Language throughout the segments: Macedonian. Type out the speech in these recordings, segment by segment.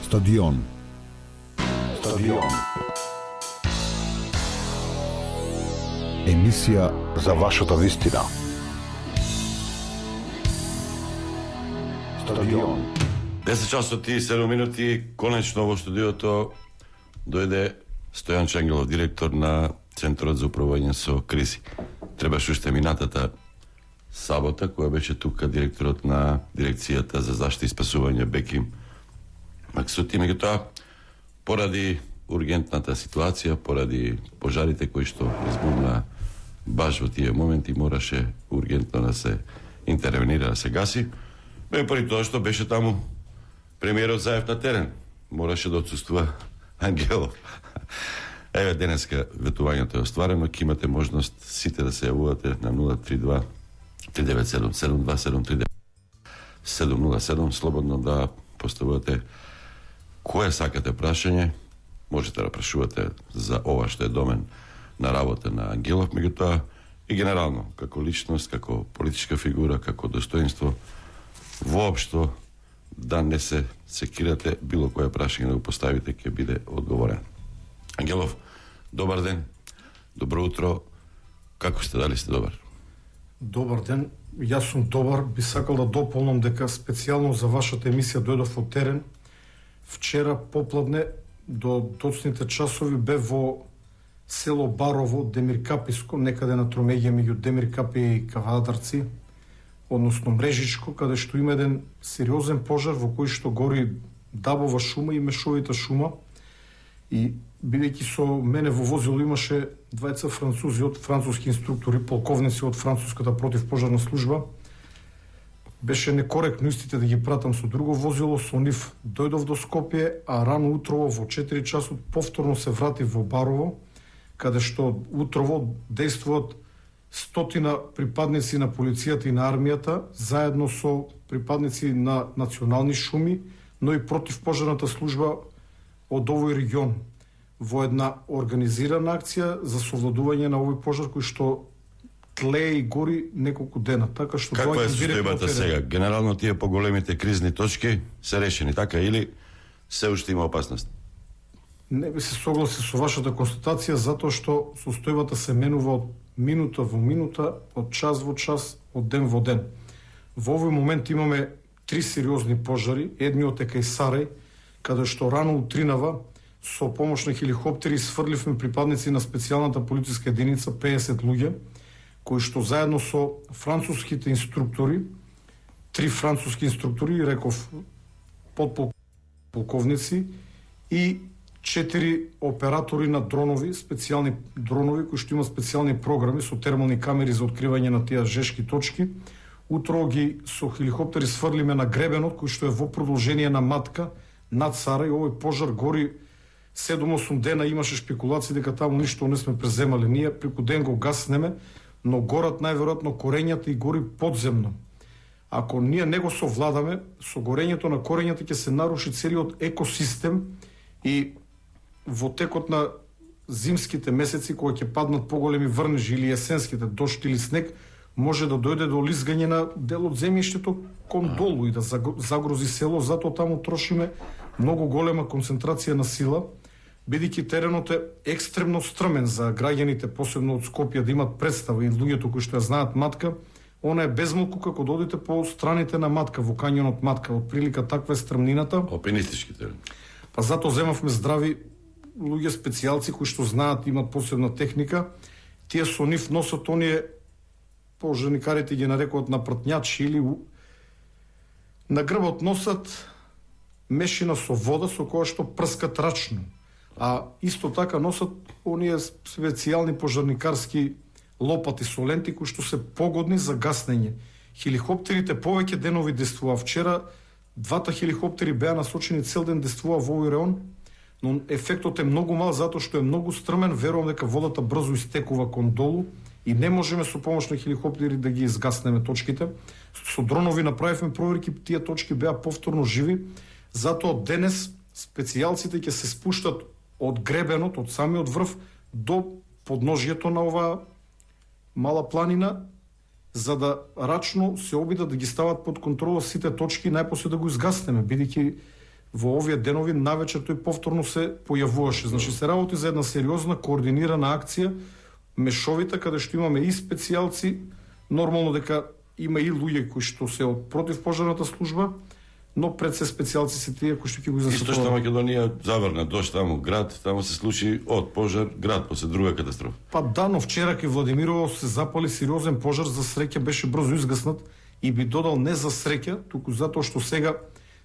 Стадион. Стадион. Емисија за вашата вистина. Стадион. 10 часот и 7 минути, конечно во студиото дојде Стојан Чангелов, директор на Центарот за управување со кризи. Требаше уште минатата сабота, која беше тука директорот на дирекцијата за заштита и спасување Беким Максути. Меѓутоа, поради ургентната ситуација, поради пожарите кои што избумна баш во тие моменти, мораше ургентно да се интервенира, да се гаси. Но поради тоа што беше таму премиерот Заев на терен, мораше да отсуствува Ангелов. Еве, денеска ветувањето е остварено, ќе имате можност сите да се јавувате на 032 397 7273 707, слободно да поставувате кое сакате прашање. Можете да прашувате за ова што е домен на работа на Ангелов, меѓутоа и генерално, како личност, како политичка фигура, како достоинство, воопшто да не се секирате, било кое прашање да го поставите, ќе биде одговорен. Ангелов, добар ден, добро утро, како сте, дали сте добар? Добар ден, јас сум добар, би сакал да дополнам дека специјално за вашата емисија дојдов во терен. Вчера попладне до доцните часови бе во село Барово, Демиркаписко, некаде на тромеѓа меѓу Демиркапи и Кавадарци, односно Мрежичко, каде што има еден сериозен пожар во кој што гори дабова шума и мешовита шума. И бидејќи со мене во возило имаше двајца французи од француски инструктори, полковници од француската противпожарна служба, беше некоректно истите да ги пратам со друго возило, со нив дојдов до Скопје, а рано утрово во 4 часот повторно се вратив во Барово, каде што утрово действуваат 100 припадници на полицијата и на армијата, заедно со припадници на национални шуми, но и противпожарната служба од овој регион, во една организирана акција за совладување на овој пожар кој што тлее и гори неколку дена. Така што каква е состојбата сега? Генерално тие поголемите кризни точки се решени, така, или се уште има опасност? Не би се согласи со вашата констатација, затоа што состојбата се менува од минута во минута, од час во час, од ден во ден. Во овој момент имаме 3 сериозни пожари, едниот е кај Сарај, каде што рано утринава со помош на хеликоптери сфрливме припадници на специјалната полициска единица 50 луѓе, кои што заедно со француските инструктори, 3 француски инструктори, реков подполковници и 4 оператори на дронови, специјални дронови кои што имаат специјални програми со термални камери за откривање на тие жешки точки. Утро ги со хеликоптери сфрлиме на гребенот кој што е во продолжение на Матка над Сарај. Овој пожар гори 7-8 дена, имаше шпекулации дека таму ништо не сме преземале. Ние преку ден го гаснеме, но горат најверојатно корењата и гори подземно. Ако ние не го совладаме, со горењето на корењата ќе се наруши целиот екосистем и во текот на зимските месеци, кога ќе паднат поголеми врнежи или есенските дожд или снег, може да дојде до лизгање на дел од земјиштето кон долу и да загрози село. Затоа таму трошиме многу голема концентрација на сила, бидејќи теренот е екстремно стрмен за граѓаните, посебно од Скопје, да имат представа, и луѓето кои што ја знаат Матка, она е безмалку како да одите по страните на Матка, во кањонот Матка, од прилика таква е стрмнината. Алпинистички терен. Па затоа земавме здрави луѓе специјалци кои што знаат, имат посебна техника. Тие со нив носат оние, пожарникарите ги нарекуваат напртњачи, или на грбот носат мешина со вода со која што прскат рачно. А исто така носат оние специјални пожарникарски лопати со ленти кои што се погодни за гаснење. Хеликоптерите повеќе денови действува. Вчера 2 хеликоптери беа насочени цел ден действува во овој реон, но ефектот е многу мал затоа што е многу стрмен. Верувам дека водата брзо истекува кон долу и не можеме со помош на хеликоптери да ги изгаснеме точките. Со дронови направивме проверки, тие точки беа повторно живи. Затоа денес специјалците ќе се спуштат од гребенот, од самиот врв до подножјето на оваа мала планина, за да рачно се обидат да ги стават под контрола сите точки, најпосле да го изгаснеме, бидејќи во овие денови навечер тој повторно се појавуваше. Значи се работи за една сериозна координирана акција, мешовита, каде што имаме и специјалци, нормално дека има и луѓе кои што се од противпожарната служба, но пред се специјалци се тие кои што ќе го Исто што застапуваат. Македонија заврна, дош таму град, таму се случи од пожар град, после друга катастрофа. Па да, но вчера кај Владимирово се запали сериозен пожар, за среќа беше брзо изгаснат и би додал не за среќа, туку затоа што сега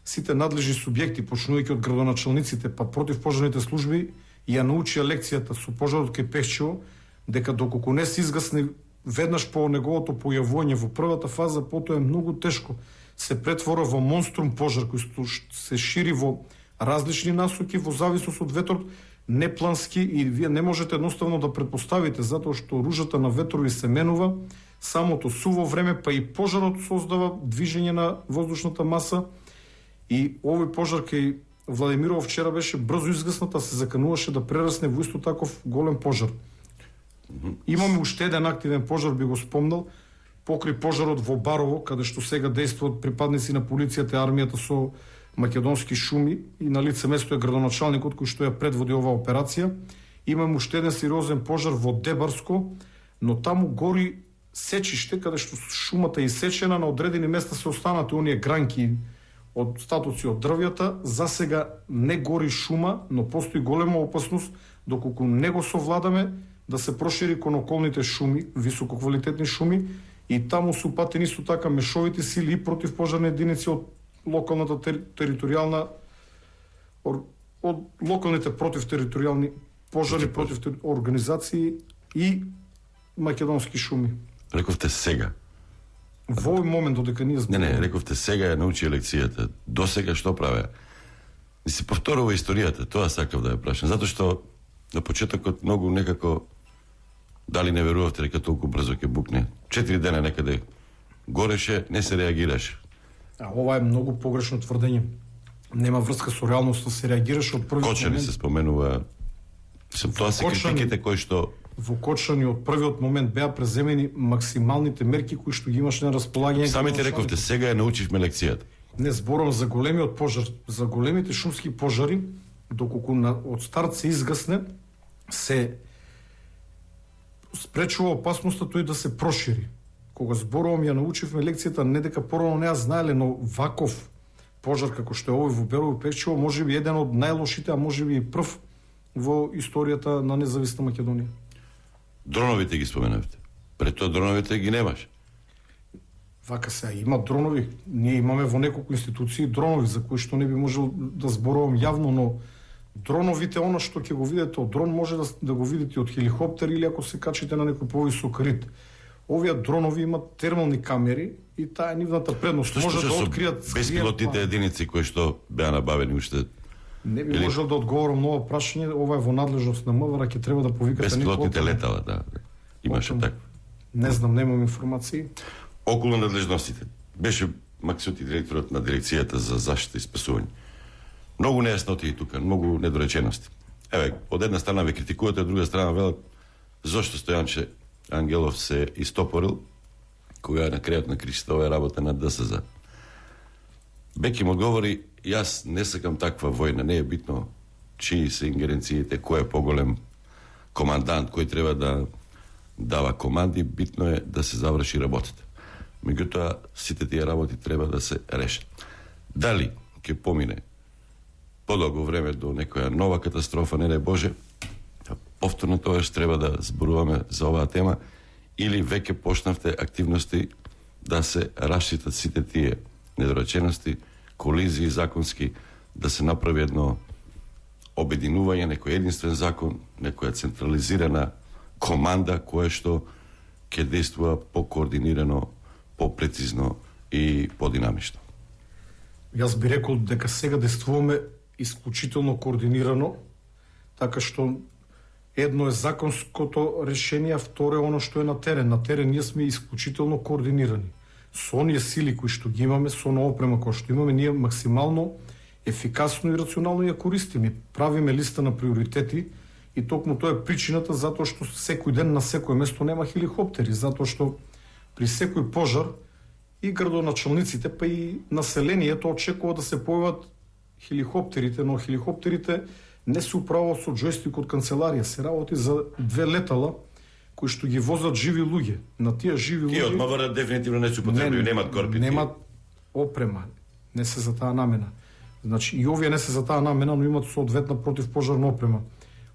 сите надлежни субјекти, почнувајќи од градоначалниците, па противпожарните служби, ја научија лекцијата со пожарот кај Пешчево, дека доколку не се изгасне веднаш по неговото појавување во првата фаза, потоа е многу тешко. Се претвора во монструм пожар кој се шири во различни насоки во зависност од ветрот, неплански, и вие не можете едноставно да претпоставите, затоа што ружата на ветрови се менува, самото суво време, па и пожарот создава движење на воздушната маса, и овој пожар кај Владимирово вчера беше брзо изгаснат, а се закануваше да прерасне во исто таков голем пожар. Имаме уште еден активен пожар, би го спомнал, покрај пожарот во Барово, каде што сега действуваат припадници на полицијата и армијата со македонски шуми, и на лице место е градоначалникот кој што ја предводи оваа операција. Имаме уште еден сериозен пожар во Дебарско, но таму гори сечиште, каде што шумата е исечена, на одредени места се останати оние гранки од статуци од дрвјата. За сега не гори шума, но постои голема опасност, доколку не го совладаме, да се прошири кон околните шуми, висококвалитетни шуми, и таму се упатени исто така мешовите сили и противпожарни единици од локалната територијална од локалните противтериторијални пожарни организации и македонски шуми. Рековте сега. Во овој момент додека ние Не, рековте сега ја научи лекцијата. До сега што правеа? И се повторува историјата, тоа сакав да ја прашам, затоа што на почетокот многу некако дали не верувавте дека толку брзо ќе букне. 4 дена некаде гореше, не се реагираше. Ова е многу погрешно тврдење. Нема врска со реалноста, се реагираше од првиот Кочани момент. се споменува. Тоа се Кочани. критиките кои што Во Кочани од првиот момент беа преземени максималните мерки кои што ги имаше на располагање. самите рековте сега ја научивме лекцијата. Не зборувам за големиот пожар, за големите шумски пожари, доколку од старт се изгасне, се спречува опасноста тој да се прошири. Кога зборувам, ја научивме лекцијата, не дека порано не ја знаеле, но ваков пожар како што е овој во Берово и Пешчево, може би еден од најлошите, а може би и прв во историјата на независна Македонија. Дроновите ги споменавте. Пред тоа дроновите ги немаш. Вака се, има дронови. Ние имаме во неколку институции дронови, за кои што не би можел да зборувам јавно, но дроновите, она што ќе го видите од дрон, може да го видите од хеликоптер или ако се качите на некој повисок рид. Овие дронови имат термални камери и таа е нивната предност. Што Може се да со откријат беспилотните скриен план. единици кои што беа набавени уште? Не би или- можел да одговорам на ова прашање, ова е во надлежност на МВР, ќе треба да повикате Беспилотните некој. летала, да. Имаше Потом- така. Не знам, немам информации. Околу надлежностите. Беше Максути, директорот на дирекцијата за заштита и спасување. Многу нејасноти и тука, многу недоречености. Еве, од една страна ве критикувате, од друга страна велат зошто Стојанче Ангелов се истопорил кога на крајот на кришта ова е работа на ДСЗ. Беки му одговори, јас не сакам таква војна, не е битно чии се ингеренциите, кој е поголем командант, кој треба да дава команди, битно е да се заврши работата. Меѓутоа, сите тие работи треба да се решат. Дали ќе помине подолго време до некоја нова катастрофа, не дај Боже, повторно тоа што треба да зборуваме за оваа тема, или веќе почнавте активности да се расчитат сите тие недоречености, колизии законски, да се направи едно обединување, некој единствен закон, некоја централизирана команда која што ќе действува покоординирано, попрецизно и подинамично. Јас би рекол дека сега действуваме исклучително координирано, така што едно е законското решение, а второ е оно што е на терен. На терен ние сме исклучително координирани. Со оние сили кои што ги имаме, со на опрема која што имаме, ние максимално ефикасно и рационално ја користиме. Правиме листа на приоритети и токму тоа е причината затоа што секој ден на секој место нема хеликоптери, затоа што при секој пожар и градоначалниците, па и населението очекува да се појават хеликоптерите, но хеликоптерите не се управуваат со џойстик од канцеларија, се работи за две летала кои што ги возат живи луѓе. На тие живи Тие од луѓе МВР дефинитивно не се употребливи, немат корпи. немат опрема, не се за таа намена. Значи и овие не се за таа намена, но имат соодветна противпожарна опрема.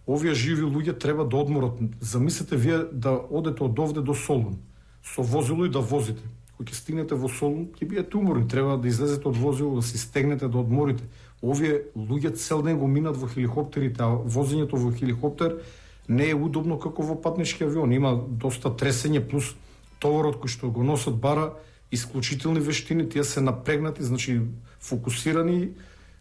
Овие живи луѓе треба да одморат. Замислете вие да одете од овде до Солун со возило и да возите. Кога ќе стигнете во Солун, ќе биете уморни, треба да излезете од возило, да си стегнете, да одморите. Овие луѓе цел ден го минат во хеликоптерите, а возењето во хеликоптер не е удобно како во патнички авион. Има доста тресење плюс товарот кој што го носат бара исклучителни вештини, тие се напрегнати, значи фокусирани.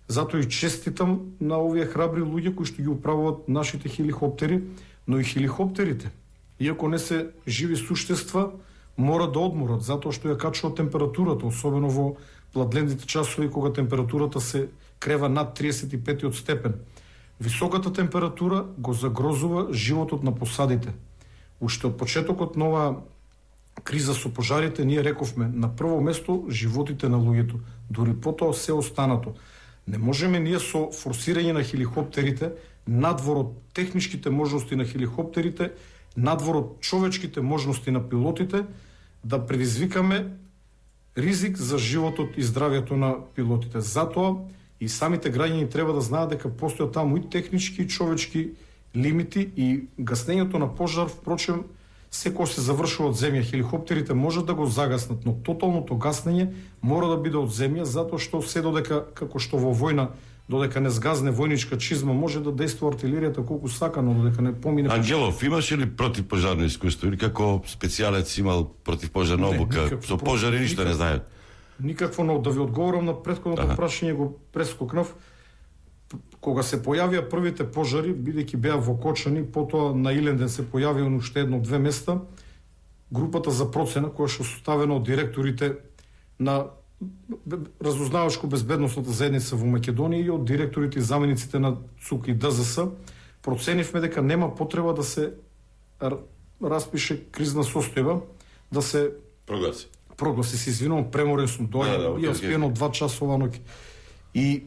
Затоа и честитам на овие храбри луѓе кои што ги управуваат нашите хеликоптери, но и хеликоптерите, иако не се живи суштества, мора да одморат, затоа што ја качува температурата, особено во пладлендите часови кога температурата се крева над 35 степен. Високата температура го загрозува животот на посадите. Уште од почетокот на оваа криза со пожарите ние рековме на прво место животите на луѓето, дури потоа се останато. Не можеме ние со форсирање на хеликоптерите, надвор од техничките можности на хеликоптерите, надвор од човечките можности на пилотите, да предизвикаме ризик за животот и здравјето на пилотите. Затоа и самите граѓани треба да знаат дека постојат таму и технички и човечки лимити и гаснењето на пожар, впрочем, секој се завршува од земја. Хеликоптерите можат да го загаснат, но тоталното гаснење мора да биде од земја, затоа што се додека, како што во војна, додека не сгазне војничка чизма, може да дејства артилеријата колку сака, но додека не помине... Ангелов, имаше ли противпожарно искуство или како специјалец имал противпожарна обука? Со пожари ништо не знаат. Никакво, но да ви одговорам на претходното прашање го прескокнав. Кога се појавија првите пожари, бидејќи беа во Кочани, потоа на Иленден се појавија уште едно-две места, групата за процена која што составена од директорите на разузнавачко-безбедносната заедница во Македонија и од директорите и замениците на ЦУК и ДЗС, проценивме дека нема потреба да се распише кризна состојба, да се прогласи, се извинувам, преморен сум, ја спиено 2 часова ноќ. И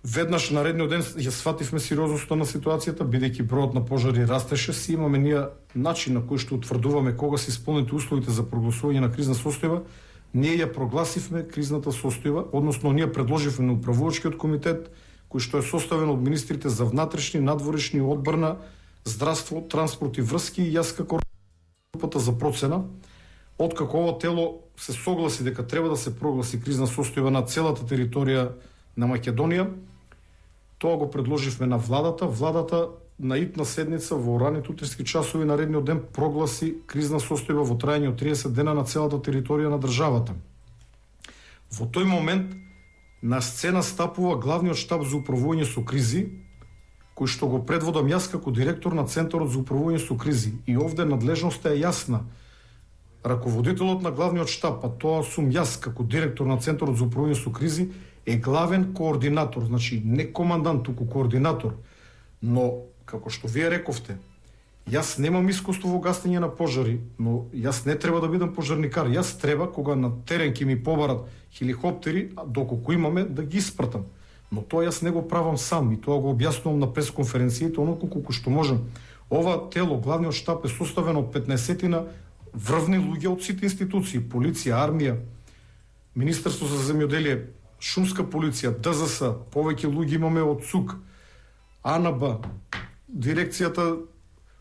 веднаш наредниот ден ја свативме сериозноста на ситуацијата, бидејќи бројот на пожари растеше, си имаме ние начин на кој што утврдуваме кога се исполнети условите за прогласување на кризна состојба. Ние ја прогласивме кризната состојба, односно ние предложивме на управувачкиот комитет, кој што е составен од министрите за внатрешни, надворешни, одбрана, здравство, транспорт и врски, и јас како групата за процена, откако ова тело се согласи дека треба да се прогласи кризна состојба на целата територија на Македонија, тоа го предложивме на владата. Владата на итна седница во раните утрески часови наредниот ден прогласи кризна состојба во трајање од 30 дена на целата територија на државата. Во тој момент на сцена стапува главниот штаб за управување со кризи, кој што го предводам јас како директор на Центарот за управување со кризи. И овде надлежноста е јасна. Раководителот на главниот штаб, а тоа сум јас како директор на Центарот за управување со кризи, е главен координатор, значи не командант, туку координатор. Но, како што вие рековте, јас немам искуство во гаснење на пожари, но јас не треба да бидам пожарникар. Јас треба, кога на терен ќе ми побарат хеликоптери, доколку имаме, да ги испратам. Но тоа јас не го правам сам и тоа го објаснувам на пресконференцијите, оноку колку што можам. Ова тело, главниот штаб, е составено од 15-тина врвни луѓе од сите институции, полиција, армија, Министерство за земјоделие, шумска полиција, ДЗС, повеќе луѓе имаме од ЦУК, АНБ, дирекцијата,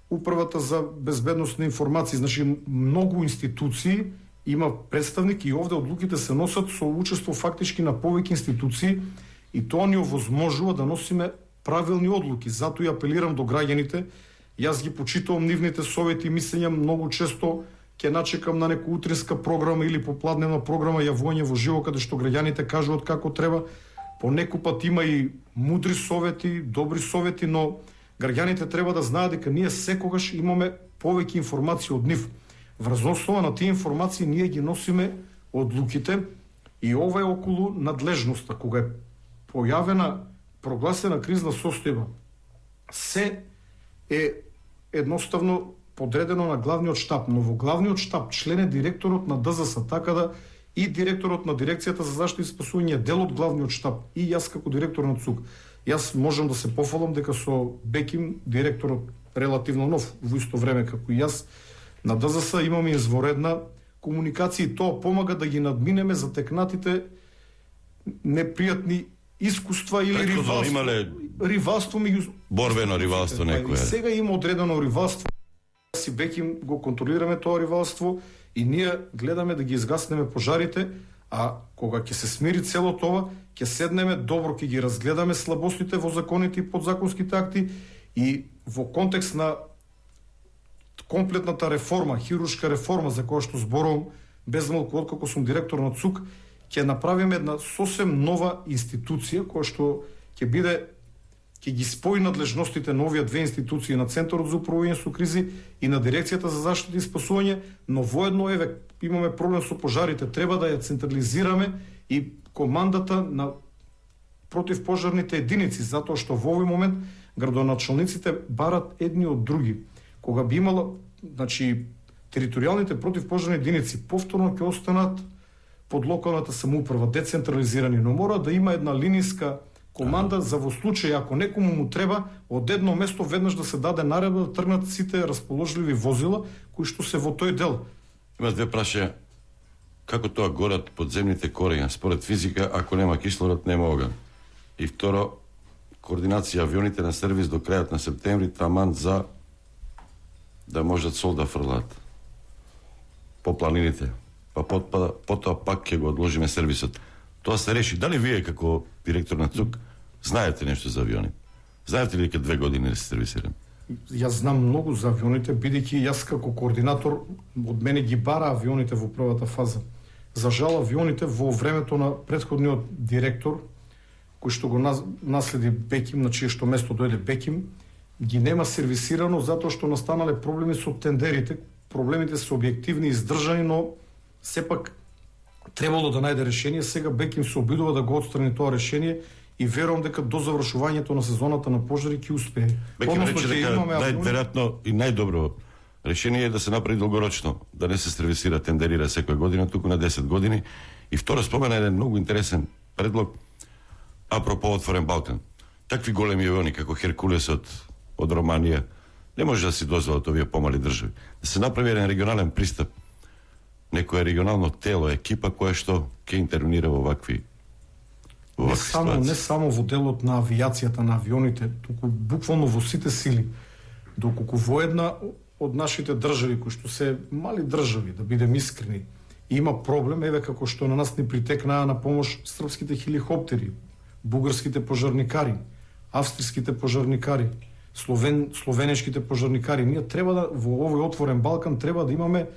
управата за безбедност на информации, значи многу институции има представник и овде одлуките се носат со учество фактички на повеќе институции и тоа ни овозможува да носиме правилни одлуки. Затоа и апелирам до граѓаните, јас ги почитувам нивните совети и мислења, многу често ќе начекам на некоја утринска програма или попладневна програма јавување во живо каде што граѓаните кажуваат како треба. Понекој пат има и мудри совети, добри совети, но граѓаните треба да знаат дека ние секогаш имаме повеќе информации од нив. Врз основа на тие информации ние ги носиме одлуките и ова е околу надлежноста. Кога е појавена, прогласена кризна состојба, се е едноставно подредено на главниот штаб, но во главниот штаб член е директорот на ДЗС, така да и директорот на дирекцијата за заштита и спасување, дел од главниот штаб, и јас како директор на ЦУК. Јас можам да се пофалам дека со Беким, директорот релативно нов во исто време како и јас, на ДЗС имаме изворедна комуникација и тоа помага да ги надминеме затекнатите непријатни искуства или Претходно ривалство. имале Ривалство меѓу борбено ривалство И некое. сега има одредено ривалство. Јас и Беким го контролираме тоа ривалство и ние гледаме да ги изгаснеме пожарите, а кога ќе се смири цело тоа, ќе седнеме добро, ќе ги разгледаме слабостите во законите и подзаконските акти и во контекст на комплетната реформа, хируршка реформа за која што зборувам безмалку откако сум директор на ЦУК, ќе направиме една сосем нова институција која што ќе ги спои надлежностите на овие две институции, на Центарот за управување со кризи и на Дирекцијата за заштита и спасување, но воедно имаме проблем со пожарите, треба да ја централизираме и командата на противпожарните единици, затоа што во овој момент градоначалниците барат едни од други. Кога би имала, значи, територијалните противпожарни единици повторно ќе останат под локалната самоуправа, децентрализирани, но мора да има една линиска команда за во случај ако некому му треба од едно место веднаш да се даде наредба да тргнат сите расположливи возила кои што се во тој дел. Има две прашања. Како тоа горат подземните корења? Според физика, ако нема кислород, нема оган. И второ, координација авионите на сервис до крајот на септември, таман за да можат сол да фрлат по планините. Па потоа пак ќе го одложиме сервисот. Тоа се реши. Дали вие како директор на ЦУК знаете нешто за авиони? Знаете ли дека 2 години не се сервисирам? Јас знам многу за авионите, бидејќи јас како координатор од мене ги бара авионите во првата фаза. За жал авионите во времето на претходниот директор, кој што го наследи Беким, на чие што место дојде Беким, ги нема сервисирано затоа што настанале проблеми со тендерите. Проблемите се објективни и издржани, но сепак требало да најде решение. Сега Беким се обидува да го отстрани тоа решение и верувам дека до завршувањето на сезоната на пожари ќе успее. Беким рече ќе дека имаме најверојатно и најдобро решение е да се направи долгорочно, да не се сервисира, тендерира секоја година, туку на 10 години. И второ, спомена еден многу интересен предлог апропо Отворен Балкан. Такви големи авиони како Херкулесот од Романија не може да си дозволат овие помали држави. Да се направи еден регионален пристап, некое регионално тело, екипа која што ќе интервенира во вакви ситуации. Не само во делот на авиацијата, на авионите, туку буквално во сите сили. Доколку во една од нашите држави, кои што се мали држави, да бидем искрени, има проблем, еве како што на нас ни притекнаа на помош српските хеликоптери, бугарските пожарникари, австриските пожарникари, словенешките пожарникари. Ние треба да во овој Отворен Балкан треба да имаме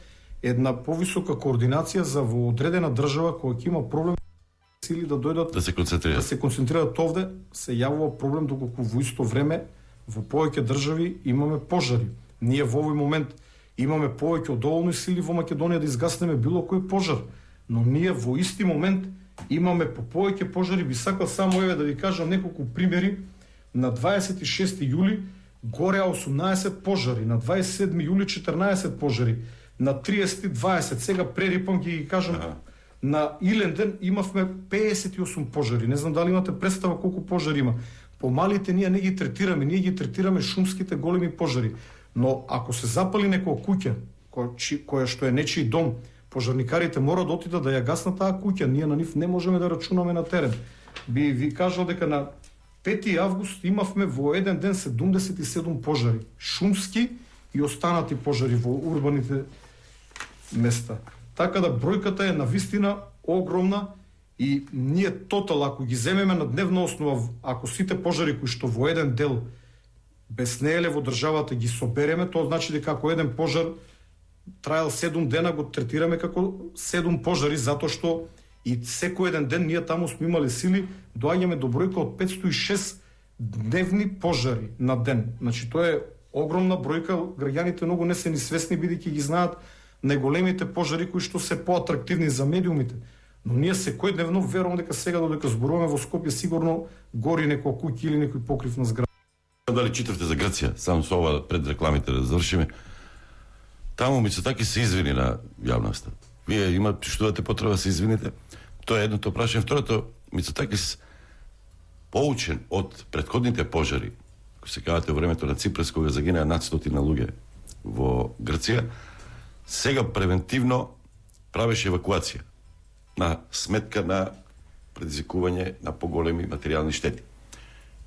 една повисока координација за во одредена држава која ќе има проблем сили да дојдат да се концентрираат овде, се јавува проблем доколку во исто време во повеќе држави имаме пожари. Ние во овој момент имаме повеќе од доволни сили во Македонија да изгаснеме било кој пожар, но ние во исти момент имаме по повеќе пожари. Би сакал само еве да ви кажам неколку примери. На 26 јули гореа 18 пожари, на 27 јули 14 пожари, на 30 20, сега прерипам ги кажам. На Иленден имавме 58 пожари. Не знам дали имате представа колку пожари има. Помалите ние не ги третираме, ние ги третираме шумските големи пожари. Но ако се запали некоја куќа, која што е нечiji дом, пожарникарите мора да отидат да ја гаснат таа куќа. Ние на нив не можеме да рачунаме на терен. Би ви кажал дека на 5 август имавме во еден ден 77 пожари. Шумски и останати пожари во урбаните места. Така да бројката е навистина огромна и ние тотал, ако ги земеме на дневна основа, ако сите пожари кои што во еден дел беснееле во државата ги собереме, тоа значи дека ако еден пожар траел 7 дена го третираме како 7 пожари, затоа што и секој еден ден ние таму сме имали сили, доаѓаме до бројка од 506 дневни пожари на ден. Значи тоа е огромна бројка, граѓаните многу не се ни свесни бидејќи ги знаат најголемите пожари кои што се поатрактивни за медиумите. Но ние секојдневно верувам дека сега додека зборуваме во Скопје сигурно гори некоја куќа или некој покрив на зграда. Дали читавте за Грција? Само со ова пред рекламите да завршиме. Таму Мицотаки се извини на јавноста. Вие чувствувате потреба да се извините. Тоа е едното прашање. Второто, Мицотакис, поучен од претходните пожари, кои се кажате во времето на Ципрас, кога загинаа над 100 луѓе во Грција, сега превентивно правеше евакуација на сметка на предизвикување на поголеми материјални штети.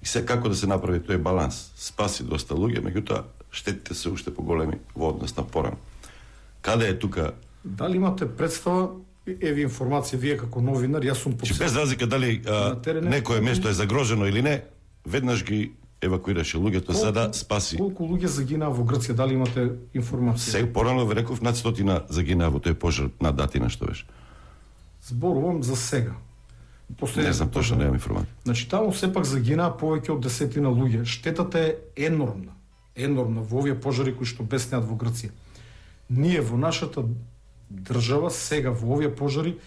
И сега како да се направи тој баланс? Спаси доста луѓе, меѓутоа штетите се уште поголеми во однос на порано. Каде е тука? Дали имате представа, еви информација, вие како новинар, јас сум Че без разлика дали некое место е загрожено или не, веднаш ги евакуираше луѓето за да спаси. Колку луѓе загинаа во Грција, дали имате информација? Сега порано ви реков над 100 загинаа во тој пожар на датина што беше. Зборувам за сега. Не знам точно, немам информација. Значи таму сепак загинаа повеќе од 10 луѓе. Штетата е енормна. Енормна во овие пожари кои што беснеат во Грција. Ние во нашата држава сега во овие пожари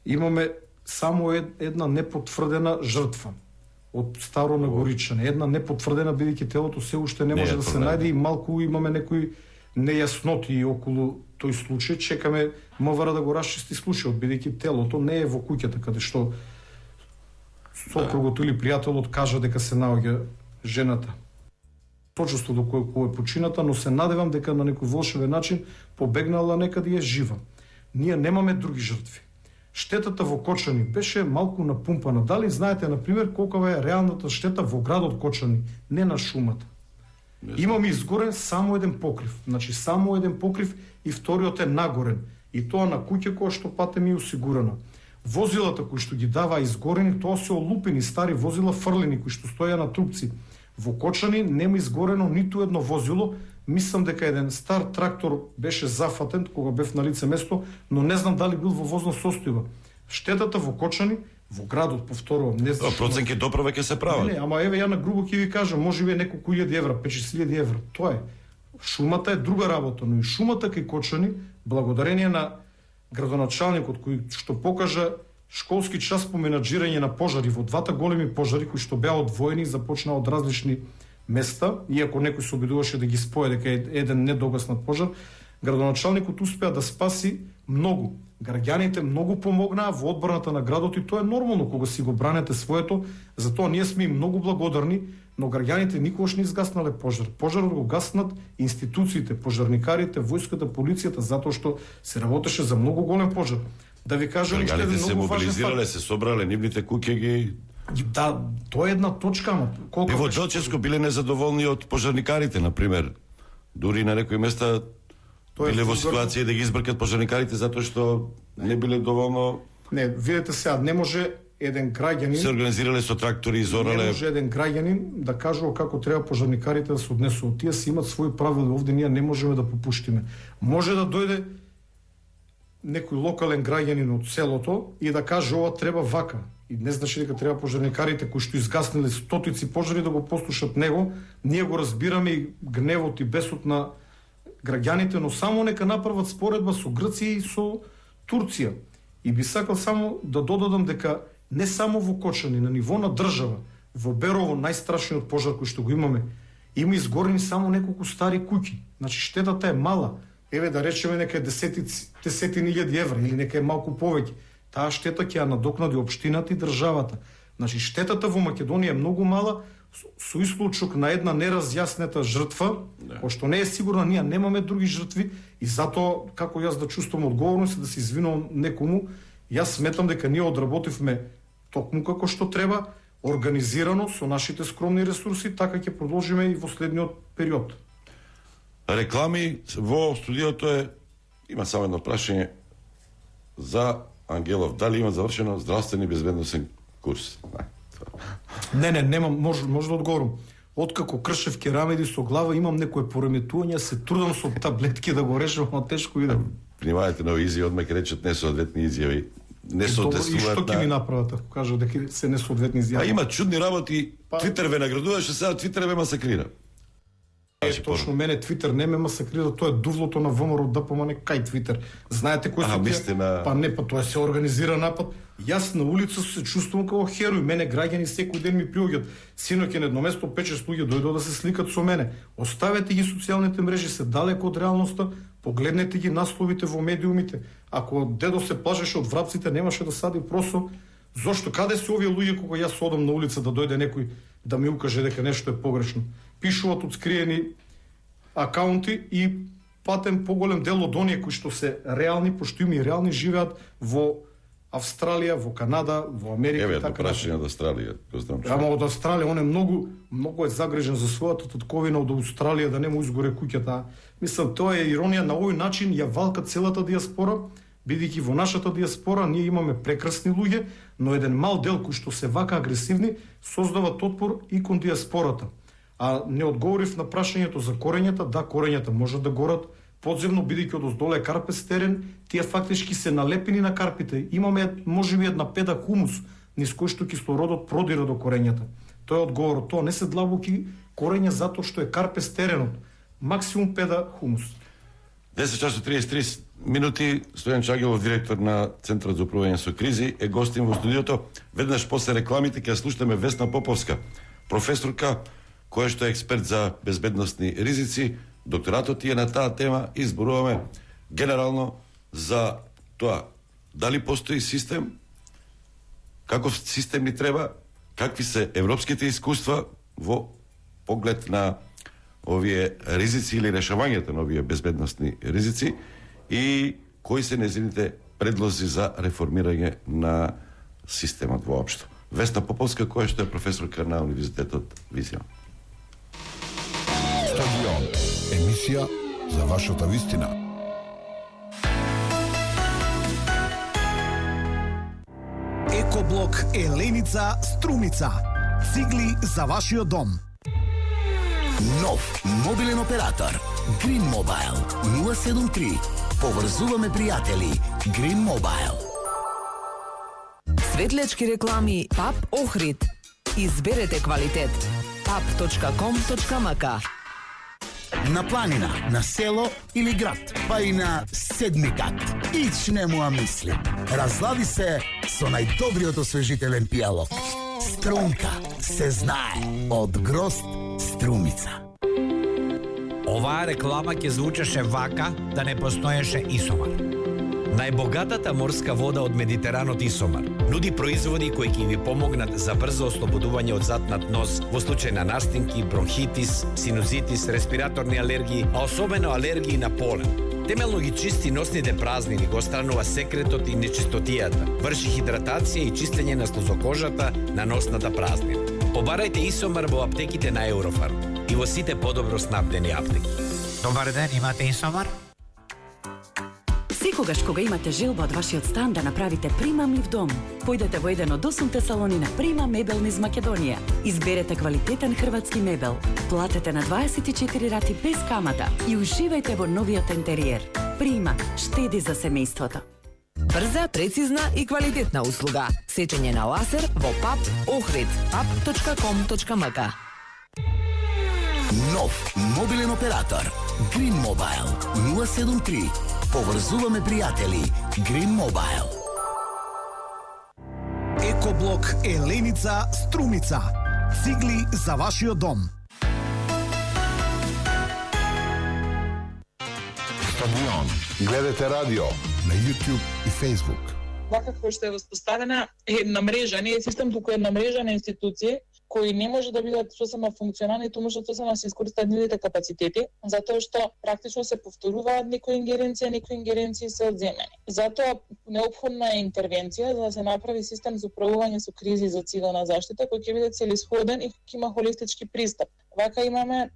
имаме само една непотврдена жртва од Старо Нагоричане. Една непотврдена, бидејќи телото се уште не може да се најде и малку имаме некои нејасноти околу тој случај. Чекаме МВР да го расчисти случајот, бидејќи телото не е во куќата каде што сопругот или пријателот кажа дека се наоѓа жената. Точество до кој е почината, но се надевам дека на некој волшебен начин побегнала некаде и е жива. Ние немаме други жртви. Штетата во Кочани беше малку напумпана. Дали знаете, например, колкава е реалната штета во градот Кочани, не на шумата? Имаме изгорен само еден покрив. Значи само еден покрив и вториот е нагорен. И тоа на куќе која што пате ми е осигурана. Возилата кои што ги дава изгорени, тоа се олупени стари возила фрлени кои што стоја на трупци. Во Кочани нема изгорено ниту едно возило. Мислам дека еден стар трактор беше зафатен кога бев на лице место, но не знам дали бил во возна состојба. Штетата во Кочани, во градот, повторувам, не знам. Проценки доправа ќе се прават. Не, ама еве ја на грубо ќе ви кажам, можеби неколку илјади евра, 5-6 евра. Тоа е. Шумата е друга работа, но и шумата кај Кочани, благодарение на градоначалникот кој што покажа школски час по менаџирање на пожари во двата големи пожари кои што беа одвоени и започнаа од различни места, иако некој се обидуваше да ги спое дека е еден недогаснат пожар, градоначалникот успеа да спаси многу. Граѓаните многу помогнаа во одбраната на градот и тоа е нормално кога си го бранете своето, затоа ние сме им многу благодарни, но граѓаните никогаш не изгаснале пожар. Пожарот го гаснат институциите, пожарникарите, војската, полицијата, затоа што се работеше за многу голем пожар. Да ви кажам уште еден се многу важен мобилизирале, факт. се собрале, нивните куќи ги... Да, тоа е една точка, ама колку И во беше- Доческо биле незадоволни од пожарникарите, например. Дури на некои места Тоа е биле во вулгарно. ситуација да ги избркат пожарникарите затоа што не биле доволно... Не, видете сега, не може еден граѓанин Се организирале со трактори, Не изорале... може еден граѓанин да кажува како треба пожарникарите да се однесуваат. Тие си имат своји правила, овде ние не можеме да попуштиме. Може да дојде некој локален граѓанин од селото и да каже ова треба вака. И не значи дека треба пожарникарите кои што изгасниле стотици пожари да го послушат него. Ние го разбираме и гневот и бесот на граѓаните, но само нека направат споредба со Грција и со Турција. И би сакал само да додадам дека не само во Кочани, на ниво на држава, во Берово, најстрашниот пожар кој што го имаме, има изгорени само неколку стари куќи. Значи штетата е мала. Еве да речеме нека е десетини илјади евра или нека е малку повеќе. Таа штета ќе ја надокнади општината и државата. Значи штетата во Македонија е многу мала, со исклучок на една неразјаснета жртва, кој што не е сигурна, ние немаме други жртви и затоа како јас да чувствувам одговорност и да се извинувам некому, јас сметам дека ние одработивме токму како што треба, организирано со нашите скромни ресурси, така ќе продолжиме и во следниот период. Реклами во студиото е... Има само едно прашање за Ангелов. Дали има завршено здравствен и безбедносен курс? Не, немам, може да одговорам. Откако кршев керамиди со глава, имам некое пореметување, се трудам со таблетки да го решам, но тешко иде. Внимавајте, нови изјави одма ќе речат несоодветни изјави. Добро, и што Несоодветствуваат ќе ми на... направат ако кажа дека се несоодветни А изјави? има чудни работи. Твитер ве наградуваше, сега Твитер ве масакрира. Точно мене Твитер не ме масакрира, тоа е дувлото на ВМРО ДПМН кај Твитер. Знаете кои се мислите на... Па не, па тоа се организира напад. Јас на улица се чувствувам како херој. Мене граѓани секој ден ми приоѓаат. Синоќ на едно место 5-6 луѓе дојдоа да се сликат со мене. Оставете ги социјалните мрежи, се далеко од реалноста. Погледнете ги насловите во медиумите. Ако дедо се плашеше од врапците, немаше да сади просо. Зошто каде се овие луѓе кога јас одам на улица да дојде некој да ми укаже дека нешто е погрешно? Пишуваат од скриени акаунти и патем поголем дел од оние кои што се реални, пошто и реални живеат во Австралија, во Канада, во Америка. Еве, така прашање од Австралија, го знам. Ама од Австралија, он е многу е загрижен за својата татковина од Австралија да не му изгоре куќата. Мислам, тоа е иронија, на овој начин ја валка целата диаспора, бидејќи во нашата диаспора ние имаме прекрасни луѓе, но еден мал дел кои што се вака агресивни создават отпор и кон диаспората. А не одговорив на прашањето за корењата, да, корењата можат да горат подземно, бидејќи од оздоле е карпе стерен, тие фактички се налепени на карпите. Имаме можеби една педа хумус, низ кој што кислородот продира до корењата. Тоа е одговорот, тоа не се длабоки корења затоа што е карпе стеренот. Максимум педа хумус. 10 часот 33 минути, Стојан Чангелов, директор на Центарот за управување со кризи, е гостин во студиото. Веднаш после рекламите ќе слушаме Весна Поповска, професорка која што е експерт за безбедносни ризици. Докторатот е на таа тема и зборуваме генерално за тоа дали постои систем, каков систем ни треба, какви се европските искуства во поглед на овие ризици или решавањето на овие безбедносни ризици и кои се незините предлози за реформирање на системот воопшто. Весна Поповска, која што е професорка на Универзитетот Визија. Стадион. Емисија за вашата вистина. Екоблок Еленица Струмица. Цигли за вашиот дом. Нов мобилен оператор Green Mobile 073. Поврзуваме пријатели. Green Mobile. Светлечки реклами ПАП Охрид. Изберете квалитет. pap.com.mk. На планина, на село или град, па и на седми кат. Ич нему мисли. Разлади се со најдобриот освежителен пијалок. Струнка се знае од Грозд Струмица. Оваа реклама ќе звучеше вака да не постоеше Исомар. Најбогатата морска вода од Медитеранот Исомар нуди производи кои ќе ви помогнат за брзо ослободување од затнат нос во случај на настинки, бронхитис, синузитис, респираторни алергии, а особено алергии на полен. Темелно ги чисти носните празнини, го странува секретот и нечистотијата, врши хидратација и чистење на слузокожата на носната празнина. Побарајте Исомар во аптеките на Еврофарм и во сите подобро снабдени аптеки. Добар ден, имате Исомар? Секогаш кога имате желба од вашиот стан да направите примамлив дом, појдете во еден од 8 салони на Прима Мебел низ Македонија. Изберете квалитетен хрватски мебел, платете на 24 рати без камата и уживајте во новиот интериер. Прима штеди за семејството. Брза, прецизна и квалитетна услуга. Сечење на ласер во ПАП Охрид. pap.com.mk. Нов мобилен оператор Green Mobile 073. Поврзуваме пријатели. Green Mobile. Екоблок Еленица Струмица. Цигли за вашиот дом. Стадион. Гледате радио на YouTube и Facebook. Вака како што е воспоставена една мрежа, не е систем, туку една мрежа на институции кои не може да бидат сосема функционални, туму што сосема се искористат нивните капацитети, затоа што практично се повторуваат некои ингеренции се одземени. Затоа неопходна е интервенција за да се направи систем за управување со кризи за цивилна заштита кој ќе биде целисходен и кој има холистички пристап. Вака имаме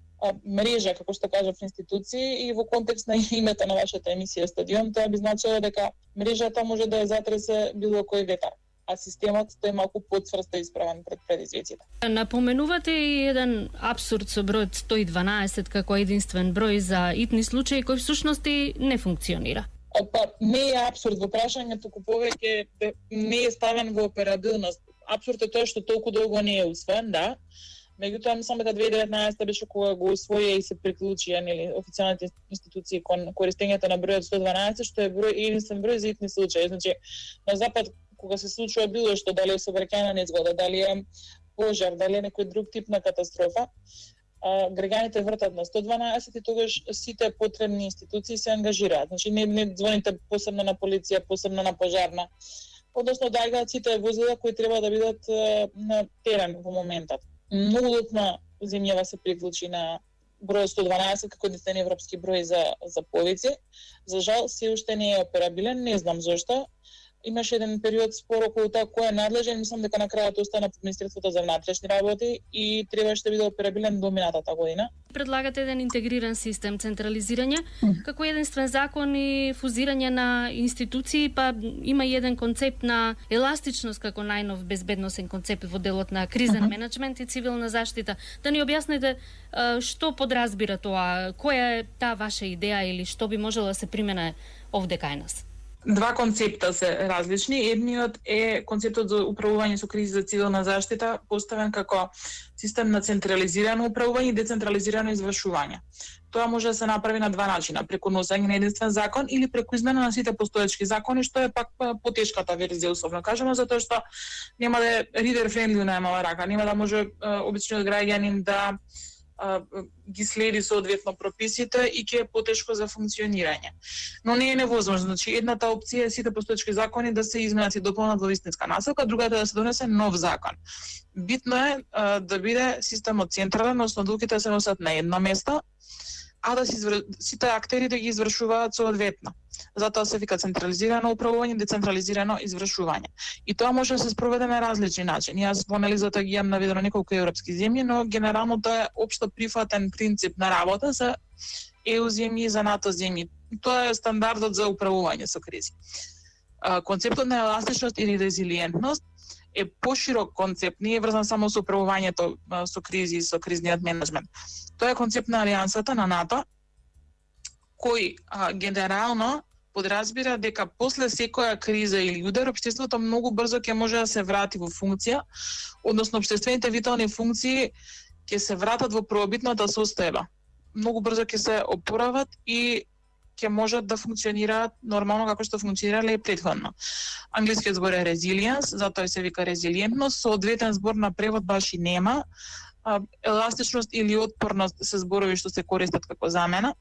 мрежа, како што кажав, институции и во контекст на името на вашата емисија Стадион, тоа би значило дека мрежата може да ја затресе било кој ветар, а системот тој е малку подсврсто исправен пред предизвиците. Напоменувате и еден абсурд со бројот 112 како единствен број за итни случаи кој всушност и не функционира. Па не е абсурд во прашањето, туку повеќе не е ставен во операбилност. Абсурд е тоа што толку долго не е усвоен, да, Меѓутоа, мислам дека 2019 беше кога го усвоија и се приклучија нели официјалните институции кон користењето на бројот 112, што е единствен број за итни случаи. Значи, на запад кога се случува било што, дали е сообраќајна незгода, дали е пожар, дали е некој друг тип на катастрофа, граѓаните вртат на 112 и тогаш сите потребни институции се ангажираат. Значи не звоните посебно на полиција, посебно на пожарна, односно доаѓаат сите возила кои треба да бидат на терен во моментот. Многу лутна земјава се приклучи на број 112 како единствен европски број за полици. За жал, се уште не е операбилен, не знам зошто. Имаше еден период спор околу тоа кој е надлежен, мислам дека на крајот остана Министерството за внатрешни работи и требаше да биде операбилен до минатата година. Предлагате еден интегриран систем, централизирање, како единствен закон и фузирање на институции, па има и еден концепт на еластичност како најнов безбедносен концепт во делот на кризен менеджмент и цивилна заштита. Да ни објасните што подразбира тоа, која е таа ваша идеја или што би можело да се примене овде кај нас? Два концепта се различни. Едниот е концептот за управување со кризи за цивилна заштита, поставен како систем на централизирано управување и децентрализирано извршување. Тоа може да се направи на два начина, преку носење на единствен закон или преку измена на сите постоечки закони, што е пак потешката верзија, условно кажемо, затоа што нема да е reader friendly на мала рака, нема да може обичниот граѓанин да ги следи соодветно прописите и ќе е потешко за функционирање. Но не е невозможно. Значи, едната опција е сите постоечки закони да се изменат и дополнат во вистинска насока, другата да се донесе нов закон. Битно е да биде системот централен, односно одлуките се носат на едно место, а да сите актери да ги извршуваат соодветно. Затоа се вика централизирано управување, децентрализирано извршување. И тоа може да се спроведе на различни начини. Јас во анализата ги имам наведено неколку европски земји, но генерално тоа е општо прифатен принцип на работа за ЕУ земји и за НАТО земји. Тоа е стандардот за управување со кризи. Концептот на еластичност или резилиентност е поширок концепт, не е врзан само со управувањето со кризи и со кризниот менеджмент. Тоа е концепт на Алијансата на НАТО, кој генерално подразбира дека после секоја криза или удар, општеството многу брзо ќе може да се врати во функција, односно општествените витални функции ќе се вратат во првобитната состојба. Многу брзо ќе се опорават и ќе можат да функционираат нормално како што функционирале и претходно. Англискиот збор е resilience, затоа се вика резилиентност, соодветен збор на превод баш и нема. Еластичност или отпорност се зборови што се користат како замена,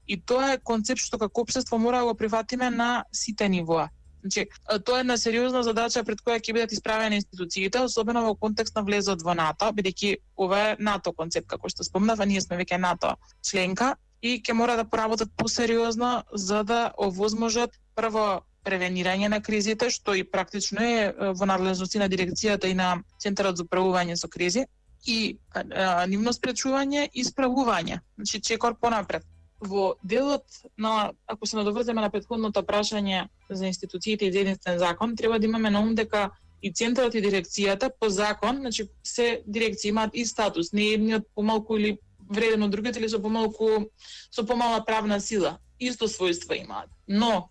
и тоа е концепт што како општество мора да го прифатиме на сите нивоа. Значи, тоа е една сериозна задача пред која ќе бидат исправени институциите, особено во контекст на влезот во НАТО, бидејќи ова е НАТО концепт, како што спомнав, а ние сме веќе НАТО членка и ќе мора да поработат посериозно за да овозможат прво превенирање на кризите, што и практично е во надлежности на дирекцијата и на Центарот за управување со кризи, и нивно спречување и исправување. Значи, чекор понапред. Во делот на, ако се надоврземе на претходното прашање за институциите и за единствен закон, треба да имаме на ум дека и Центарот и дирекцијата по закон, значи се дирекции имаат и статус, не едниот помалку или вреден од другите или со помала правна сила, исто својства имаат. Но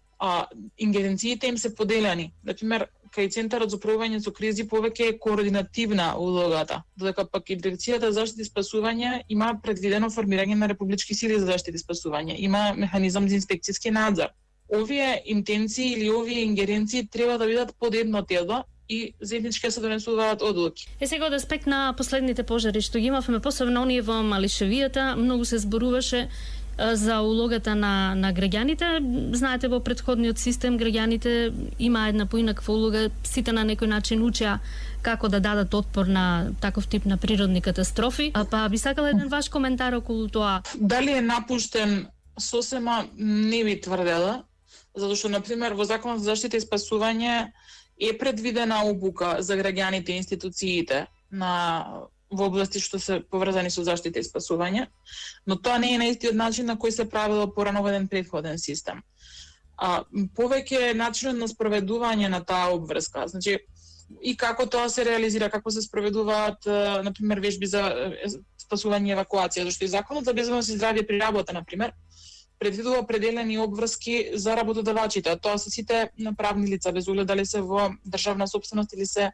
ингеренциите им се поделени. Например, кај Центарот за управување со кризи повеќе е координативна улогата, додека пак и дирекцијата за заштита и спасување има предвидено формирање на републички сили за заштита и спасување, има механизам за инспекцијски надзор. Овие интенции или овие ингеренции треба да бидат под едно тело и заеднички се донесуваат одлуки. Сега од аспект на последните пожари што ги имавме, посебно оние во Малишевијата, многу се зборуваше за улогата на граѓаните. Знаете, во претходниот систем граѓаните има една поинаква улога, сите на некој начин учеа како да дадат отпор на таков тип на природни катастрофи. Па би сакала еден ваш коментар околу тоа. Дали е напуштен, сосема не би тврдела, затоа што, например, во Законот за заштита и спасување е предвидена обука за граѓаните и институциите во области што се поврзани со заштита и спасување, но тоа не е на истиот начин на кој се правило порано во еден претходен систем. Повеќе е начинот на спроведување на таа обврска, значи и како тоа се реализира, како се спроведуваат, например, вежби за спасување и евакуација, зашто и Законот за безбедност и здравје при работа, например, предвидува определени обврски за работодавачите, а тоа се сите правни лица, без оглед дали се во државна сопственост или се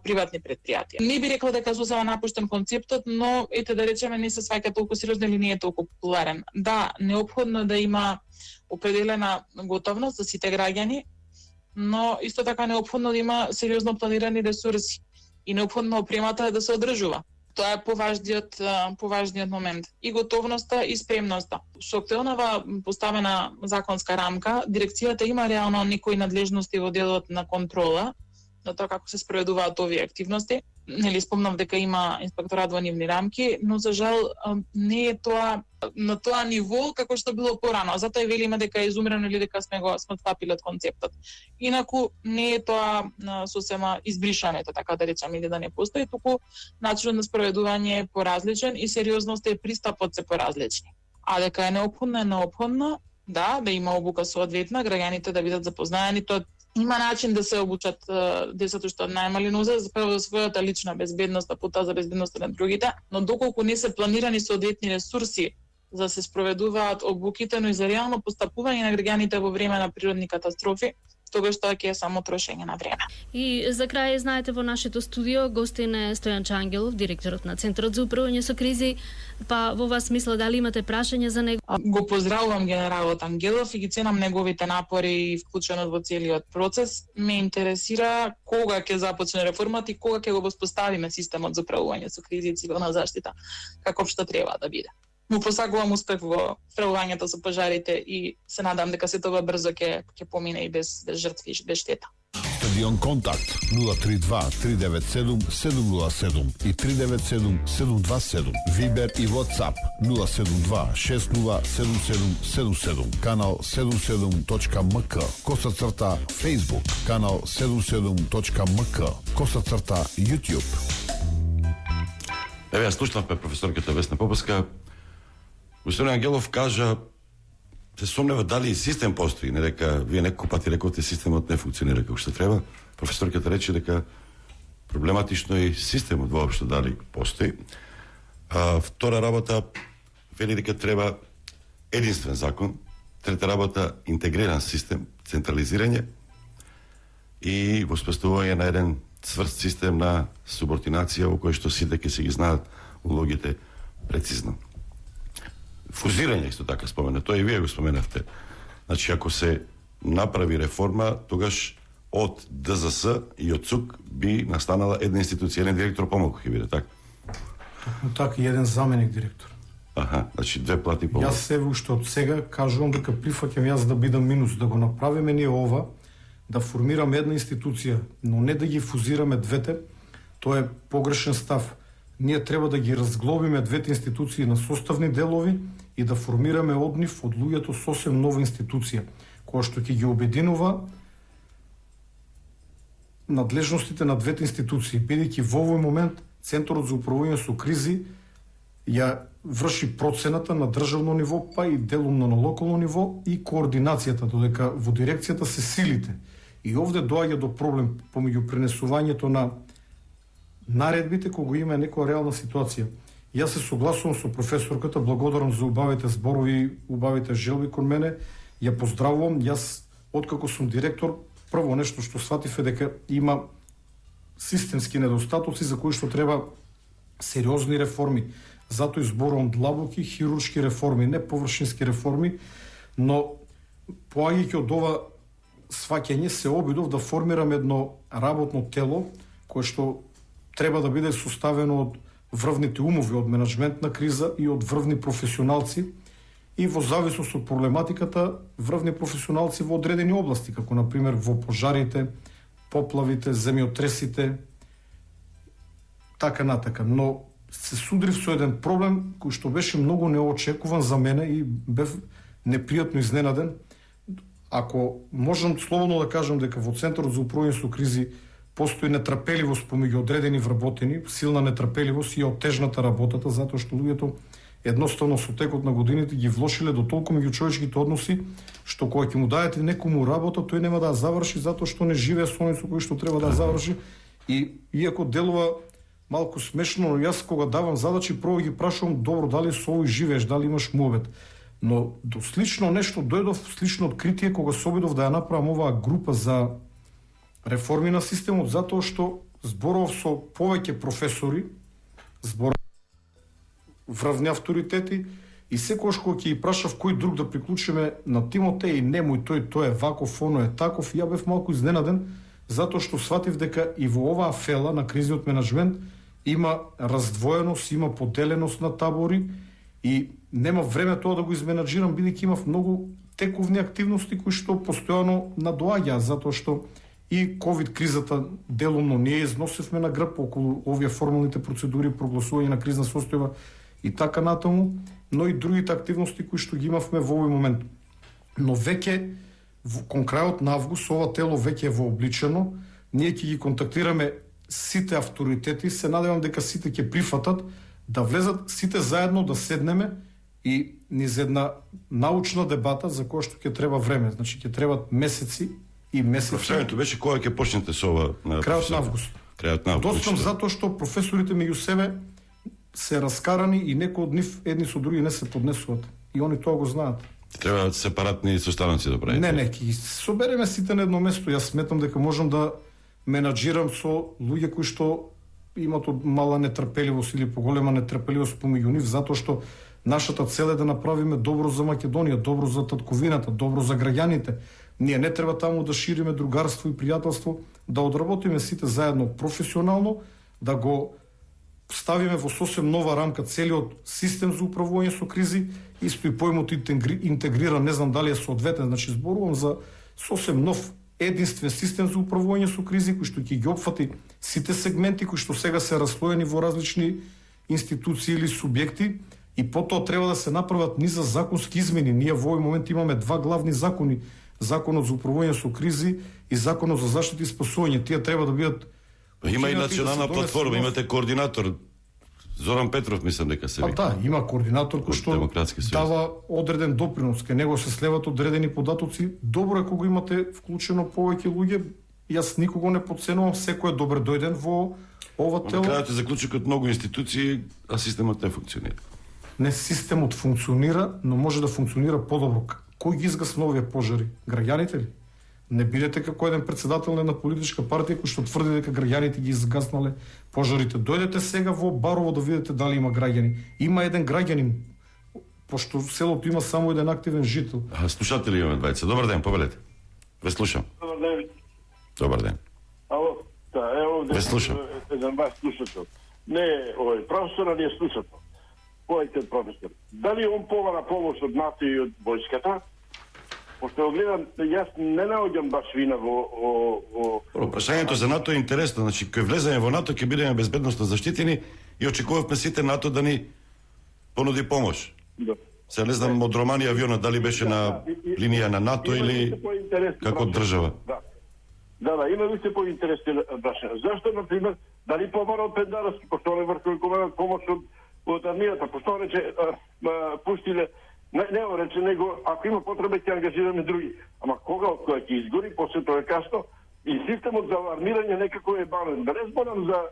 приватни предпријатија. Не би рекла дека сосема напуштен концептот, но ете да речеме не се сваќа толку сериозно или не е толку популарен. Да, неопходно да има определена готовност за сите граѓани, но исто така неопходно да има сериозно планирани ресурси и неопходно опремата да се одржува. Тоа е поважниот момент. И готовноста и спремноста. Со актуелнава поставена законска рамка, дирекцијата има реално некои надлежности во делот на контрола на тоа како се спроведуваат овие активности. Нели спомнав дека има инспекторат во нивни рамки, но за жал не е тоа на тоа ниво како што било порано. Затоа и велиме дека е изумрено или дека сме отстапиле од концептот. Инаку не е тоа сосема избришането, така да речеме, или да не постои, туку начинот на спроведување е поразличен и сериозноста и пристапот се поразлични. А дека е неопходно, да има обука соодветна, граѓаните да бидат запознаени, тоа има начин да се обучат децата што најмали нозе за прво својата лична безбедност, а потоа за безбедноста на другите, но доколку не се планирани соодветни ресурси за да се спроведуваат обуките, но и за реално постапување на граѓаните во време на природни катастрофи, тогаш тоа ќе е само трошење на време. И за крај, знаете, во нашето студио гостин е Стојан Ангелов, директорот на Центарот за управување со кризи, па во вас смисла дали имате прашање за него? Го поздравувам генералот Ангелов и ги ценам неговите напори и вклученост во целиот процес. Ме интересира кога ќе започне реформата и кога ќе го воспоставиме системот за управување со кризи и цивилна заштита, како што треба да биде. Му посакувам успех во справувањето со пожарите и се надам дека се тоа брзо ќе помине и без жртви и без штета. Стадион Контакт 032-397-707 и 397-727. Вибер и WhatsApp 072-607777. Канал 77.mk. _. Facebook. Канал 77.mk. _ YouTube. Еве, ја слушнавме професорката Весна Поповска. Господин Ангелов кажа, се сомнева дали систем постои, не дека вие неколку пати рековте системот не функционира како што треба. Професорката рече дека проблематично е системот воопшто дали постои. Втора работа вели дека треба единствен закон. Трета работа интегриран систем, централизирање и воспоставување на еден цврст систем на субординација во кој што сите ќе се ги знаат улогите прецизно. Фузирање исто така спомена, тоа и вие го споменавте. Значи, ако се направи реформа, тогаш од ДЗС и од ЦУК би настанала една институција, еден директор помалку ќе биде, така? Така, и еден заменик директор. Аха, значи две плати помалку. Јас се уште од сега кажувам дека прифаќам јас да бидам минус, да го направиме ние ова, да формираме една институција, но не да ги фузираме двете, тоа е погрешен став. Ние треба да ги разглобиме двете институции на составни делови и да формираме од нив, од луѓето, сосем нова институција, која што ќе ги обединува надлежностите на двете институции, бидејќи во овој момент Центарот за управување со кризи ја врши процената на државно ниво, па и делумно на локално ниво и координацијата, додека во дирекцијата се силите. И овде доаѓа до проблем помеѓу пренесувањето на наредбите кога има некоја реална ситуација. Јас се согласувам со професорката, благодарам за убавите зборови, убавите желби кон мене. Ја поздравувам. Јас, откако сум директор, прво нешто што сватив е дека има системски недостатоци за кои што треба сериозни реформи. Затоа изборувам длабоки хируршки реформи, не површински реформи, но поаѓајќи од ова сваќање се обидов да формирам едно работно тело кое што треба да биде составено од врвните умови, од менаџмент на криза и од врвни професионалци и во зависност од проблематиката врвни професионалци во одредени области, како например во пожарите, поплавите, земјотресите, така натака. Но се судрив со еден проблем кој што беше многу неочекуван за мене и бев непријатно изненаден. Ако можам слободно да кажам дека во Центарот за управување со кризи постои нетрпеливост помеѓу одредени вработени, силна нетрпеливост и отежната работата, затоа што луѓето едноставно со текот на годините ги влошиле до толку меѓу човечките односи, што кога ќе му дадете некому работа, тој нема да ја заврши затоа што не живее со оној со кој што треба да ја заврши. И иако делува малку смешно, но јас кога давам задачи, прво ги прашувам, добро, дали со овој живееш, дали имаш муабет. Но до слично нешто дојдов, слично откритие кога се обидов да ја направам оваа група за реформи на системот, затоа што зборував со повеќе професори, врвни авторитети, и секогаш кога ќе ги прашав кој друг да приклучиме на тимот, и немој тој е ваков, оно е таков, ја бев малку изненаден, затоа што сватив дека и во оваа фела на кризиот менеджмент има раздвоеност, има поделеност на табори и нема време тоа да го изменаџирам, бидејќи имав многу тековни активности кои што постојано надоаѓаат, затоа што и ковид кризата делумно ние износивме на грб околу овие формалните процедури, прогласување на кризна состојба и така натаму, но и другите активности кои што ги имавме во овој момент. Но веќе кон крајот на август ова тело веќе е вообличено, ние ќе ги контактираме сите авторитети, се надевам дека сите ќе прифатат да влезат сите заедно да седнеме и низ една научна дебата за која што ќе треба време, значи ќе требат месеци и месеци. Прашањето беше кога ќе почнете со ова? Крајот на август. Крајот на август. Доцнам затоа што професорите меѓу себе се раскарани и некои од нив едни со други не се поднесуваат. И они тоа го знаат. Треба сепаратни состаноци да правите. Не, ќе собереме сите на едно место. Јас сметам дека можам да менаџирам со луѓе кои што имат од мала нетрпеливост или поголема нетрпеливост помеѓу нив, затоа што нашата цел е да направиме добро за Македонија, добро за татковината, добро за граѓаните. Ние не треба таму да шириме другарство и пријателство, да одработиме сите заедно професионално, да го ставиме во сосем нова рамка целиот систем за управување со кризи, исто и поимот интегриран, не знам дали е соодветен, значи зборувам за сосем нов единствен систем за управување со кризи кој што ќе ги опфати сите сегменти кои што сега се раслоени во различни институции или субјекти, и потоа треба да се направат низа законски измени. Ние во овој момент имаме два главни закони: Законот за управување со кризи и Законот за заштита и спасување. Тие треба да бидат. Има и национална платформа, имате координатор Зоран Петров, мислам дека се вика. Има координатор кој што дава одреден допринос, кај него се слеват одредени податоци. Добро е кога имате вклучено повеќе луѓе. Јас никого не потценувам, секој е добре дојден во ова тело. На крајот е заклучок од многу институции, а системот не функционира. Не, системот функционира, но може да функционира подобро. Кој ги изгасна овие пожари? Граѓаните ли? Не бидете како еден председател на една политичка партија кој што тврди дека граѓаните ги изгаснале пожарите. Дојдете сега во Барово да видите дали има граѓани. Има еден граѓанин, пошто селото има само еден активен жител. Слушатели имаме двајца. Добар ден, повелете. Ве слушам. Добар ден. Добар ден. Ало, ево ве слушам. Еден ваш слушател. Не, професора не е слушател. Кој е професор? Дали он побара помош од НАТО и од војската? Пошто гледам, јас не наоѓам баш вина во... Прашањето за НАТО е интересно. Значи, кога влеземе во НАТО, ќе бидеме безбедносно заштитени и очекувавме сите НАТО да ни понуди помош. Да. Се не знам од Романија авионот дали беше на линија на НАТО или како држава. Да, има ли се поинтересни прашања? Зашто, например, дали побара од Пендаровски, пошто не врховен помош од армијата, пошто рече пуштиле. Не рече, него, ако има потреба, ќе ангажираме други. Ама кога од која ќе изгори, после тоа е касно, и системот за армирање некако е бален. Да не зборам за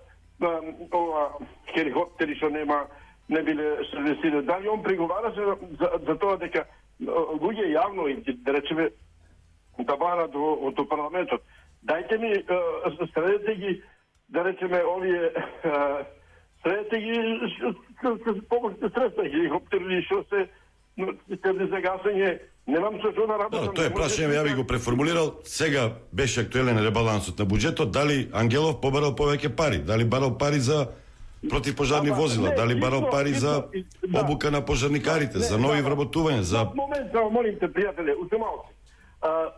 хеликоптери што не биле сервисирани. Дали он преговара за тоа дека луѓе јавно, да речеме, да барат од парламентот. Дајте ми, средете ги, да речеме, овие, средете ги, помогите средства, хеликоптери, што се, но за гасење немам со што да работам. Тоа е прашање, ја би го преформулирал. Сега беше актуелен ребалансот на буџетот, дали Ангелов побарал повеќе пари, дали барал пари за противпожарни возила, дали барал пари за обука на пожарникарите, за нови вработувања, за... Момент, само молите, пријателе, уште малку.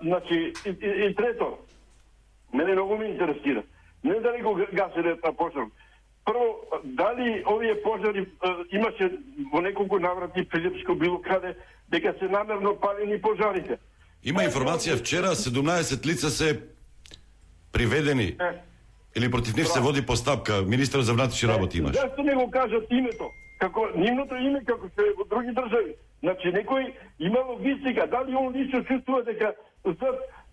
Значи, и трето, мене многу ме интересира. Не дали го гаселе пожар. Прво, дали овие пожари имаше во неколку наврати Филипско било каде дека се намерно палени пожарите? Има информација вчера 17 лица се приведени или против нив се води постапка. Министерот за внатрешни работи имаш. Зашто не го кажат името? Како нивното име како се во други држави. Значи некој има логистика, дали он лично чувствува дека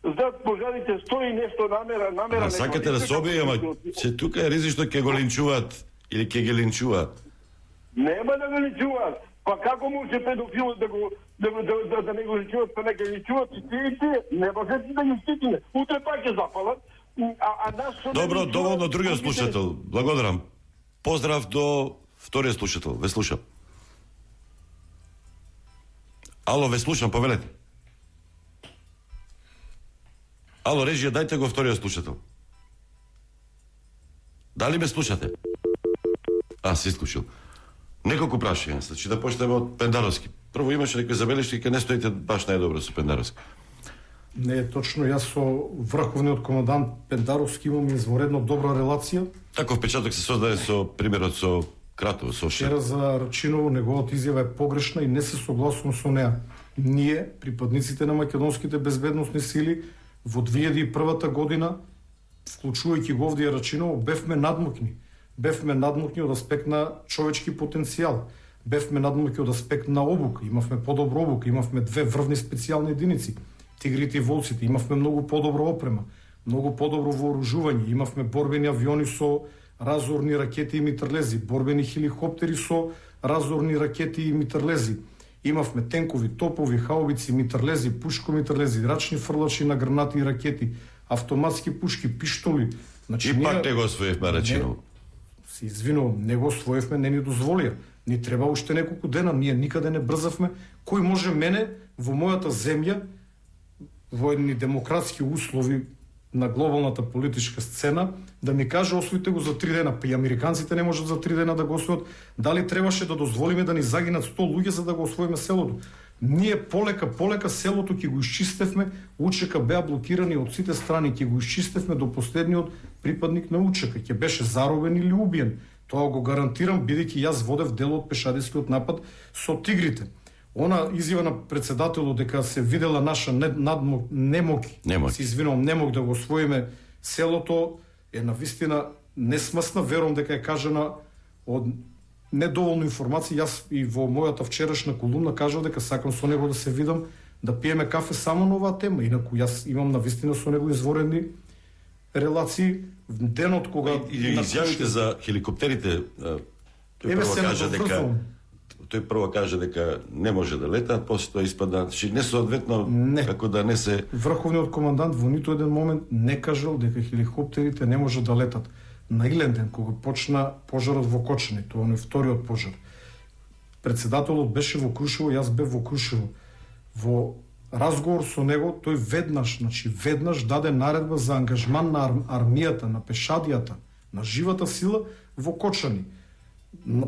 зад пожарите стои нешто намера. Сакате да се објави, ама че тука е ризично ќе го линчуваат или ќе ги линчуваат. Нема да го линчуваат. Па како може педофилот да не го чуват, па нека ги чуват и тие, не можете да ги штитиме. Утре пак ќе запалат. Добро, доволно другиот слушател. Благодарам. Поздрав до вториот слушател. Ве слушам. Ало, ве слушам, повелете. Ало, режија, дајте го вториот слушател. Дали ме слушате? Се исклучил. Неколку прашања, значи да почнеме од Пендаровски. Прво имаше некои забелешки, ке не стоите баш најдобро со Пендаровски. Не е точно, јас со врховниот командант Пендаровски имам изворедно добра релација. Таков впечаток се создаде со примерот со Кратово, со Шер. Вчера за Рачиново неговата изјава е погрешна и не се согласувам со неа. Ние, припадниците на македонските безбедносни сили, во 2001 година, вклучувајќи го овде Рачиново, бевме надмокни. Бевме надмокни од аспект на човечки потенцијал. Бевме надмокни од аспект на обука. Имавме подобра обука, имавме 2 врвни специјални единици. Тигрите и волците, имавме многу подобра опрема, многу подобро вооружување, имавме борбени авиони со разорни ракети и митрлези, борбени хеликоптери со разорни ракети и митрлези. Имавме тенкови, топови, хаубици, митрлези, пушко-митрлези, рачни фрлачи на гранати и ракети, автоматски пушки, пиштоли. Значи, и пак не го освоивме Рачиново. Се извинувам, не го освоивме, не ни дозволија. Ни треба уште неколку дена, ние никаде не брзавме. Кој може мене во мојата земја во едни демократски услови на глобалната политичка сцена да ми каже освоите го за 3 дена, па и американците не можат за 3 дена да го освојат. Дали требаше да дозволиме да ни загинат 100 луѓе за да го освоиме селото? Ние полека селото ќе го исчистевме, УЧК беа блокирани од сите страни, ќе го исчистевме до последниот припадник на УЧК, ќе беше заробен или убиен. Тоа го гарантирам, бидејќи јас водев дел од пешадискиот напад со тигрите. Она изјава на председателот дека се видела наша немок, се извинувам, немок да го освоиме селото, е навистина несмасна, верувам дека е кажана од недоволно информација. Јас и во мојата вчерашна колумна кажав дека сакам со него да се видам, да пиеме кафе само на оваа тема, инаку јас имам навистина со него изворени релации. Денот кога и изјавите за хеликоптерите, тој прво каже дека не може да летаат, после тоа испадна, че не соодветно како да не се... Врховниот командант во ниту еден момент не кажал дека хеликоптерите не може да летат. На Иленден, кога почна пожарот во Кочани, тоа е вториот пожар. Председателот беше во Крушево, јас бев во Крушево. Во разговор со него, тој веднаш даде наредба за ангажман на армијата, на пешадијата, на живата сила во Кочани.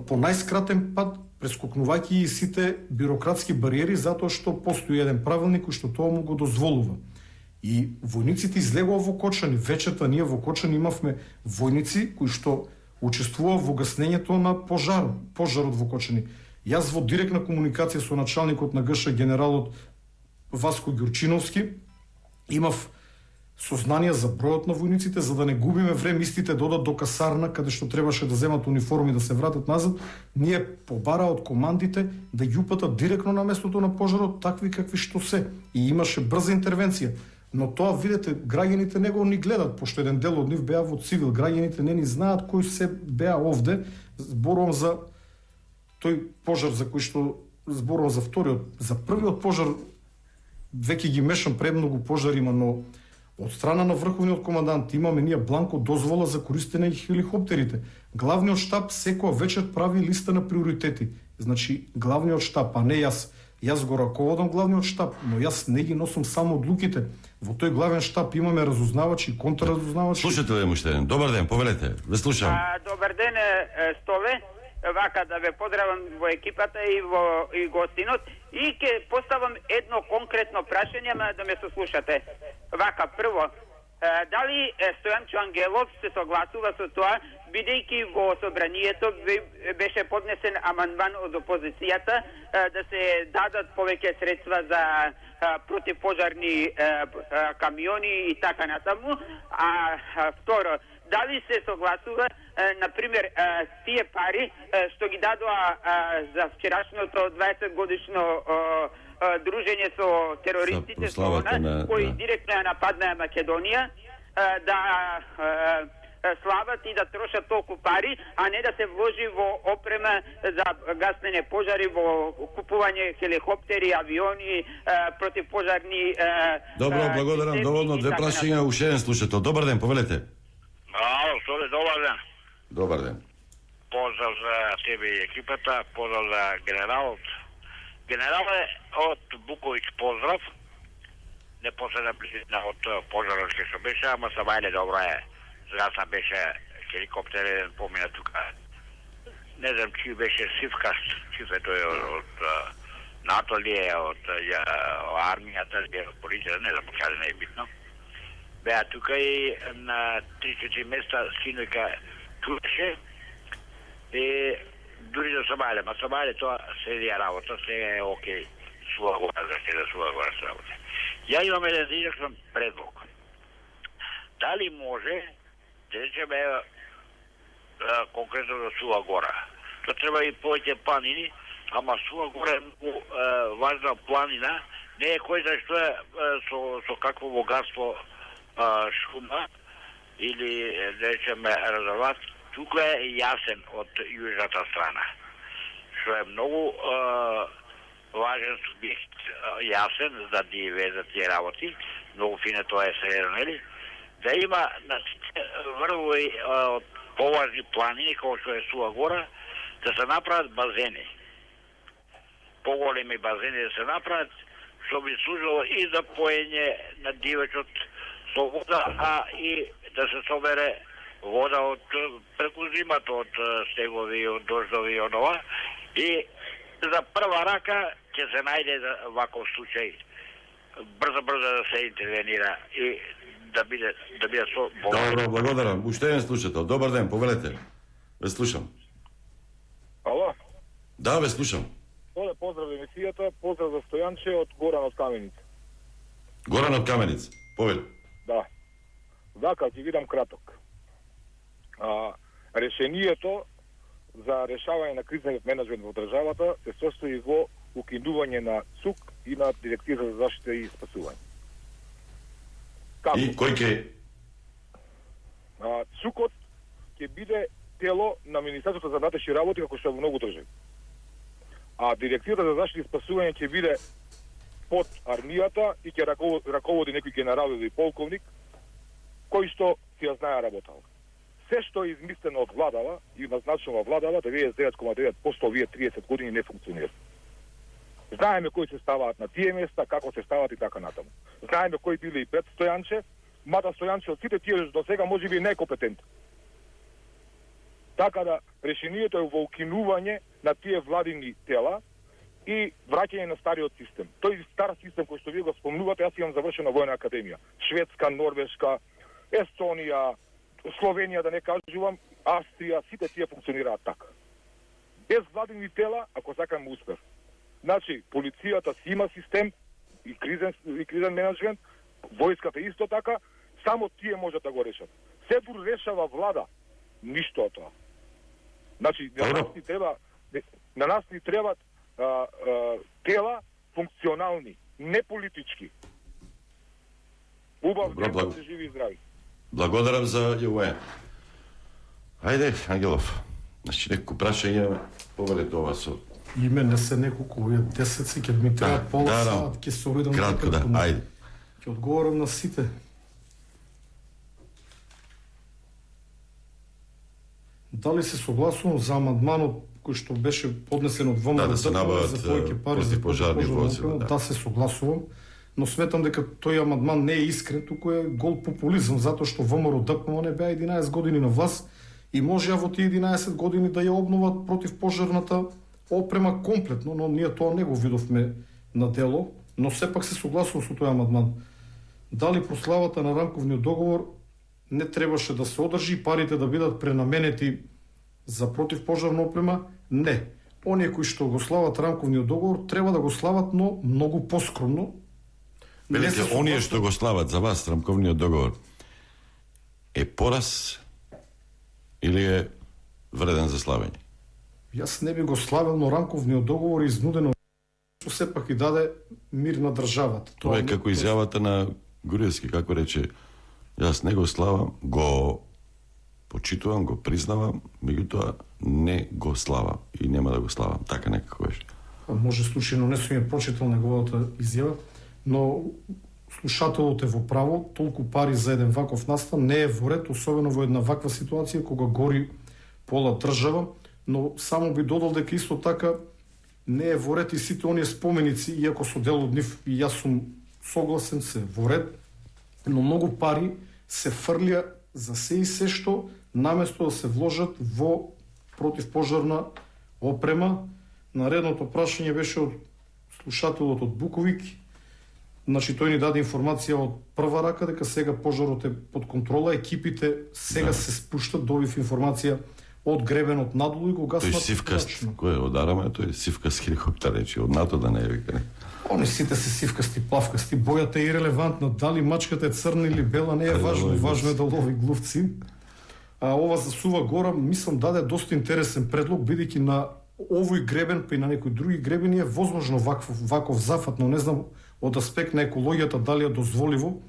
По најскратен пат, прескокнувајќи и сите бюрократски бариери, затоа што постои еден правилник кој што тоа му го дозволува. И војниците излегува во Кочани. Вечерта ние во Кочани имавме војници кои што учествуваа во гаснењето на пожарот во Кочани. Јас во директна комуникација со началникот на ГШ генералот Васко Ѓурчиновски имав сознание за бројот на војниците, за да не губиме време, истите додат до касарна, каде што требаше да земат униформи да се вратат назад. Ние побара од командите да ги упатат директно на местото на пожарот, такви какви што се. И имаше брза интервенција. Но тоа, видете, граѓаните не го ни гледат, пошто еден дел од нив беа во цивил. Граѓаните не ни знаат кои се беа овде. Зборувам за тој пожар за кој што зборувам за вториот. За првиот пожар веќе ги мешам, премногу пожари има, но од страна на врховниот командант имаме ние бланко дозвола за користење на хеликоптерите. Главниот штаб секоја вечер прави листа на приоритети. Значи, главниот штаб, а не јас. Јас го раководам главниот штаб, но јас не ги носам само одлуките. Во тој главен штаб имаме разузнавачи и контраразузнавачи. Слушате ли, муштен? Добар ден, повелете. Ве слушам. Добар ден, Столе. Вака да ве поздравам во екипата и гостинот. И ќе поставам едно конкретно прашање, да ме сослушате. Вака, прво, дали Стојанчо Ангелов се согласува со тоа, бидејќи во собранието беше поднесен амандман од опозицијата да се дадат повеќе средства за противпожарни камиони и така натаму. А второ, дали се согласува, например, тие пари што ги дадоа за вчерашното 20-годишно дружење со терористите, кои директно ја нападнаа Македонија, да слават и да трошат толку пари, а не да се вложи во опрема за гаснење пожари, во купување хеликоптери, авиони, противпожарни... Добро, благодарам, доволно. Две прашања, уште еден слушател. Добар ден, повелете. Ало, Столе, добар ден. Добар ден. Поздрав за тебе и екипата, поздрав за генералот. Генерале од Буковиќ поздрав. Непосредна близина од пожарот што беше, ама са вајле добро е. Сега сам беше хеликоптер еден помина тука. Не знам чи беше Сивкаст, чиф е тој од НАТО ли е, од армијата, полиција, не знам каде, не е битно. Беа тука и на 3-4 места синојка туеше и дури да Сомалија, ма Сомалија тоа следија работа, сега е окей, Суа Гора, за сега Суа Гора се работа. Ја имам еден директен предлог. Дали може, да речеме, конкретно за Суа Гора, тоа треба и повеќе планини, ама Суа Гора е многу важна планина, не е кој за што е со какво богатство шума или да речеме резерват, тука е јасен од јужната страна, што е многу важен субјект, јасен за да ги везат тие работи, многу фине тоа е средно, нели? Да има на врвови од поважни планини, како што е Суа Гора, да се направат базени. Поголеми базени да се направат, што би служило и за поење на дивечот со вода, а и да се собере вода од преку зимата, од стегови, од дождови и онова. И за прва рака ќе се најде ваков случај брзо да се интервенира и да биде со... Добро, благодарам. Уште еден слушател. Добар ден, повелете. Ве слушам. Ало? Да, ве слушам. Оле, поздрав за емисијата, поздрав за Стојанче од Горан од Каменица. Горан од Каменица, повели. Да. Вака, ќе видам краток. Решението за решавање на кризниот менеджмент во државата се состои во укинување на ЦУК и на Директива за заштита и спасување. Како? И кој ќе? ЦУКот ќе биде тело на Министерството за внатрешни работи, како што е во многу држави. А Директивата за заштита и спасување ќе биде под армијата и ќе раководи некој генерал или полковник кој што си ја знае работала. Се што е измислено од владава и назначено владава, 99,9% овие 30 години не функционира. Знаеме кои се ставаат на тие места, како се ставаат и така натаму. Знаеме кои биле и пред Стојанче, мада Стојанче од сите тие до сега може би некомпетентен. Така да решението е во укинување на тие владини тела и враќање на стариот систем. Тој стар систем кој што вие го спомнувате, јас имам завршена војна академија. Шведска, Норвешка, Естонија, Словенија, да не кажувам, Австрија, сите тие функционираат така. Без владини тела, ако сакаме успех. Значи, полицијата си има систем и кризен менеджмент, војската исто така, само тие можат да го решат. Се дур решава влада, ништо од тоа. Значи, на нас ни требат тела функционални, не политички. Убав ден да се живи и здрави. Благодарам за јавување. Ајде, Ангелов. Значи, некој прашање, повелете ова со... Име не се неколку, овие 10 ќе ми треба пола саат, ќе се обидам... Кратко, да, ајде. Ќе одговорам на сите. Дали се согласувам за амандманот кој што беше поднесен од ВМРО да се набават за повеќе пари за противпожарни возила, да се согласувам, но сметам дека тој амандман не е искрен, туку е гол популизам, затоа што ВМРО ДПМН не беа 11 години на власт и можеа во тие 11 години да ја обноват противпожарната опрема комплетно, но ние тоа не го видовме на дело, но сепак се согласувам со тој амандман. Дали прославата на рамковниот договор не требаше да се одржи и парите да бидат пренаменети за противпожарна опрема? Не. Оние кои што го слават рамковниот договор треба да го слават, но многу поскромно. Велите, оние што го слават за вас рамковниот договор е пораз или е вреден за славење? Јас не би го славил, но рамковниот договор е изнудено што сепак и даде мир на државата. Тоа е како изјавата на Груевски, како рече, јас не го славам, го почитувам, го признавам, меѓутоа не го славам и нема да го славам. Така некако беше. Може случајно не сум ја прочитал неговата изјава, но слушателот е во право, толку пари за еден ваков настан не е во ред, особено во една ваква ситуација кога гори пола држава, но само би додал дека исто така не е во ред и сите оние споменици, иако со дел од нив и јас сум согласен, се во ред, но многу пари се фрлија за се и се што наместо да се вложат во противпожарна опрема. Наредното прашање беше од слушателот од Буковик. Значи тој ни даде информација од прва рака дека сега пожарот е под контрола, екипите сега се спуштат, добив информација од гребенот надолу и го гаснат. Тој сивкаст, кој е од Арама, тој сивкаст хеликоптер, речи, од НАТО да не е вика. Они сите се сивкасти, плавкасти, бојата е ирелевантна, дали мачката е црна или бела не е важно, важно е да лови глувци. А ова за Сува гора, мислам, даде доста интересен предлог, бидејќи на овој гребен, па и на некои други гребени е возможно ваков зафат, но не знам од аспект на екологијата дали е дозволиво,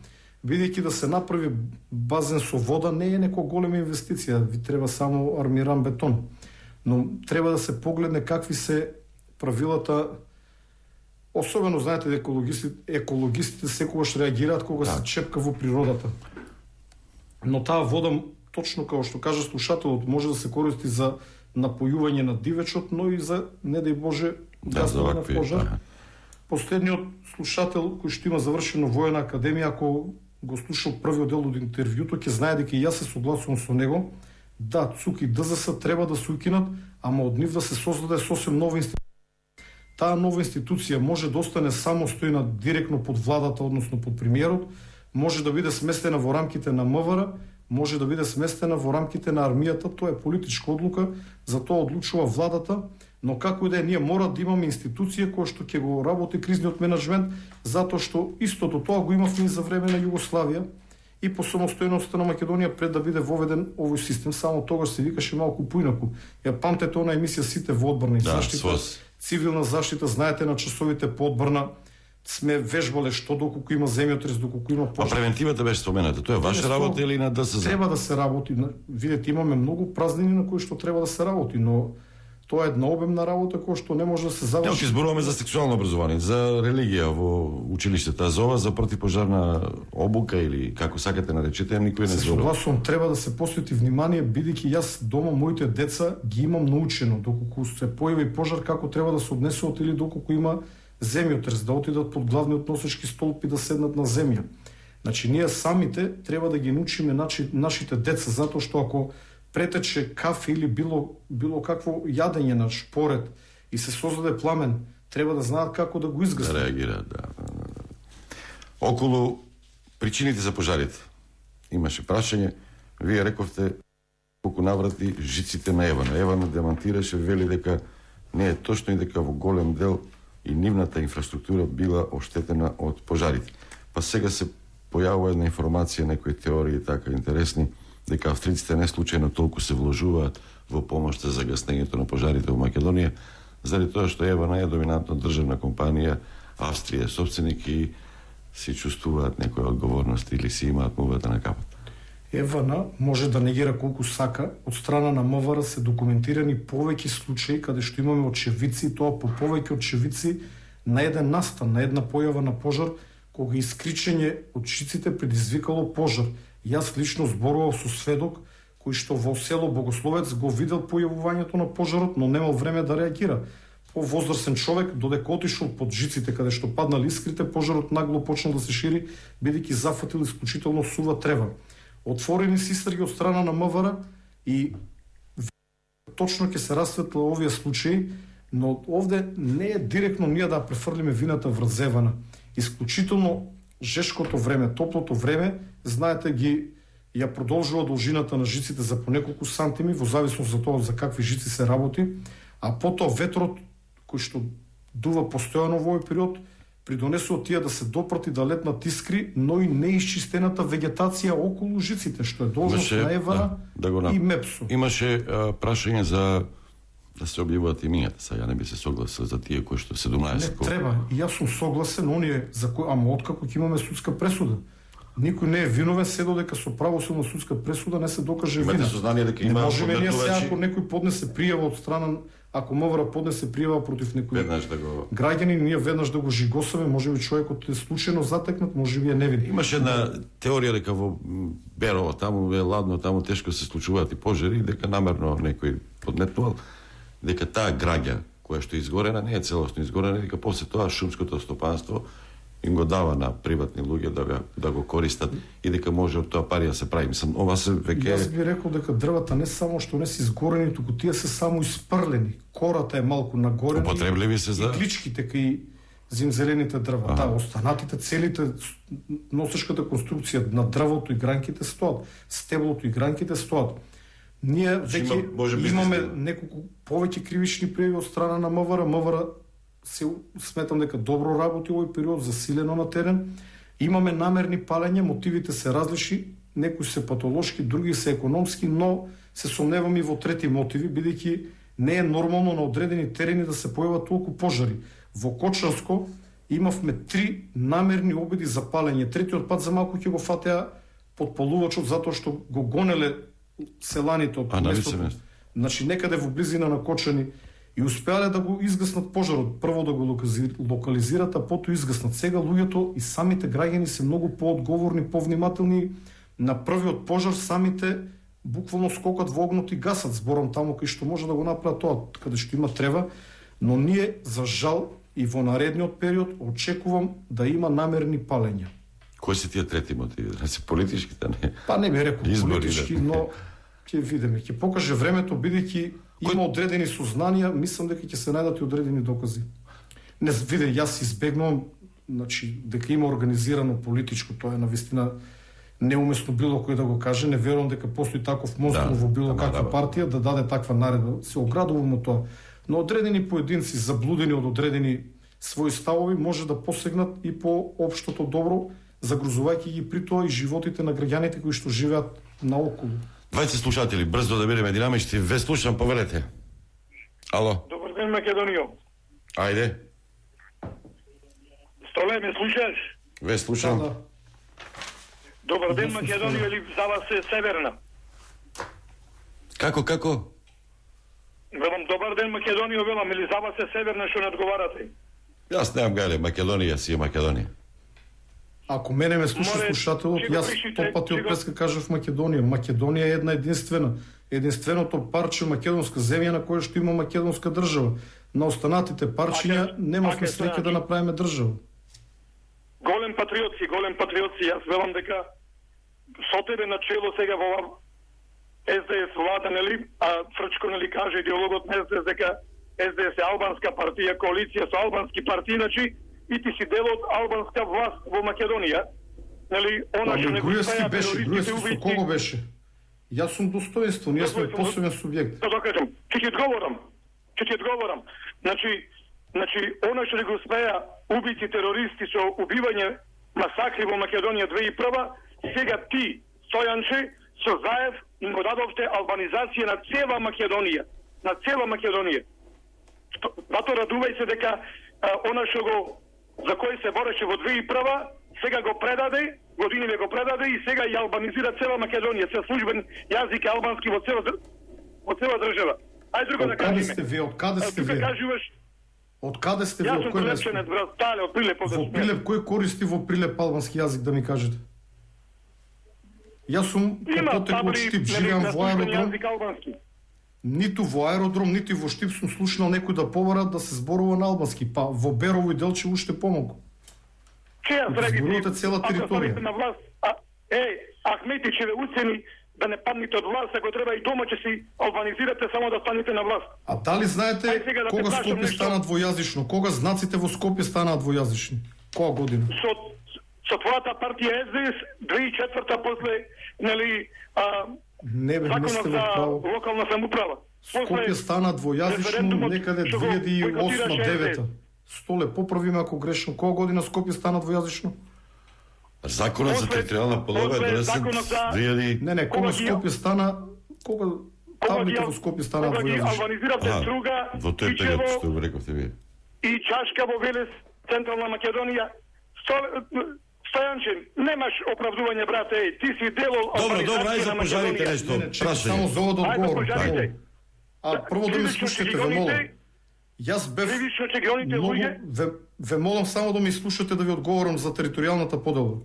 бидејќи да се направи базен со вода не е некоја голема инвестиција, ви треба само армиран бетон. Но треба да се погледне какви се правилата. Особено знаете дека екологистите секогаш реагираат кога се чепка во природата. Но таа вода, точно како што кажа слушателот, може да се користи за напојување на дивечот, но и за, не дај Боже, гаснување на пожар. Последниот слушател кој што има завршено воена академија, ако го слушал првиот дел од интервјуто, ќе знае дека и јас се согласувам со него. Да, ЦУК и ДЗС треба да се укинат, ама од нив да се создаде сосем нова институција. Таа нова институција може да остане самостојна директно под владата, односно под премиерот, може да биде сместена во рамките на МВР, може да биде сместена во рамките на армијата, тоа е политичка одлука, за тоа одлучува владата, но како и да е, ние мора да имаме институција која што ќе го работи кризниот менеджмент, затоа што истото тоа го имавме и за време на Југославија и по самостојноста на Македонија пред да биде воведен овој систем, само тогаш се викаше малку поинаку. Ја памтете она емисија Сите во одбрана и заштита, цивилна заштита, знаете на часовите по одбрана сме вежбале што доколку има земјотрес, доколку има пожар. А превентивата беше спомената, тоа е ваша работа или на ДСЗ? Треба да се работи. Видете, имаме многу празнини на кои што треба да се работи, но тоа е една обемна работа која што не може да се заврши. Ќе зборуваме за сексуално образование, за религија во училиштата, за ова, за противпожарна обука или како сакате наречете, никој не зборува. Се согласувам, треба да се посвети внимание, бидејќи јас дома моите деца ги имам научено, доколку се појави пожар како треба да се однесуваат или доколку има земјотрес, да отидат под главниот носечки столб и да седнат на земја. Значи, ние самите треба да ги научиме нашите деца, затоа што ако претече кафе или било какво јадење на шпоред и се создаде пламен, треба да знаат како да го изгаснат. Да реагираат, да. Околу причините за пожарите имаше прашање, вие рековте колку наврати жиците на Евана. Евана демантираше, вели дека не е точно и дека во голем дел и нивната инфраструктура била оштетена од пожарите. Па сега се појавува една информација, некои теории така интересни, дека австриците не случајно толку се вложуваат во помош за гаснењето на пожарите во Македонија, заради тоа што Евана е доминантна државна компанија, Австрија е собственик и си чувствуваат некоја одговорност или си имаат мувата на капот. Евана може да негира колку сака, од страна на МВР се документирани повеќе случаи каде што имаме очевидци, тоа по повеќе очевидци на еден настан, на една појава на пожар, кога искричење од шиците предизвикало пожар. Јас лично зборував со сведок кој што во село Богословец го видел појавувањето на пожарот, но немал време да реагира. Возрасен човек, додека отишол под жиците каде што паднали искрите, пожарот нагло почнал да се шири, бидејќи зафатил исклучително сува трева. Отворени се истраги од страна на МВР и точно ќе се расветла овие случаи, но овде не е директно ние да префрлиме вината врз Евана. Исклучително жешкото време, топлото време, знаете ја продолжува должината на жиците за по неколку сантими, во зависност за тоа за какви жици се работи, а потоа ветрот кој што дува постојано во овој период придонесува тие да се допрати да летнат искри, но и неисчистената вегетација околу жиците, што е должност на Евана и МЕПСО. Имаше прашање за да се објавуваат имињата, сега не би се согласил за тие кои што 17. Не треба, и јас сум согласен, оние за кои, ама откако ќе имаме судска пресуда. Никој не е виновен се додека со правосудна судска пресуда не се докаже Имате вина. сознание дека има не можеме ние сега подметнувачи? ако некој поднесе пријава од страна, ако МВР поднесе пријава против некој Веднаш да го... граѓанин, ние веднаш да го жигосаме, можеби човекот е случајно затекнат, можеби е невин. Имаше една теорија дека во Берово, таму е ладно, таму тешко се случуваат и пожари, дека намерно некој подметнувал, дека таа граѓа која што е изгорена не е целосно изгорена, дека после тоа шумското стопанство им го дава на приватни луѓе да го користат и дека може од тоа пари да се прави. Мислам, ова се веќе... Јас би рекол дека дрвата не само што не се изгорени, туку тие се само испрлени. Кората е малку нагорена. Употребливи се за... И кличките кај зимзелените дрва. Да, останатите, целите, носешката конструкција на дрвото и гранките стоат. Стеблото и гранките стоат. Ние веќе имаме неколку повеќе кривични пријави од страна на МВР. МВР се сметам дека добро работи овој период, засилено на терен. Имаме намерни палења, мотивите се различни, некои се патолошки, други се економски, но се сомневам и во трети мотиви, бидејќи не е нормално на одредени терени да се појават толку пожари. Во Кочанско имавме 3 намерни обиди за палење. Третиот пат за малку ќе го фатеа подпалувачот затоа што го гонеле селаните од местото. Значи некаде во близина на Кочани и успеале да го изгаснат пожарот. Прво да го локализират, а потоа изгаснат. Сега луѓето и самите граѓани се многу поодговорни, повнимателни. На првиот пожар самите буквално скокат во огнот и гасат. Зборам таму кај што може да го направат тоа, каде што има трева. Но ние, за жал, и во наредниот период очекувам да има намерни палења. Кои се тие трети мотиви? Значи политичките, не? Па не би рекол избори, политички, да. но ќе видиме, ќе покаже времето, бидејќи има одредени сознанија, мислам дека ќе се најдат и одредени докази. Не виде, јас избегнувам, значи дека има организирано политичко, тоа е навистина неумесно било кој да го каже, не верувам дека постои таков монстrum во било каква партија да даде таква наредба. Се оградувам од тоа. Но одредени поединци заблудени од одредени своји ставови може да посегнат и по општото добро, загрозувајќи ги при тоа и животите на граѓаните кои што живеат наоколу. Двајца слушатели, брзо да бидеме динамични. Ве слушам, повелете. Ало. Добар ден, Македонијо. Ајде. Столе, ме слушаш? Ве слушам. Да. Добар ден, Македонијо, или за вас е Северна? Како? Велам, добар ден, Македонијо, велам, или за вас е Северна, што не одговарате? Јас немам гајле, Македонија си е Македонија. Ако мене ме слуша слушателот, јас 100 пати од преска кажав Македонија. Македонија е една единствена. Единственото парче македонска земја на кое што има македонска држава. На останатите парчиња немавме среќа да направиме држава. Голем патриотски, јас велам дека со тебе на чело сега во СДС влада, нели, а Фрчко, нели, каже идеологот на СДС дека СДС е албанска партија, коалиција со албански партии, значи и ти си дел од албанска власт во Македонија. Нели, она што не го Груевски беше, Груевски со кого беше? Јас сум достоинство, ние сме посебен субјект. Да кажам, ќе ти одговорам. Значи, она што го успеа убици терористи со убивање, масакри во Македонија 2001, сега ти, Стојанче, со Заев, им го дадовте албанизација на цела Македонија. Зато радувај се дека она што за кој се бореше во 2001, сега го предаде, годиниве го предаде и сега ја албанизира цела Македонија, се службен јазик е албански во цела држава. Ај друго да кажеме. Откаде сте вие? Откаде сте вие? Јас сум прилепченец, брат, Тале, од Прилеп. Во Прилеп, кој користи во Прилеп албански јазик, да ми кажете? Јас сум потекло од Штип, живеам во аеродром. Ниту во аеродром, ниту во Штип сум слушнал некој да побара да се зборува на албански, па во Берово и Делче уште помалку. Зборувате цела територија. Ахметичеве уцени да не паднете од власт, ако треба и дома ќе си албанизирате само да станете на власт. А дали знаете кога Скопје станат двојазично? Кога знаците во Скопје станат двојазични? Која година? Со твојата партија СДС 2004 после, нели, не сте во право. Локална самоуправа. Скопје стана двојазично некаде 2008-2009. Столе, поправиме ако грешно. Која година Скопје стана двојазично? Законот за територијална подоба е донесен 2000... Не, кога Скопје стана... Кога таблите во Скопје стана двојазично? Албанизирате Струга, во тој период што го рековте вие. И Чашка во Велес, Централна Македонија. Стојанче, немаш оправдување, брате, ти си дел од Добро, ај за пожарите нешто. Чекай само за од Ајде одговор. пожарите. А прво да ме слушате, ве молам. Јас бев Прилично ќе ги гоните луѓе. ве молам само да ми слушате да ви одговорам за територијалната подела.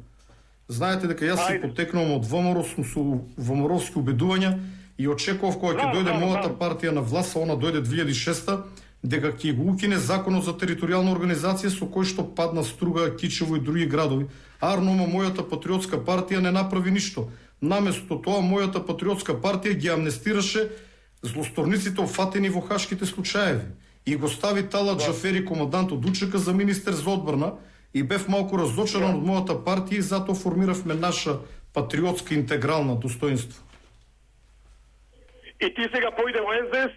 Знаете дека јас се потекнувам од ВМРО, сум со ВМРО-вски убедувања и очекував кога ќе дојде мојата партија на власт, а она дојде 2006 дека ќе го укине законот за територијална организација со кој што падна Струга, Кичево и други градови. Арнома мојата патриотска партија не направи ништо. Наместо тоа мојата патриотска партија ги амнестираше злосторниците офатени во хашките случаеви и го стави Талат Джафери, командант од УЧК, за министер за одбрана и бев малку разочаран од мојата партија и затоа формиравме наша патриотска интегрална достоинство. И ти сега појде во СДС,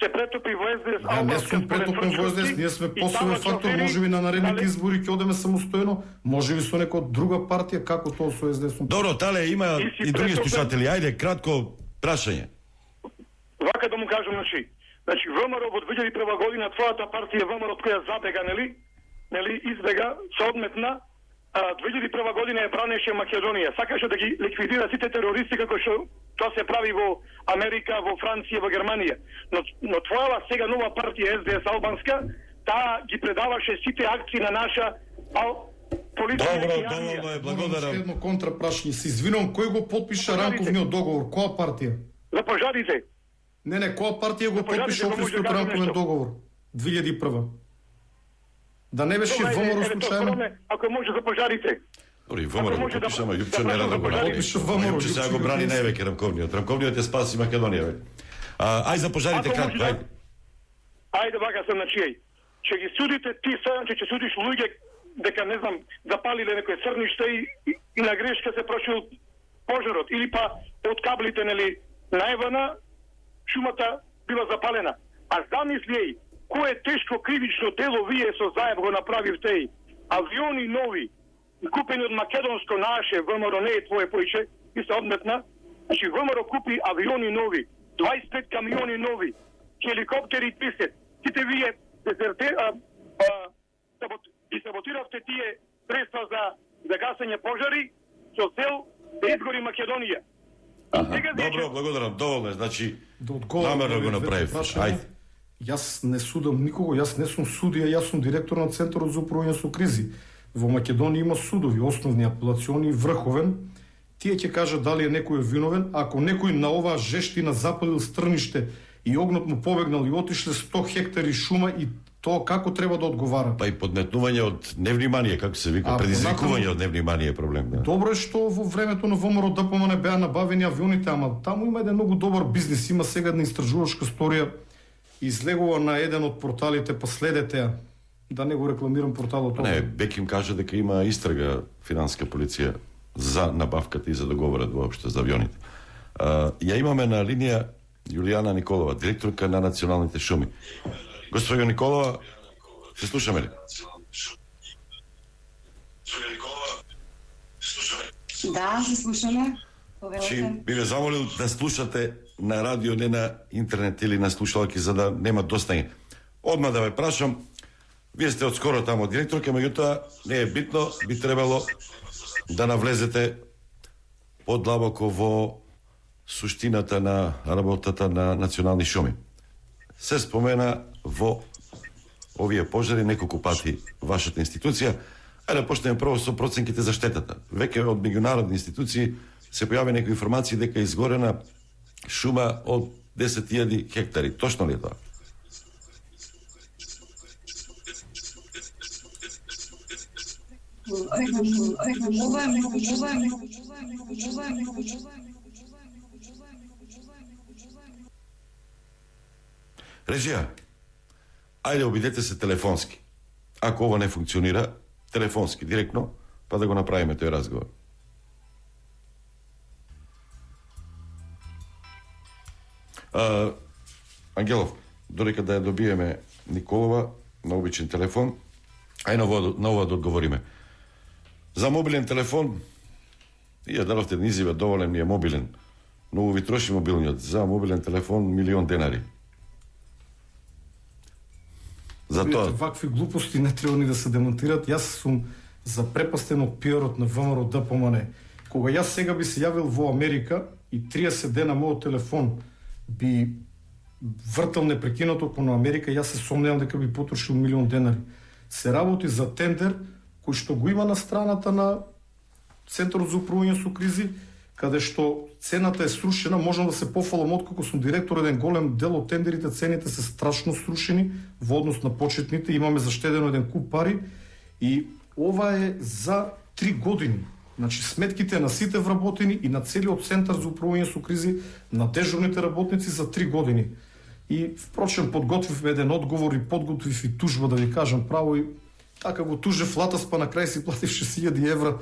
се претопи во СДС. Ja, не сум претопен во СДС, ние сме посебен фактор, можеби на наредните избори ќе одеме самостојно, можеби со некоја друга партија, како тоа со СДС. Добро, Тале, има и други слушатели. Ајде, кратко прашање. Вака да му кажам, значи ВМРО во 2001 година, твојата партија ВМРО која забега, нели, избега, се одметна, 2001 година ја бранеше Македонија. Сакаше да ги ликвидира сите терористи како што тоа се прави во Америка, во Франција, во Германија. Но твојава сега нова партија СДС албанска, таа ги предаваше сите акции на наша политика. Добро, доволно е, благодарам. Едно контрапрашање, се извинувам, кој го подпиша ранковниот договор? Која партија? За пожарите. Не, која партија го подпиша Охридскиот ранковен договор? 2001. Да не беше ВМРО случајно? Ако може за пожарите. Добре, ВМРО го подпиша, ама Јупче не рада го направи. Јупче сега го брани највеќе ранковниот. Ранковниот е спаси Македонија. Ај за пожарите кратко, ајде. Ајде вака се начијај. Ќе ги судите ти Стојанче, ќе судиш луѓе дека не знам запалиле некој црниште и на грешка се прошил пожарот или па од каблите нели највана шумата била запалена. А замислиј кое тешко кривично дело вие со заеб го направивте. Авиони нови купени од македонско наше ВМРО, не е твое поише, и се одметна. Значи ВМРО купи авиони нови, 25 камиони нови, хеликоптери 30. Сите вие ги саботиравте тие средства за гасење пожари со цел да изгори Македонија. Добро, благодарам. Доволно е, значи намерно го направив. Ајде. Јас не судам никого, јас не сум судија, јас сум директор на Центарот за управување со кризи. Во Македонија има судови, основни, апелациони, врховен. Тие ќе кажат дали е некој виновен. Ако некој на оваа жештина запалил стрниште и огнот му побегнал и отишле 100 хектари шума, и тоа како треба да одговара? Па и подметнување од невнимание, како се вика, предизвикување од невнимание е проблем. Да. Добро е што во времето на ВМРО ДПМН беа набавени авионите, ама таму има еден многу добар бизнис. Има сега една истражувачка сторија, излегува на еден од порталите, па следете ја. Да не го рекламирам порталот. Не, Беким кажа дека има истрага финанска полиција за набавката и за договорот воопшто за авионите. Ја имаме на линија Јулијана Николова, директорка на Националните шуми. Господја Николова, се слушаме ли? Да, се слушаме. Би ве замолил да слушате на радио, не на интернет или на слушалки, за да нема достање. Одма да ве прашам, вие сте одскоро тамо директорка, меѓутоа не е битно, би требало да навлезете подлабоко во суштината на работата на Национални шуми. Се спомена во овие пожари неколку пати вашата институција. Ајде да почнеме прво со проценките за штетата. Веќе од меѓународни институции се појави некои информации дека е изгорена шума од 10.000 хектари. Точно ли е тоа? Режија, ајде обидете се телефонски. Ако ова не функционира, телефонски, директно, па да го направиме тој разговор. Ангелов, додека да ја добиеме Николова на обичен телефон, ај на ова да одговориме. За мобилен телефон, ја дадовте низиве, доволен ми е мобилен. Многу ви троши мобилниот. За мобилен телефон 1.000.000 денари. За тоа. Вакви глупости не треба ни да се демонтират. Јас сум запрепастен од пиарот на ВМРО ДПМН. Кога јас сега би се јавил во Америка и 30 дена мојот телефон би вртал непрекинато кон Америка, јас се сомневам дека би потрошил $1.000.000. Се работи за тендер кој што го има на страната на Центарот за управување со кризи, каде што цената е срушена. Можам да се пофалам откако сум директор, еден голем дел од тендерите, цените се страшно срушени во однос на почетните, имаме заштедено еден куп пари и ова е за 3 години. Значи сметките на сите вработени и на целиот Центар за управување со кризи, на дежурните работници за 3 години. И впрочем подготвивме еден одговор и подготвив и тужба, да ви кажам право, и така го тужев латас, па на крај си платив 6.000 евра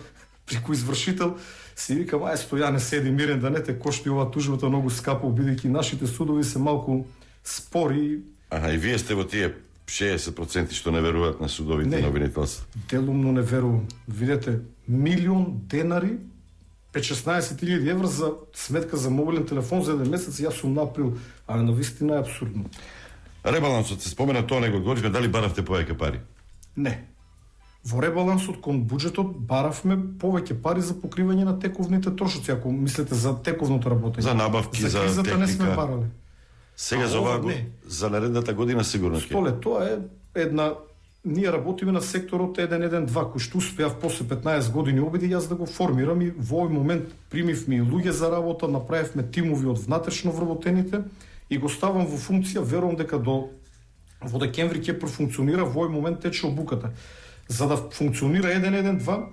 преку извршител. Си викам, Стојане, седи мирен, да не те кошти ова тужбата многу скапо, бидејќи нашите судови се малку спори. И вие сте во тие 60% што не веруваат на судовите на обвинителство? Делумно не верувам. Видете, $1.000.000, 5-16.000 евра за сметка за мобилен телефон за еден месец, јас сум на април, а навистина е абсурдно. Ребалансот се спомена, тоа не го одговоривме, дали баравте повеќе пари? Не. Во ребалансот кон буџетот баравме повеќе пари за покривање на тековните трошоци, ако мислите за тековното работење. За набавки, за кризата техника. не сме барале. Сега за оваа за наредната година сигурно ќе. Столе, тоа е една... Ние работиме на секторот 1.1.2, кој што успеав после 15 години обиди јас да го формирам, и во овој момент примивме и луѓе за работа, направивме тимови од внатрешно вработените и го ставам во функција. Верувам дека во декември ќе профункционира. Во овој момент тече обуката. За да функционира 1.1.2,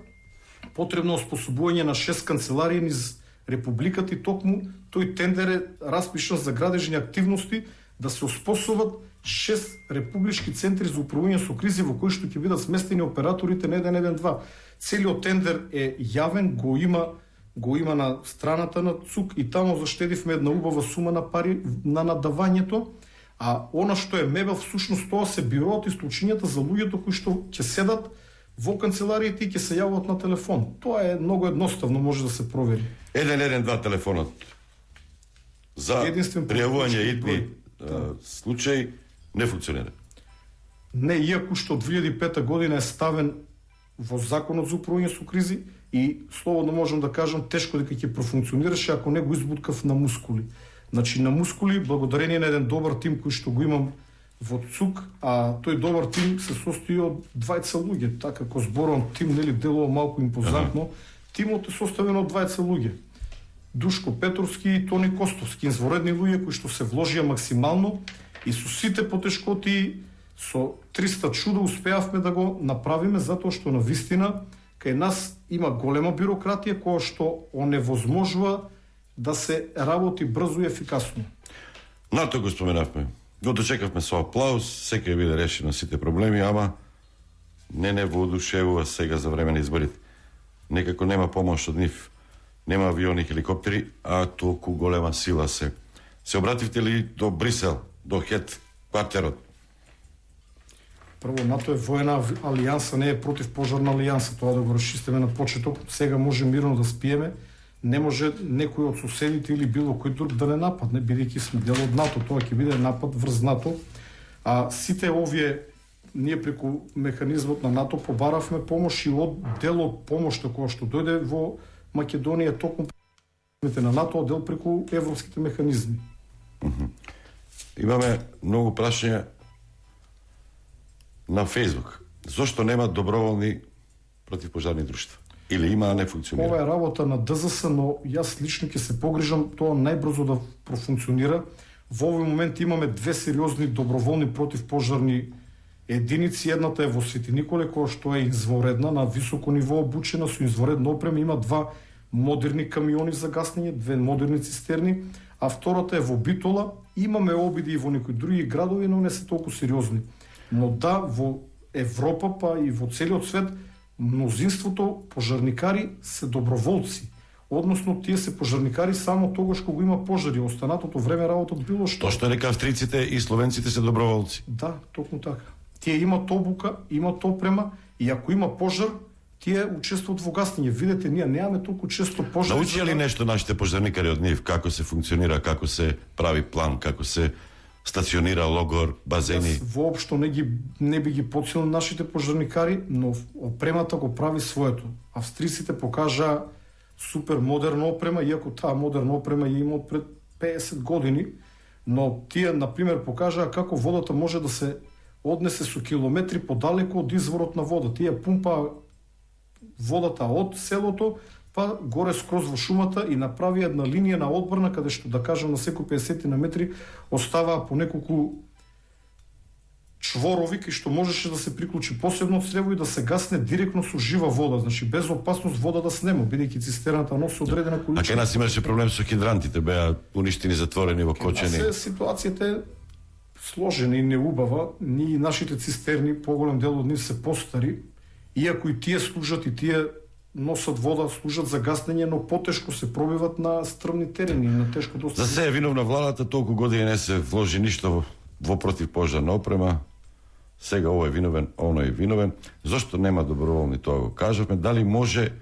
потребно оспособување на 6 канцеларии низ Републиката, и токму тој тендер е распишан за градежни активности да се оспособат 6 републички центри за управување со кризи во кои што ќе бидат сместени операторите на 1.1.2. Целиот тендер е јавен, го има на страната на ЦУК и таму заштедивме една убава сума на пари на надавањето. А она што е мебел, всушност тоа се бироот и случањата за луѓето кои што ќе седат во канцелариите и ќе се јавуваат на телефон. Тоа е многу едноставно, може да се провери. 112 телефонот за пријавување итни случај не функционира. Не, иако што од 2005 година е ставен во Законот за управување со кризи и слободно можам да кажам тешко дека ќе профункционираше ако не го избуткав на мускули. Значи на мускули, благодарение на еден добар тим кој што го имам во ЦУК, а тој добар тим се состои од 20 луѓе. Така како зборувам тим, нели делува малку импозантно. Тимот е составен од 20 луѓе. Душко Петровски и Тони Костовски, изворедни луѓе кои што се вложија максимално и со сите потешкоти, со 300 чуда успеавме да го направиме, затоа што навистина кај нас има голема бирократија која што оневозможува да се работи брзо и ефикасно. НАТО го споменавме. Го дочекавме со аплауз, секој биде решено сите проблеми, ама не воодушевува сега за време на изборите. Некако нема помош од нив. Нема авиони, хеликоптери, а толку голема сила се. Се обративте ли до Брисел, до хед квартерот? Прво, НАТО е воена алијанса, не е против пожарна алијанса, тоа да го расчистиме на почеток. Сега може мирно да спиеме. Не може некој од соседите или било кој друг да не нападне, бидејќи сме дел од НАТО. Тоа ќе биде напад врз НАТО. А сите овие, ние преку механизмот на НАТО побаравме помош и од дел од помошта која што дојде во Македонија токму на НАТО, дел преку европските механизми. Имаме многу прашања на Фейсбук. Зошто нема доброволни противпожарни друштва? Или има, а не функционира? Ова е работа на ДЗС, но јас лично ќе се погрижам тоа најбрзо да профункционира. Во овој момент имаме 2 сериозни доброволни противпожарни единици. Едната е во Свети Николе, која што е изворедна, на високо ниво обучена, со изворедна опрема. Има 2 модерни камиони за гаснење, 2 модерни цистерни, а втората е во Битола. Имаме обиди и во некои други градови, но не се толку сериозни. Но да, во Европа, па и во целиот свет, мнозинството пожарникари се доброволци. Односно, тие се пожарникари само тогаш кога го има пожари, останатото време работат било што. Тоа што нека австриците и словенците се доброволци. Да, токму така. Тие имат обука, имат опрема и ако има пожар, тие учествуваат во гаснење. Видете, ние немаме толку често пожари. Научија ли нешто нашите пожарникари од нив, како се функционира, како се прави план, како се стационира логор, базени. Јас воопшто не би ги подсилил нашите пожарникари, но опремата го прави своето. Австриците покажаа супер модерна опрема, иако таа модерна опрема ја има пред 50 години, но тие, например, покажаа како водата може да се однесе со километри подалеку од изворот на вода. Тие пумпаа водата од селото, па горе скроз во шумата и направи една линија на одбрана, каде што, да кажам, на секој 50 на метри оставаа по неколку чворови, кај што можеше да се приклучи посебно црево и да се гасне директно со жива вода, значи без опасност вода да снема, бидејќи цистерната носи одредена количина. А кај нас имаше проблем со хидрантите, беа уништени, затворени во кочени. Ситуацијата е сложена и неубава. Ние нашите цистерни, поголем дел од нив се постари, иако и тие служат и тие носат вода, служат за гаснење, но потешко се пробиват на стрмни терени, на тешко доста. За се е виновна владата, толку години не се вложи ништо во противпожарна опрема. Сега ово е виновен, оно е виновен. Зошто нема доброволни, тоа го кажавме. Дали може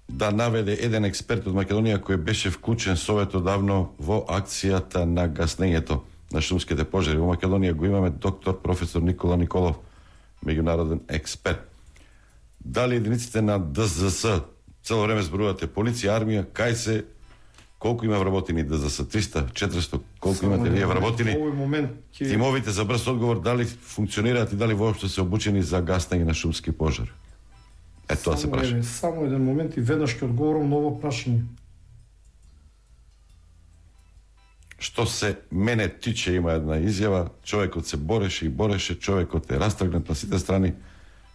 да наведе еден експерт од Македонија кој беше вклучен советодавно во акцијата на гаснењето на шумските пожари во Македонија? Го имаме доктор професор Никола Николов, меѓународен експерт. Дали единиците на ДЗС, цело време зборувате полиција, армија, кај се, колку има вработени ДЗС, 300, 400, колку имате вие вработени? Тимовите за брз одговор, дали функционираат и дали воопшто се обучени за гаснење на шумски пожари? Тоа се праша. Само еден момент и веднаш ќе одговорам на ово прашање. Што се мене тиче, има една изјава, човекот се бореше и бореше, човекот е растргнат на сите страни,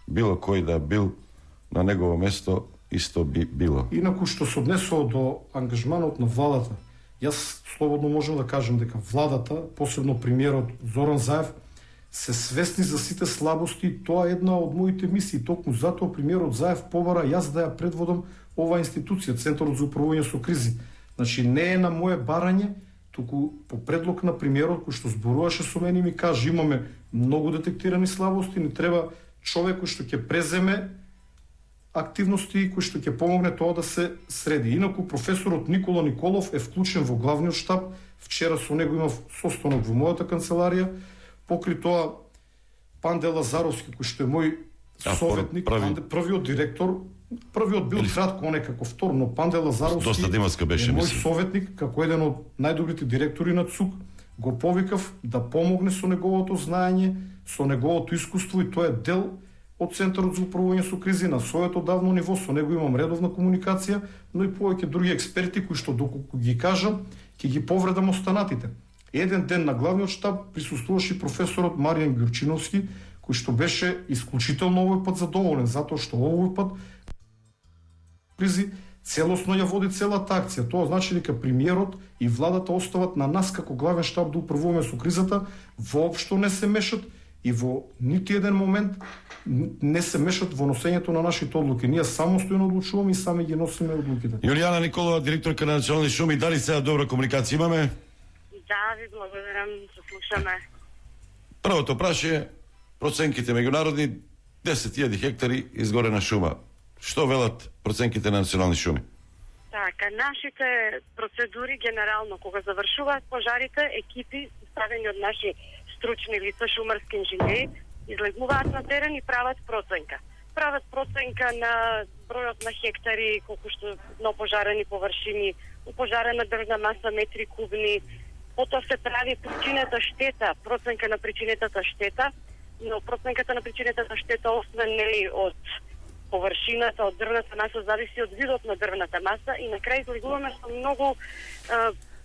било кој да бил на негово место, исто би било. Инаку што се однесува до ангажманот на владата, јас слободно можам да кажам дека владата, посебно премиерот Зоран Заев, се свесни за сите слабости. Тоа е една од моите мисии. Токму затоа премиерот Заев побара јас да ја предводам оваа институција, Центарот за управување со кризи. Значи не е на моје барање, туку по предлог на премиерот кој што зборуваше со мене и ми каже: имаме многу детектирани слабости, ни треба човек кој што ќе преземе активности кој што ќе помогне тоа да се среди. Инаку професорот Никола Николов е вклучен во главниот штаб. Вчера со него имав состанок во мојата канцеларија. Покри тоа Панде Лазаровски, кој што е мој советник, првиот директор, првиот бил кратко некако втор, но Панде Лазаровски е мој советник, како еден од најдобрите директори на ЦУК. Го повикав да помогне со неговото знаење, со неговото искуство, и тоа е дел од Центарот за управување со кризи на советодавно ниво. Со него имам редовна комуникација, но и повеќе други експерти кои што доколку ги кажам, ќе ги повредам останатите. Еден ден на главниот штаб присуствуваше професорот Маријан Ѓурчиновски, кој што беше исклучително овој пат задоволен, затоа што овој пат кризи целосно ја води целата акција. Тоа значи дека премиерот и владата остават на нас како главен штаб да управуваме со кризата, воопшто не се мешат и во нити еден момент не се мешат во носењето на нашите одлуки. Ние самостојно одлучуваме и сами ги носиме одлуките. Јулијана Николова, директорка на Национални шуми, дали сега добра комуникација имаме? Да, ви благодарам, се слушаме. Првото прашање, проценките меѓународни, 10.000 хектари изгорена шума. Што велат проценките на Национални шуми? Така, нашите процедури генерално кога завршуваат пожарите, екипи ставени од наши стручни лица, шумарски инженери, излегуваат на терен и прават проценка. Прават проценка на бројот на хектари, колку што на пожарени површини, упожарена дрвна маса, метри кубни. Потоа се прави причинета штета, проценка на причинетата штета, но проценката на причинетата штета освен нели од површината, од дрвната маса, зависи од видот на дрвната маса и на крај излегуваме со многу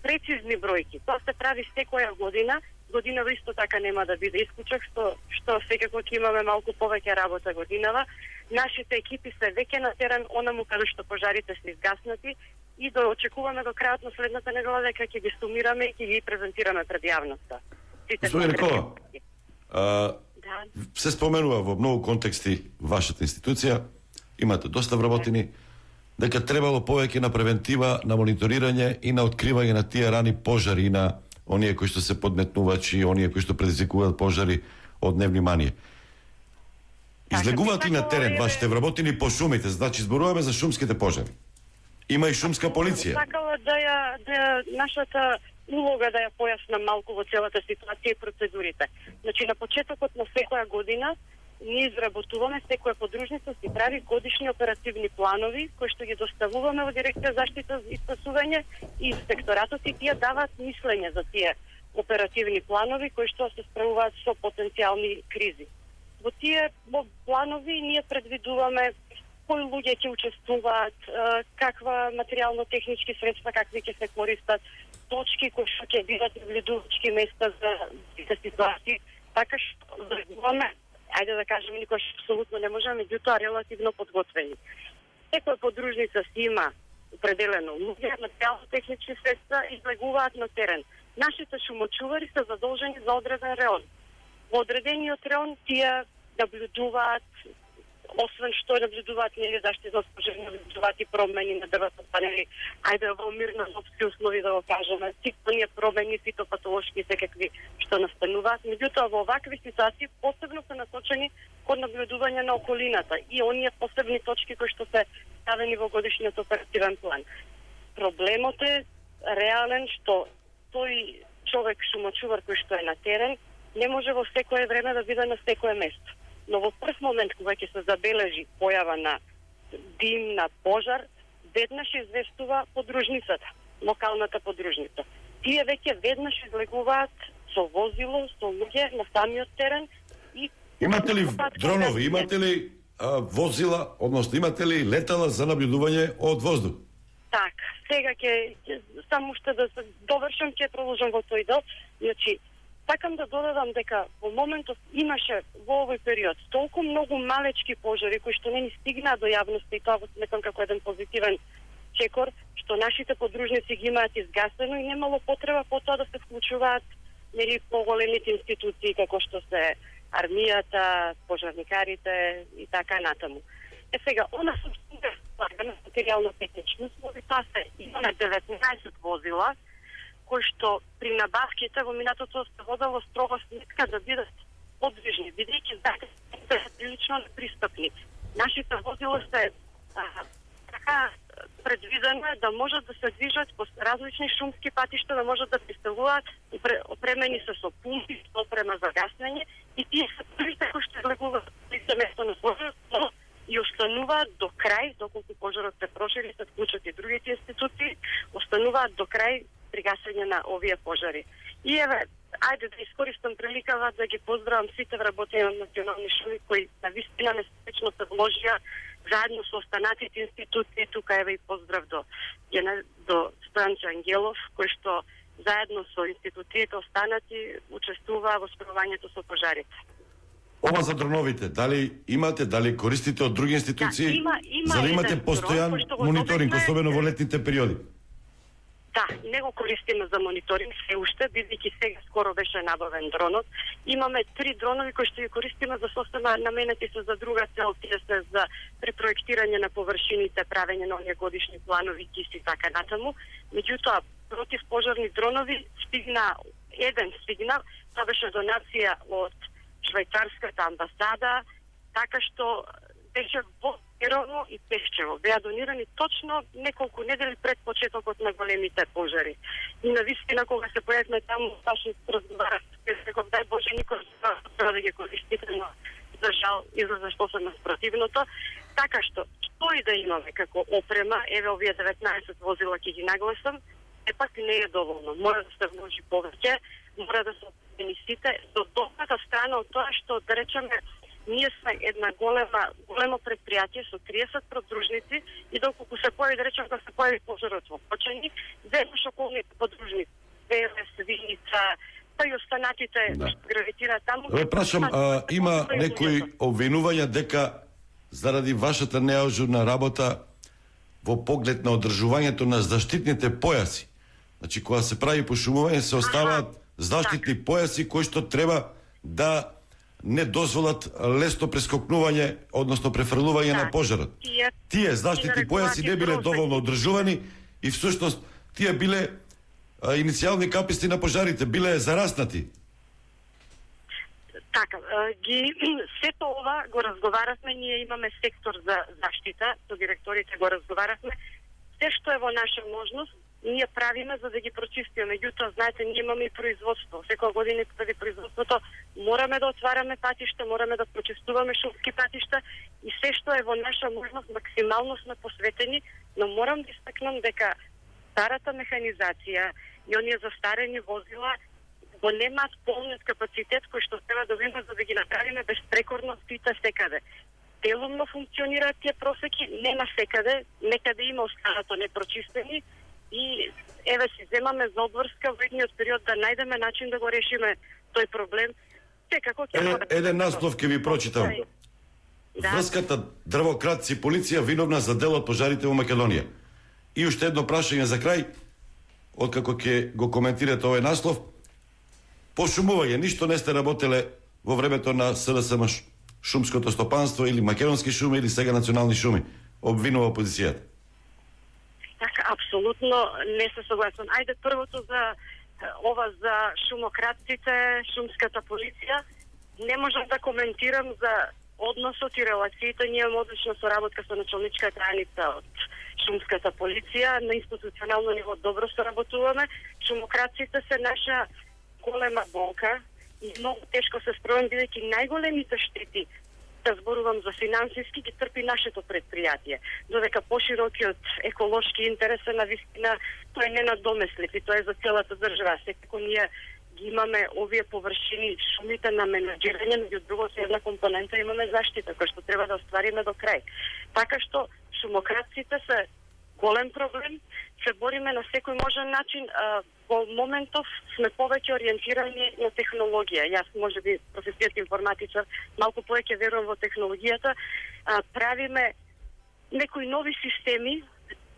прецизни бројки. Тоа се прави секоја година. Годинава исто така нема да биде исклучок, што секако ќе имаме малку повеќе работа годинава. Нашите екипи се веќе на терен, онаму каде што пожарите се изгаснати, и да очекуваме до крајот на следната недела дека ќе ги сумираме и ќе ги презентираме пред јавноста. Господин Никола, се споменува во многу контексти вашата институција, имате доста вработени, дека требало повеќе на превентива, на мониторирање и на откривање на тие рани пожари, на оние кои што се подметнувачи, оние кои што предизвикуваат пожари од невнимание. Излегуваат ли на терен вашите вработени по шумите? Значи, зборуваме за шумските пожари. Има и шумска полиција. Сакала да нашата улога да ја појаснам малку во целата ситуација и процедурите. Значи, на почетокот на секоја година ние изработуваме, секоја подружница си прави годишни оперативни планови кои што ги доставуваме во Дирекција заштита и спасување и инспекторатот, и тие даваат мислење за тие оперативни планови кои што се справуваат со потенцијални кризи. Во тие планови ние предвидуваме кои луѓе ќе учествуваат, каква материјално-технички средства какви ќе се користат, точки кои што ќе бидат наблюдувачки места за сите ситуации, така што зрегуваме, ајде да кажеме, никош апсолутно не можеме, меѓутоа релативно подготвени. Секоја подружница си има определено луѓе, материјално-технички средства и излегуваат на терен. Нашите шумочувари се задолжени за одреден реон. Во одредениот реон тие наблюдуваат, освен што наблюдуваат нели заштита од пожари, наблюдуваат и промени на дрвата панели, ајде во мирнозопски услови да го кажеме, сите промени фитопатолошки секакви што настануваат. Меѓутоа во овакви ситуации посебно се насочени кон наблюдување на околината и оние посебни точки кои што се ставени во годишниот оперативен план. Проблемот е реален што тој човек шумочувар кој што е на терен не може во секое време да биде на секое место. Но во прв момент кога ќе се забележи појава на дим, на пожар, веднаш известува подружницата, локалната подружница. Тие веќе веднаш излегуваат со возило, со луѓе на самиот терен и имате ли дронови, имате ли возила, односно имате ли летала за наблюдување од воздух? Така, сега ќе само уште да се довршам, ќе продолжам во тој дел. Значи, сакам да додадам дека во моментов имаше во овој период толку многу малечки пожари кои што не ни стигнаа до јавноста и тоа го сметам како еден позитивен чекор, што нашите подружници ги имаат изгасено и немало потреба потоа да се вклучуваат нели поголемите институции како што се армијата, пожарникарите и така натаму. Сега, она субституција на материјално-технички услови, таа се имаме 19 возила, кои што при набавките во минатото се водело строго сметка да бидат подвижни, бидејќи знаете се прилично непристапни. Нашите возила се така предвидено да можат да се движат по различни шумски патишта, да можат да пристигуваат, опремени се со пумпи, со опрема за гаснење и тие се првите кои што излегуваат лице место на пожарот и остануваат до крај, доколку пожарот се прошири, се вклучат и другите институции, остануваат до крај при гасење на овие пожари. И еве, ајде да искористам приликава да ги поздравам сите вработени на национални шуми кои навистина неспечно се вложија заедно со останатите институции. Тука еве и поздрав до Стојанче Ангелов, кој што заедно со институциите останати учествуваа во справувањето со пожарите. Ова за дроновите, дали имате, дали користите од други институции? Да, има за да имате постојан мониторинг, особено во летните периоди? Да, не го користиме за мониторинг се уште, бидејќи сега скоро беше набавен дронот. Имаме 3 дронови кои што ги користиме за сосема наменети се за друга цел, тие се за препроектирање на површините, правење на оние годишни планови, киси и така натаму. Меѓутоа, против пожарни дронови стигна, тоа беше донација од швајцарската амбасада, така што беше во Ерово и Пешчево. Беа донирани точно неколку недели пред почетокот на големите пожари. И навистина, кога се појавме таму, баш разговарав, реков, дај Боже, никој да ги користите, но за жал излезе што се наспротивното. Така што и да имаме како опрема, еве овие 19 возила ќе ги нагласам, епак не е доволно. Мора да се вложи повеќе, мора да се опремени сите. До добрата страна од тоа што, да речеме, ние сме една големо предпријатие со 30 подружници и доколку се појави, да речем, да се појави пожарот во Почаник, веднаш околните подружници, Велес, Виница, па и останатите што гравитираат таму. Прашам, има некои обвинувања дека заради вашата неажурна работа во поглед на одржувањето на заштитните појаси, значи кога се прави пошумување се оставаат заштитни појаси кои што треба да не дозволат лесно прескокнување, односно префрлување на пожарот. Тие заштитни појаси не биле доволно одржувани и всушност тие биле иницијални каписти на пожарите, биле зараснати. Така, сето ова го разговаравме, ние имаме сектор за заштита, со директорите го разговаравме. Се што е во наша можност, ние правиме за да ги прочистиме. Меѓутоа, знаете, ние имаме и производство. Секоја година преди производството мораме да отвараме патишта, мораме да прочистуваме шумски патишта и се што е во наша можност максимално сме посветени, но морам да истакнам дека старата механизација и оние застарени возила го немаат полниот капацитет кој што треба да има за да ги направиме безпрекорно сите секаде. Делумно функционираат тие просеки, нема секаде, некаде има останато непрочистени и еве си земаме за обврска во едниот период да најдеме начин да го решиме тој проблем. Секако ќе Еден наслов ќе ви прочитам. Да. Врската дрвократци полиција виновна за дел од пожарите во Македонија. И уште едно прашање за крај, откако ќе го коментирате овој наслов. Пошумување, ништо не сте работеле во времето на СДСМ шумското стопанство или македонски шуми или сега национални шуми, обвинува опозицијата. Така, апсолутно не се согласувам. Ајде првото за ова за шумократците, шумската полиција. Не можам да коментирам за односот и релациите. Ние имаме одлична соработка со началничката Аница од шумската полиција. На институционално ниво добро соработуваме. Шумократците се наша голема болка и многу тешко се справам, бидејќи најголемите штети, да зборувам за финансиски, ги трпи нашето предпријатие. Додека поширокиот еколошки интерес е на вистина, тој не надомеслив и тоа е за целата држава. Секако ние ги имаме овие површини, шумите на менаџирање, меѓу другото една компонента имаме заштита, која што треба да оствариме до крај. Така што шумократците се голем проблем, се бориме на секој можен начин. Во моментов сме повеќе ориентирани на технологија. Јас, може би, професијата информатичар, малку повеќе верувам во технологијата. Правиме некои нови системи,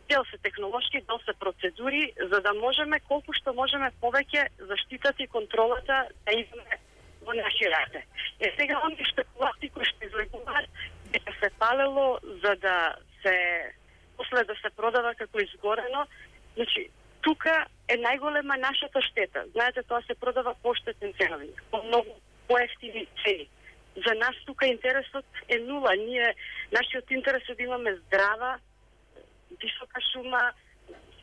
дел се технолошки, дел се процедури, за да можеме колку што можеме повеќе заштитата и контролата да имаме во наши раце. Сега оние шпекулации кои што излегуваат, дека се палело за да се после да се продава како изгорено. Значи, тука е најголема нашата штета. Знаете, тоа се продава по штетен ценови, по многу поевтини цени. За нас тука интересот е нула. Нашиот интерес е да имаме здрава, висока шума,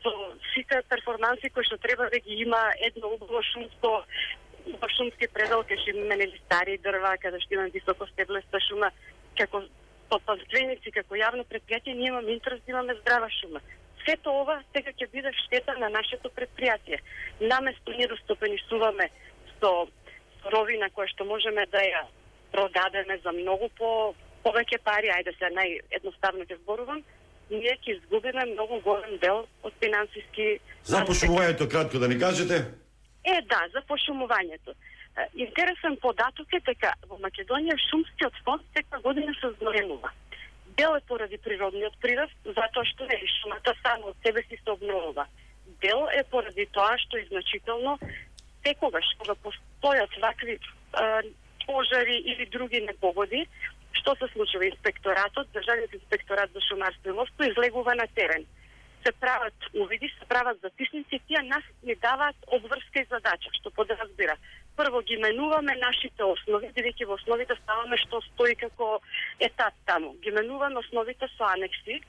со сите перформанси кои што треба да ги има едно убаво шумски предел, кај што имаме стари дрва, каде што имаме високо стеблеста шума, како подпанственици, како јавно предпријатие, ние имаме интерес да имаме здрава шума. Сето ова сега ќе биде штета на нашето предпријатие. Наместо ние да стопенисуваме со суровина која што можеме да ја продадеме за многу повеќе пари, ајде се наједноставно ќе зборувам, ние ќе изгубиме многу голем дел од финансиски... За пошумувањето кратко да ни кажете? Да, за пошумувањето. Интересен податок е дека во Македонија шумскиот фонд секоја година се зголемува. Дел е поради природниот прираст, затоа што шумата само од себе си се обновува. Дел е поради тоа што е значително секогаш кога постојат вакви пожари или други непогоди, што се случува? Инспекторатот, Државниот инспекторат за шумарство и ловство излегува на терен. Се прават увиди, се прават записници, тие нас ни даваат обврска и задача, што подразбира. Прво ги менуваме нашите основи, бидејќи во основите ставаме што стои како етап таму. Ги менуваме основите со анекси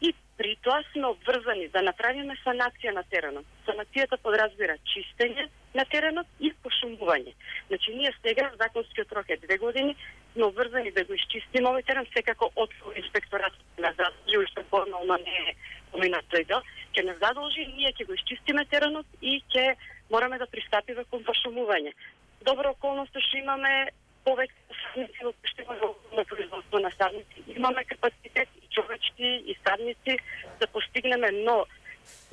и при тоа сме обврзани да направиме санација на теренот. Санацијата подразбира чистење на теренот и пошумување. Значи, ние сега, законскиот рок е 2 години, сме обврзани да го изчистиме овој терен, секако од инспекторатот на задолжи, уште формално не е поминат тој дел, ќе не задолжи, ние ќе го изчистиме теренот и ќе мораме да пристапиме кон пошумување. Добра околност што имаме повеќе садници во поштивано производство на садници. Имаме капацитет и човечки и садници да постигнеме, но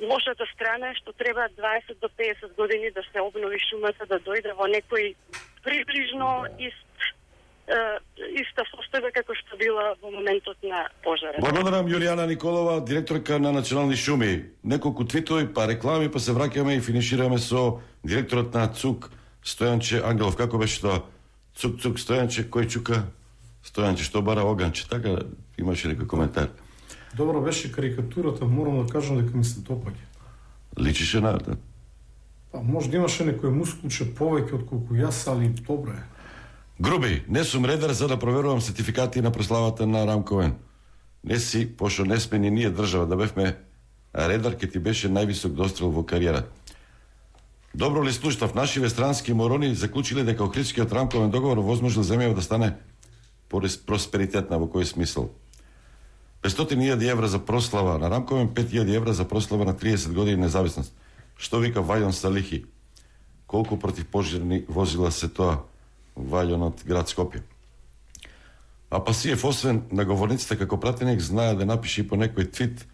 лошата страна е што треба 20 до 50 години да се обнови шумата, да дојде во некој приближно иста состојба како што била во моментот на пожарот. Благодарам Јулијана Николова, директорка на Национални шуми. Неколку твитови, па реклами, па се враќаме и финишираме со директорот на ЦУК, Стојанче Ангелов. Како беше тоа? Цук, Стојанче, кој чука? Стојанче, што бара оганче? Така, имаше некој коментар. Добро беше карикатурата, морам да кажам дека ми се допаѓа. Личише на... Па, може да имаше некој мускулче повеќе од колку јас, али добро е. Груби, не сум редар за да проверувам сертификати на прославата на Рамковен. Не си, пошто не сме ни ние држава, да бевме а редар ке ти беше највисок дострел во кариерата. Добро ли слуштав, нашиве странски морони заклучиле дека Охридскиот рамковен договор возможил земјава да стане просперитетна, во кој смисол? 500.000 евра за прослава на рамковен, 5.000 евра за прослава на 30 години независност. Што вика Вајон Салихи? Колку противпожарни возила се тоа? Вајон од град Скопје. А Пасиев, освен на говорниците како пратеник, знае да напише и по некој твит.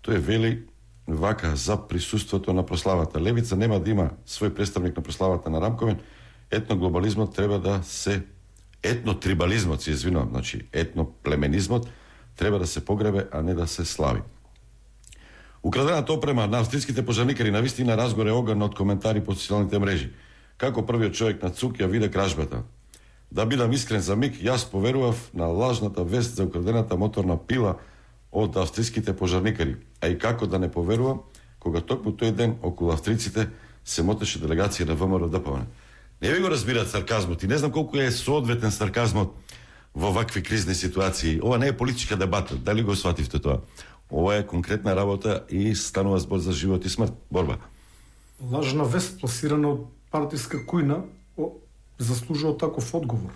Тој вели вака за присуството на прославата. Левица нема да има свој представник на прославата на рамковен. Етноглобализмот треба да се... Етнотрибализмот, се извинувам, значи етноплеменизмот треба да се погребе, а не да се слави. Украдената опрема на австрийските пожарникари навистина разгоре оган од коментари по социјалните мрежи. Како првиот човек на ЦУК ја виде кражбата. Да бидам искрен за миг, јас поверував на лажната вест за украдената моторна пила од австрийските пожарникари. А и како да не поверувам, кога токму тој ден околу австрийците се мотеше делегација на ВМРО ДПМН. Не ви го разбират сарказмот и не знам колку е соодветен сарказмот во вакви кризни ситуации. Ова не е политичка дебата, дали го свативте тоа? Ова е конкретна работа и станува збор за живот и смрт, борба. Лажна вест пласирана од партиска кујна заслужува таков одговор.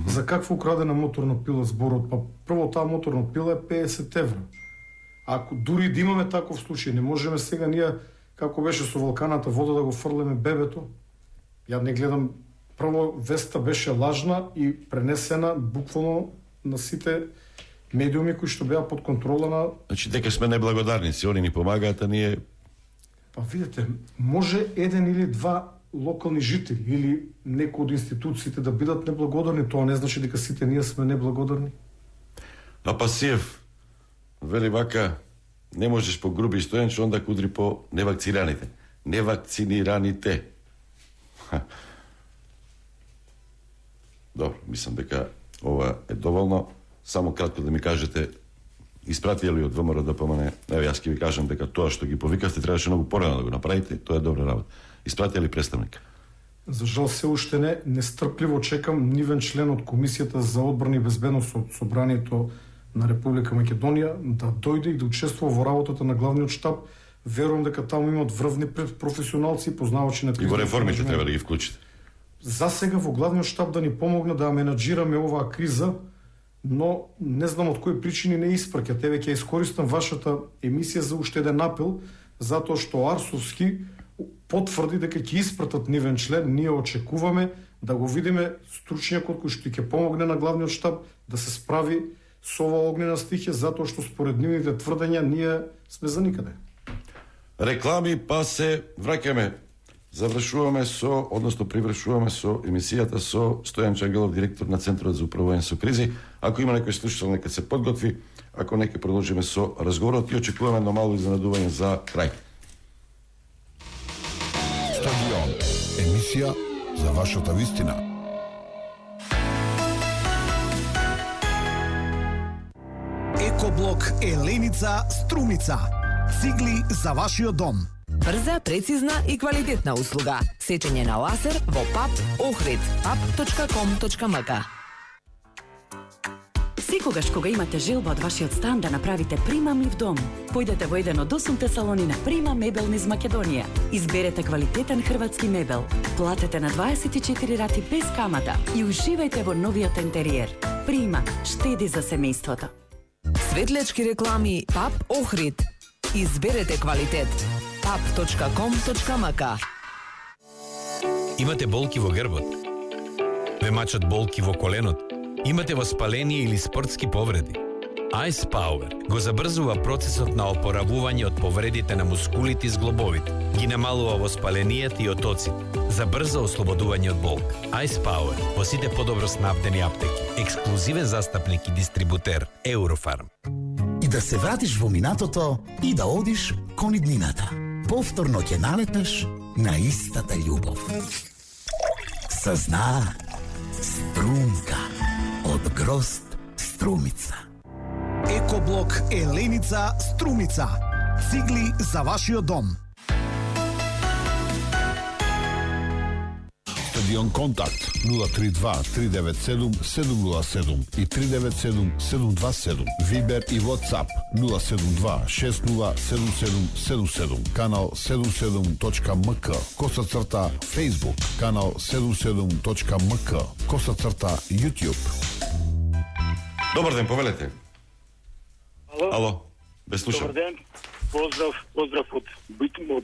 За каква украдена моторна пила зборот? Па прво таа моторна пила е 50 евра. Ако дури да имаме таков случај, не можеме сега ние, како беше со вулканата вода, да го фрлеме бебето. Ја не гледам, прво веста беше лажна и пренесена буквално на сите медиуми кои што беа под контрола на... Значи дека сме неблагодарници, они ни помагаат, а ние... Па видите, може еден или два локални жители или некои од институциите да бидат неблагодарни, тоа не значи дека сите ние сме неблагодарни. А Пасиев вели вака, не можеш по груби стојанче, онда удри по невакцинираните. Невакцинираните. Добро, мислам дека ова е доволно. Само кратко да ми кажете, испратија ли од ВМРО ДПМН? Ево, јас ќе ви кажам дека тоа што ги повикавте требаше многу порано да го направите, тоа е добра работа. Испратија ли представник? За жал се уште не, нестрпливо чекам нивен член од Комисијата за одбрана и безбедност од Собранието на Република Македонија да дојде и да учествува во работата на главниот штаб. Верувам дека таму имаат врвни професионалци и познавачи на кризата. И во реформите треба да ги вклучите. За сега во главниот штаб да ни помогне да менаџираме оваа криза, но не знам од кои причини не испраќат. Еве ќе искористам вашата емисија за уште еден апел, затоа што Арсовски потврди дека ќе испратат нивен член. Ние очекуваме да го видиме стручњакот кој што ќе помогне на главниот штаб да се справи со оваа огнена стихија, затоа што според нивните тврдења ние сме за никаде. Реклами, па се враќаме. Завршуваме со, односно привршуваме со емисијата со Стојан Чангелов, директор на Центарот за управување со кризи. Ако има некој слушател, нека се подготви. Ако не, ќе продолжиме со разговорот и очекуваме едно мало изненадување за крај. Стадион. Емисија за вашата вистина. Екоблок Еленица Струмица. Цигли за вашиот дом. Брза, прецизна и квалитетна услуга. Сечење на ласер во ПАП Охрид. pap.com.mk. Секогаш кога имате желба од вашиот стан да направите примамлив дом, појдете во еден од 8 салони на Прима мебел низ Македонија. Изберете квалитетен хрватски мебел, платете на 24 рати без камата и уживајте во новиот интериер. Прима штеди за семејството. Светлечки реклами ПАП Охрид. Изберете квалитет. pap.com.mk. Имате болки во грбот? Ве мачат болки во коленот? Имате воспаление или спортски повреди? Ice Power го забрзува процесот на опоравување од повредите на мускулите и зглобовите, ги намалува воспаленијата и отоците, за брзо ослободување од болка. Ice Power во сите подобро снабдени аптеки, ексклузивен застапник и дистрибутер Eurofarm. И да се вратиш во минатото и да одиш кон иднината. Повторно ќе налетнеш на истата љубов. Сазна струмка од грозд Струмица. Екоблок Еленица Струмица. Цигли за вашиот дом. Стадион Контакт 032 397 707 и 397 727. Вибер и WhatsApp 072 607777. Канал 77.mk. _. Facebook. Канал 77.mk. _ YouTube. Добар ден, повелете. Ало? Ало, бе слушам. Добар ден. Поздрав од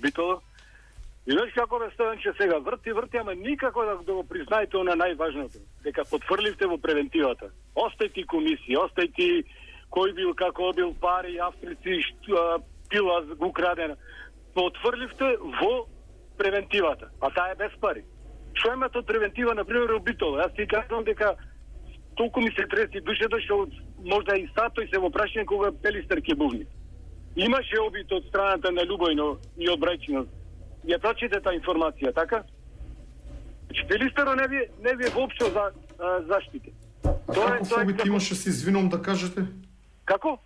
Битола. И знаеш како бе Стојанче сега врти, ама никако да го признаете она најважното, дека потврливте во превентивата. Остајте комисии, остајте кој бил, како бил, пари, австрици, пила го украдена. Потврливте во превентивата, а таа е без пари. Што имате од превентива, например, во Битола? Јас ти кажам дека толку ми се треси душата, што можда и сато и се во прашање кога Пелистер ќе бувни. Имаше обид од страната на Љубојно и од Брајчино. Ја прочите таа информација, така? Пелистеро не ви е воопшто за заштите. Каков обид имаше, се извинувам да кажете? Како?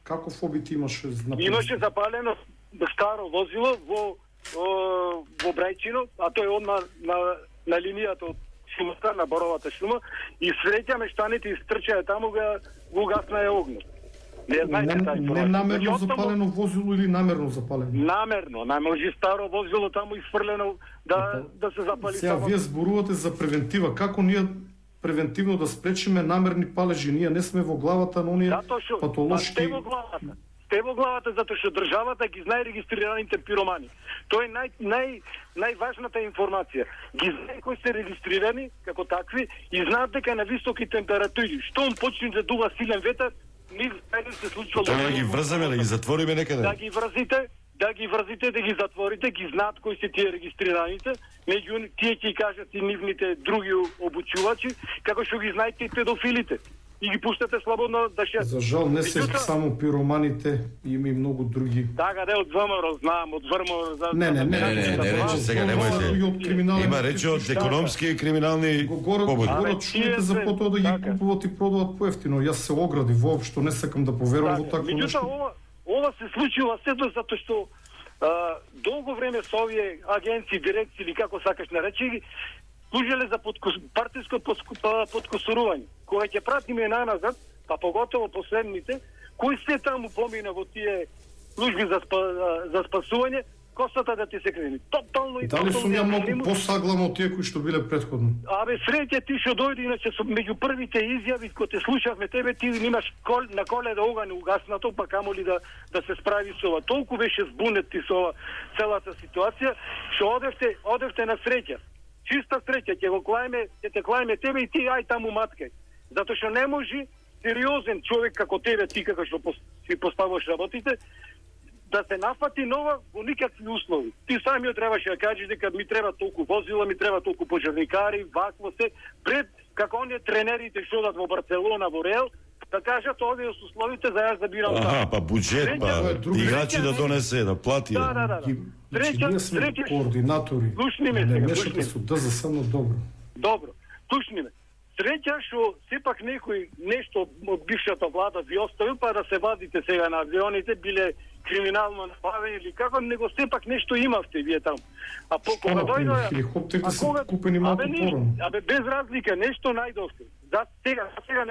Каков обид имаше? Имаше запалено старо возило во Брајчино, а тој е одма на линијата од шумата, на Боровата шума, и среќа мештаните истрчаја таму, го гаснае огнот. Не намерно запалено возило или намерно запалено? Намерно, може старо возило таму изфрлено да се запали. Сега вие зборувате за превентива. Како ние превентивно да спречиме намерни палежи? Ние не сме во главата на оние патолошки... Сте во главата затоа што државата ги знае регистрираните пиромани. Тоа е најважната информација. Ги знае кои се регистрирани како такви и знаат дека на високи температури, штом почне да дува силен ветер, се случува. Тоа да ги врземе, да ги затвориме некаде? Да ги врзите, да ги затворите, ги знаат кои се тие регистрираните, меѓу тие ќе кажат и нивните други обучувачи, како што ги знаете и педофилите. И ги пуштате слободно да ше... За жал не се само пироманите, има и многу други. Така, од ВМРО, знам, од ВМРО... Не, рече сега, немојте. Има рече од економски и криминални побуди. Город чуете за потоа да ги купуват и продават поевтино. Јас се огради воопшто, не сакам да поверувам во такво нешто. Ова се случува сето затоа што долго време со овие агенции, дирекции или како сакаш наречи ги, служеле за партиско подкосурување. Кога ќе пратиме назад, па поготово последните, кои се таму помина во тие служби за спасување, косата да ти се крени. Тотално и дали сум ја многу посаглам од тие кои што биле претходно? Абе, среќа ти што дојде, иначе меѓу првите изјави кога те слушавме тебе, ти немаш на коле да огане угаснато, па камоли да се справи со ова. Толку беше збунет ти со ова целата ситуација, што одевте на среќа. Чиста среќа, ќе те клајме тебе и ти ај таму маткај. Затоа што не може сериозен човек како тебе, ти како што си поставуваш работите, да се нафати нова во никакви услови. Ти самиот требаше да кажеш дека ми треба толку возила, ми треба толку пожарникари, вакво се, пред како оние тренерите што одат во Барселона, во Реал, да кажат овие се условите за јас да бирам. Аха, па буџет, па играчи да донесе, да плати. Да. Ние сме координатори. Не мешате со ДЗС, но добро. Добро, слушни ме. Среќа што сепак некој нешто од бившата влада ви оставил, па да се вадите сега на авионите, биле криминално направени или како, него сепак нешто имавте вие таму. А кога дојдоа... Хеликоптерите се купени малку порано. Абе, без разлика, нешто најдовте. Сега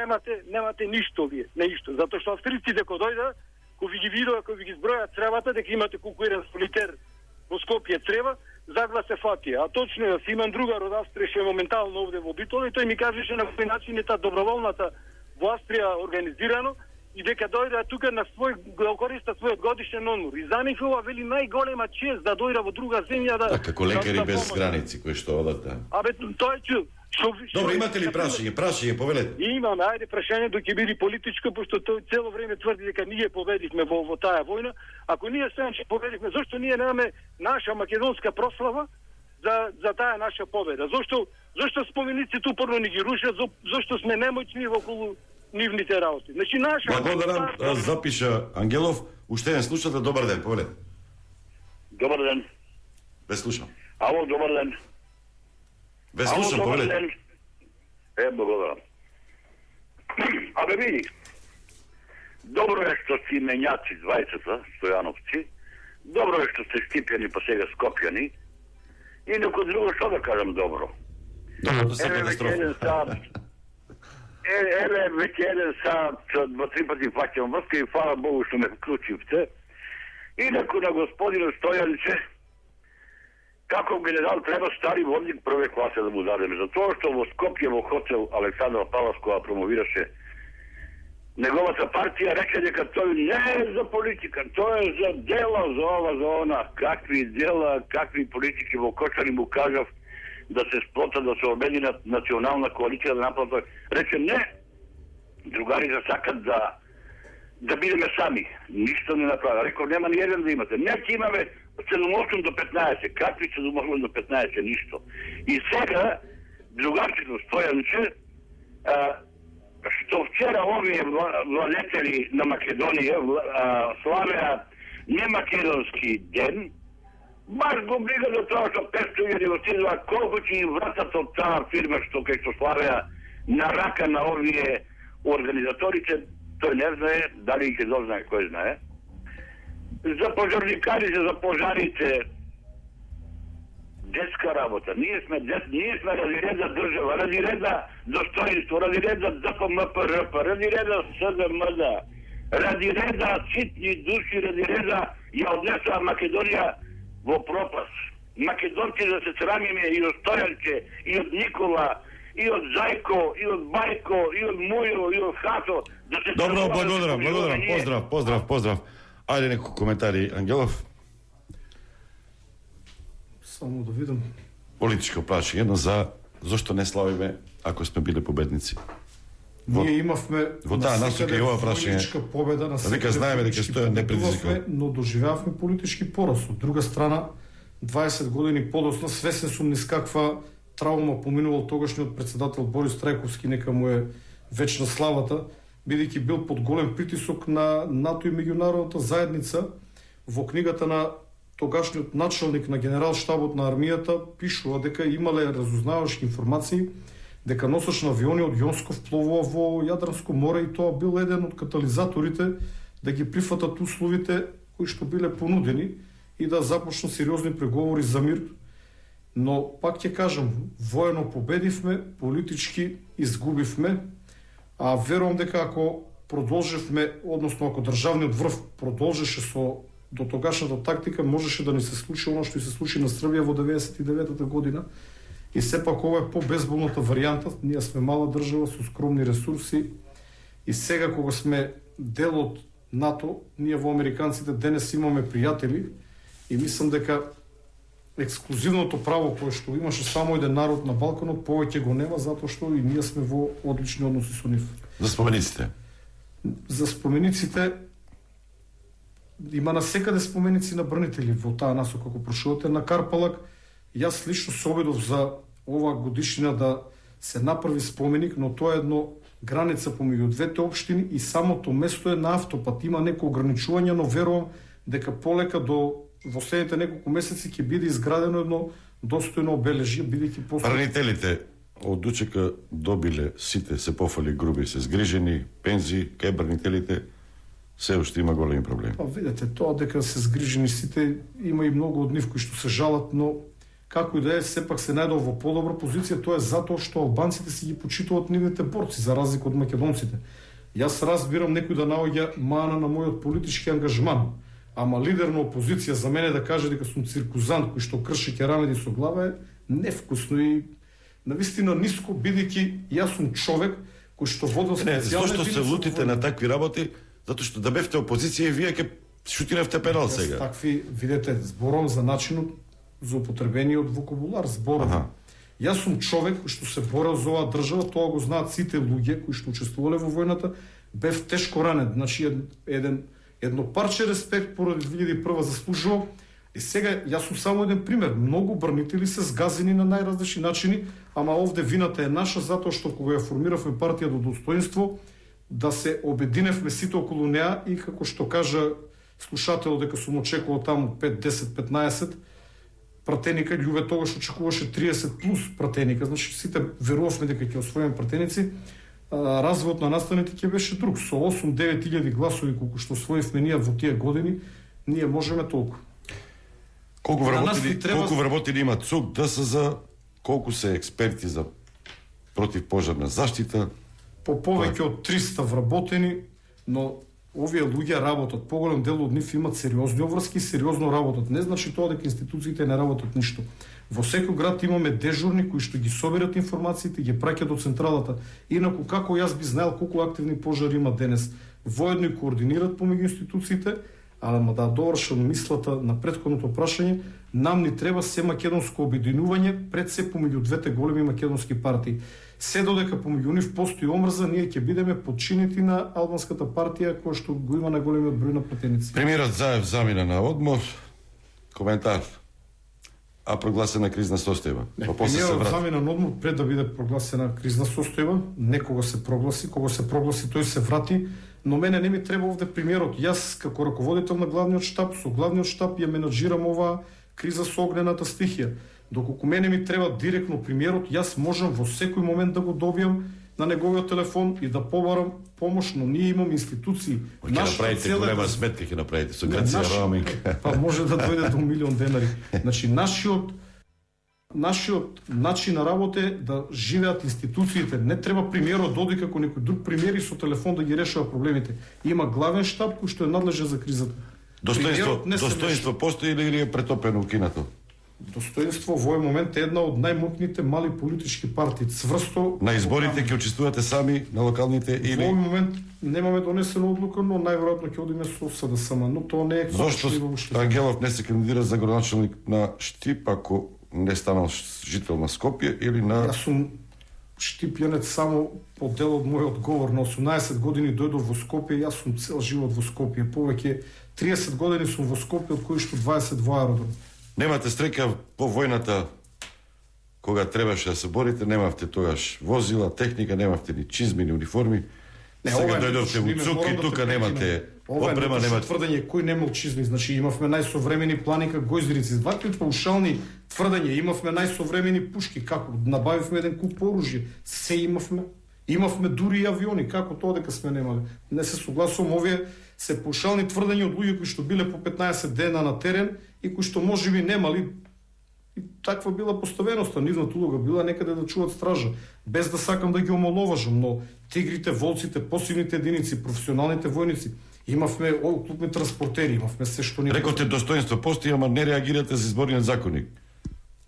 немате ништо вие, ништо. Затоа што австриците кога дојдоа, кога ви ги видоа, кога ви ги збројат цревата, дека имате колку еден солитер во Скопје црева, загла се фатија. А точно јас имам другар од Австрија што е моментално овде во Битола и тој ми кажеше на кој начин е таа доброволната во Австрија организирано и дека дојде тука на да користа својот годишен одмор. И за нив ова вели најголема чест да дојде во друга земја да... А како лекари без граници кои што одат, да? Абе, тоа е чу. Добро, имате ли прашање, повелете? Имаме, ајде прашањето ќе биде политичко, пошто тој цело време тврди дека ние победивме во таа војна. Ако ние сега ќе победивме, зошто ние немаме наша македонска прослава за таа наша победа? Зошто спомениците упорно ни ги рушат, зошто сме немоćни околу нивните работи? Значи наша... Благодарам, запиша Ангелов. Уште еден слушате, добар ден, повелете. Добар ден. Ве слушам. Ало, добар ден. Ве слушам, повелете. Благодарам. Абе, види, добро е што си менјаци двајцата, Стојановци, добро е што сте Скипјани па сега Скопјани, и некој друго што да кажам добро. Доброто се катастрофа. Еве веќе еден саат, 2-3 пати фаќам врска и фала Богу што ме вклучивте. Инаку на господина Стојанче, каков генерал треба стари водник прве класе да му дадеме. Затоа што во Скопје во хотел Александра Палас, која промовираше неговата партија, рече дека тој не е за политика, тој е за дела, за ова, за она. Какви дела, какви политики во Кочани му кажав да се сплотат, да се обединат национална коалиција, да направат. Рече не, другари сакат да бидеме сами. Ништо не направа. Реков, нема ни еден да имате. Не, ќе имаме 7-8 до 15. Какви 7-8 до 15? Ништо. И сега, другарчето Стојанче, што вчера овие владетели на Македонија славеа немакедонски ден, баш го брига до тоа што 500.000 отидува, колку ќе им вратат од таа фирма што кај што славеа на рака на овие организаторите, тој не знае, дали ќе дознае, кој знае. За пожарникарите, за пожарите, детска работа. Ние сме ради реда држава, ради реда достоинство, ради реда ДПМПРП, ради реда СДМД, ради реда ситни души, ради реда ја однесува Македонија во пропаст. Македонци да се срамиме и од Стојанче, и од Никола, и од Зајко, и од Бајко, и од Мујо, и од Хато. Да се Добро, благодарам. Поздрав. Ајде некои коментари, Ангелов. Само да видам. Политичко прашање, едно зашто не славиме ако сме биле победници. Ние имавме во таа насока и ова прашање. Победа на Дека знаеме дека Стојан не предизвикал, но доживеавме политички пораз. Од друга страна, 20 години подоцна, свесен сум низ каква траума поминувал тогашниот председател Борис Трајковски, нека му е вечна славата, бидејќи бил под голем притисок на НАТО и меѓународната заедница. Во книгата на тогашниот началник на генерал-штабот на армијата пишува дека имале разузнавачки информации дека носач на авиони од Јонсков пловува во Јадранско море и тоа бил еден од катализаторите да ги прифатат условите кои што биле понудени и да започнат сериозни преговори за мир. Но пак ќе кажам, воено победивме, политички изгубивме, а верувам дека ако продолжевме, односно ако државниот врв продолжеше со до тогашната тактика, можеше да ни се случи оно што и се случи на Србија во 99-та година. И сепак ова е по-безболната варијанта. Ние сме мала држава со скромни ресурси и сега кога сме дел од НАТО, ние во американците денес имаме пријатели и мислам дека ексклузивното право кое што имаше само еден народ на Балканот повеќе го нема, затоа што и ние сме во одлични односи со нив. За спомениците? За спомениците има насекаде споменици на бранители во таа насока како прошувате на Карпалак. Јас лично се обидов за ова годишнина да се направи споменик, но тоа е едно граница помеѓу двете општини и самото место е на автопат. Има некои ограничувања, но верувам дека полека во следните неколку месеци ќе биде изградено едно достојно обележје, бидејќи после бранителите од ДУЧК добиле сите се пофали груби, се згрижени, пензии, кај бранителите се уште има големи проблеми. Па видете, тоа дека се згрижени сите, има и многу од нив кои што се жалат, но како и да е, сепак се најдол во подобра позиција, тоа е затоа што албанците си ги почитуваат нивните борци, за разлика од македонците. Јас разбирам некој да наоѓа мана на мојот политички ангажман, ама лидер на опозиција за мене да каже дека сум циркузант кој што крши керамиди со глава е невкусно и навистина ниско, бидејќи јас сум човек кој што водел специјална единица. Зошто се лутите на такви работи? Затоа што да бевте опозиција и вие ќе шутиревте пенал сега. Такви, видете, зборам за начинот за употребениот вокабулар, зборам. Јас сум човек кој што се борел за оваа држава, тоа го знаат сите луѓе кои што учествувале во војната, бев тешко ранен, значи едно парче респект поради 2001 заслужувам. И сега јас сум само еден пример. Многу бранители се згазени на најразлични начини, ама овде вината е наша затоа што кога ја формиравме партија до достоинство, да се обединевме сите околу неа и како што кажа слушател дека сум очекувал таму 5, 10, 15 пратеника, љубе тогаш очекуваше 30 плюс пратеника, значи сите верувавме дека ќе освоиме пратеници. Развојот на настаните ќе беше друг. Со 8-9 илјади гласови колку што освоивме ние во тие години, ние можеме толку. Колку вработени има ЦУК, ДСЗ, колку се експерти за противпожарна заштита? По повеќе од 300 вработени, но овие луѓе работат. Поголем дел од нив имат сериозни обврски, сериозно работат. Не значи тоа дека институциите не работат ништо. Во секој град имаме дежурни кои што ги собират информациите, ги праќаат до централата. Инаку како јас би знаел колку активни пожари има денес. Воедно и координират помеѓу институциите, ама да довршам мислата на претходното прашање, нам ни треба се македонско обединување пред се помеѓу двете големи македонски партии. Се додека помеѓу нив постои омрза, ние ќе бидеме подчинети на албанската партија која што го има најголемиот број на пратеници. Премиерот Заев замина на одмор. Коментар. А прогласена кризна состојба. Па после се Премиерот врати. замина на одмор пред да биде прогласена кризна состојба, некога се прогласи, кога се прогласи тој се врати, но мене не ми треба овде премиерот. Јас како раководител на главниот штаб, со главниот штаб ја менаџирам оваа криза со огнената стихија. Доколку мене ми треба директно премиерот, јас можам во секој момент да го добијам на неговиот телефон и да побарам помош, но ние имаме институции. Ќе направите голема сметка, ќе направите со Грција роуминг. Па може да дојде до 1 милион денари. Значи нашиот начин на работа е да живеат институциите. Не треба премиерот да оди како некој друг премиер и со телефон да ги решава проблемите. Има главен штаб кој што е надлежен за кризата. Достоинство постои или е претопено укинато? Достоинство во овој момент е една од најмокните мали политички партии. Цврсто На изборите ќе учествувате сами на локалните или во овој момент немаме донесена одлука, но најверојатно ќе одиме со СДСМ, но тоа не е Зошто Ангелов не се кандидира за градоначалник на Штип ако не станал жител на Скопје или на... Јас сум штипјанец само по дел од мојот говор. На 18 години дојдов во Скопје, јас сум цел живот во Скопје. Повеќе 30 години сум во Скопје, од кои што 20 во аеродром. Немате стрека по војната кога требаше да се борите, немавте тогаш возила, техника, немавте ни чизми, ни униформи. Сега дојдовте во ЦУК и тука немате опрема, немате... тврдење кој немал чизми, значи имавме најсовремени планика гојзрици, вакви паушални тврдења, имавме најсовремени пушки, како набавивме еден куп оружје, се имавме. Имавме дури и авиони, како тоа дека сме немале. Не се согласувам, овие се паушални тврдења од луѓе кои што биле по 15 дена на терен и кои што можеби немали. И таква била поставеноста, нивната улога била некаде да чуват стража, без да сакам да ги омаловажам, но тигрите, волците, посилните единици, професионалните војници, имавме оклупни транспортери, имавме се што ни... Рековте достоинство постои, ама не реагирате за изборниот законник.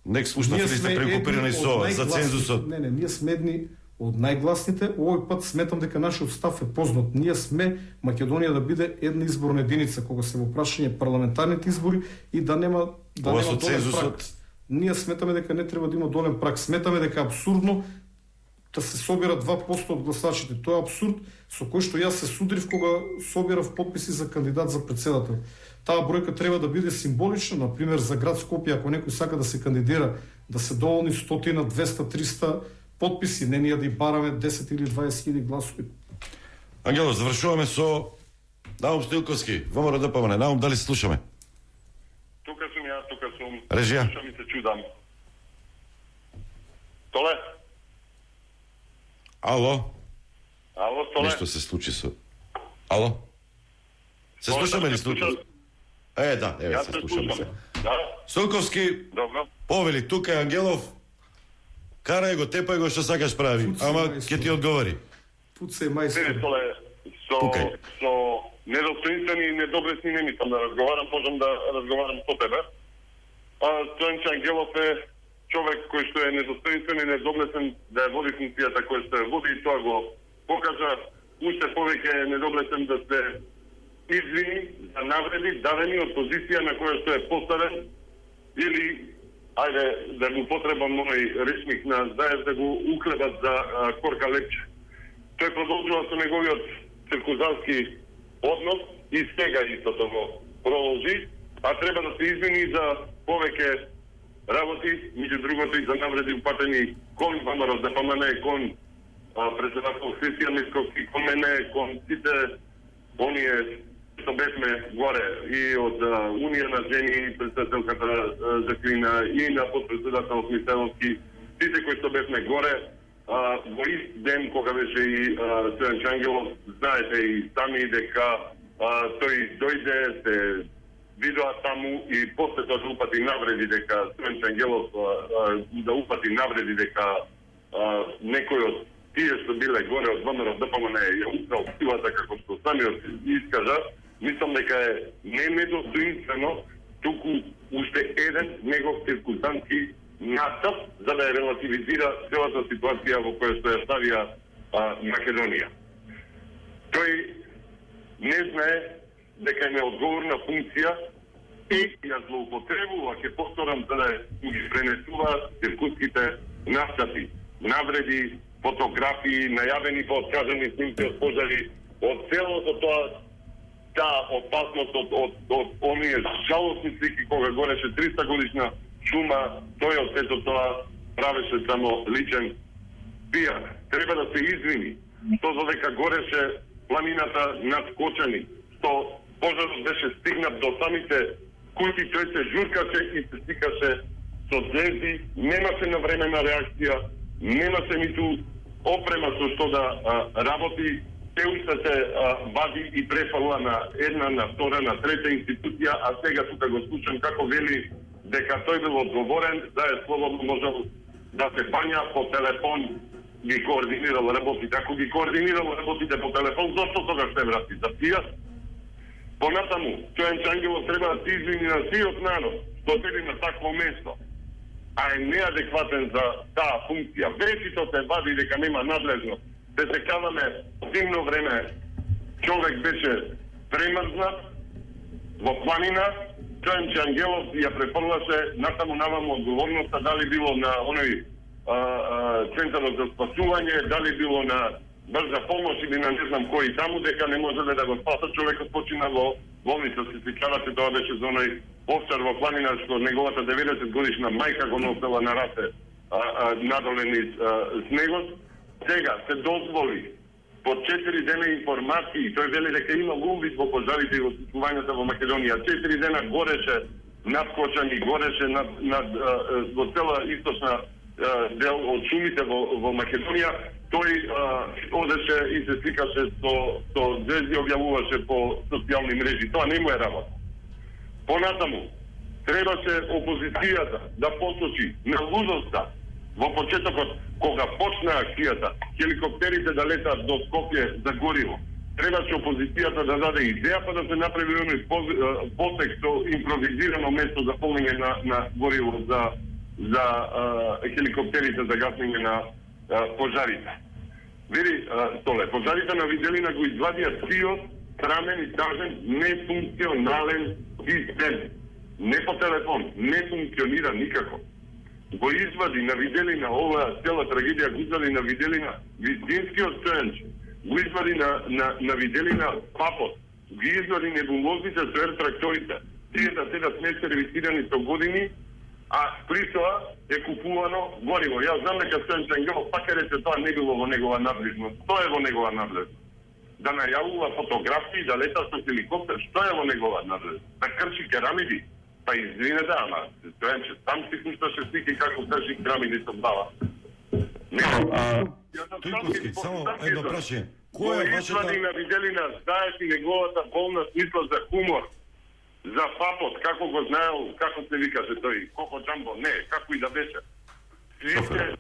Нек слушна ли сте преокупирани за цензусот? Не, ние сме едни од најгласните. Овој пат сметам дека нашиот став е познат. Ние сме Македонија да биде една изборна единица кога се во прашање парламентарните избори и да нема долен прак. Ние сметаме дека не треба да има долен прак. Сметаме дека е абсурдно да се собира 2% од гласачите. Тоа е абсурд со кој што јас се судрив кога собирав подписи за кандидат за претседател. Таа бројка треба да биде символична, например за град Скопје, ако некој сака да се кандидира, да се доволни 100, 200, 300 подписи, не ние да и бараме 10 или 20 хиляди гласови. Ангело, завршуваме со Наум Стилковски, ВМРО ДПМН. Наум, дали се слушаме? Тука сум јас, тука сум. Режија. Слушам и се чудам. Толе? Ало? Ало, Толе? Нешто се случи со... Ало? Се слушаме ли Стилковски? Да, еве се слушаме се. Да. Стилковски, добро. Повели, тука е Ангелов. Карај го, тепај го, што сакаш прави. Ама ќе ти одговори. Пуцај мајстор. Со недостоинствени и недобресни не мислам да разговарам, можам да разговарам со тебе. Стојанче Ангелов е човек кој што е недостоинствен и недоблесен да ја води функцијата која што ја води и тоа го покажа. Уште повеќе е недоблесен да се извини за навреди дадени од позиција на која што е поставен или ајде да го потребам мој речник на Заев да го уклебат за корка лепче. Тој продолжува со неговиот циркузански однос и сега истото го продолжи, а треба да се извини за повеќе работи, меѓу другото и за навреди упатени кон ВМРО ДПМН, кон председател Христијан Мицковски, кон мене, кон сите оние што бевме горе и од Унија на жени, председателката Жаклина и на подпредседател Михайловски, сите кои што бевме горе, во ист ден кога беше и Стојан Ангелов, знаете и сами дека тој дојде, се видоа таму и после тоа да упати навреди дека Стојан Ангелов да упати навреди дека некој од тие што биле горе од ВМРО ДПМН ја украл силата како што самиот искажа, мислам дека е не недостоинствено, туку уште еден негов циркузантски настап за да ја релативизира целата ситуација во која што ја ставија Македонија. Тој не знае дека има одговорна функција и ја злоупотребува, ќе повторам, за да ги пренесува циркуските настапи, навреди, фотографии, најавени по откажани снимки од пожари, од целото тоа, таа опасност од оние жалосни слики кога гореше 300 годишна шума, тој од сето тоа правеше само личен пијан. Треба да се извини, што додека гореше планината над Кочани, што пожарот беше стигнат до самите куќи, тој се журкаше и се стикаше со звезди, немаше навремена реакција, немаше ниту опрема со што да работи, те уште се вади и префала на една, на втора, на трета институција, а сега тука го слушам како вели дека тој бил одговорен, да е слободно можел да се бања по телефон, ги координирал работите. Ако ги координирал работите по телефон, зашто тогаш се врати? За пијат? Понатаму, Стојан Ангелов треба да се извини на сиот народ, што били на такво место, а е неадекватен за таа функција. Вечито се вади дека нема надлежност. Се секаваме зимно време, човек беше премрзнат во планина, Стојан Ангелов ја префрлаше натаму наваму одговорноста, дали било на оној центарот за спасување, дали било на брза помош или на не знам кој таму, дека не можеле да го спасат, човекот почина во болница. Се сеќавате, тоа беше за оној овчар во планина што неговата 90 годишна мајка го носела на раце надоле низ снегот. Сега се дозволи по 4 дена информации, тој вели дека има увид во пожарите и во случувањата во Македонија. 4 дена гореше над Кочани, гореше во цела источна дел од шумите во Македонија. Тој одеше и се сликаше со звезди, објавуваше по социјални мрежи. Тоа не му е работа. Понатаму, требаше опозицијата да посочи на лудоста во почетокот, кога почна акцијата, хеликоптерите да летат до Скопје за гориво. Требаше опозицијата да даде идеја, па да се направи оној посек со импровизирано место за полнење на гориво за хеликоптерите за гасење на пожарите. Види, Столе, пожарите на Виделина го извадија сиот, срамен и тажен, нефункционален систем. Не по телефон, не функционира никако. Го извади на Виделина, оваа цела трагедија го извади на Виделина вистинскиот Стојанче, го извади на Виделина папот, ги извади небулозните со ер-тракторите. Тие да седат не сервисирани со години, а при тоа е купувано гориво. Јас знам дека Стојан Ангелов пак е рече тоа не било во негова надлежност. Што е во негова надлежност? Да најавува фотографии, да лета со хеликоптер, што е во негова надлежност? Да крши керамиди? Па извинете, ама Стојанче, там си пушташе слики како крши керамиди со бава. Тујковски, само едно прашање. Која е вашата... Извади на Виделина, знаеш и неговата болна смисла за хумор, за папот, како го знаел, како се викаше тој, Коко Джамбо, не, како и да беше. Сите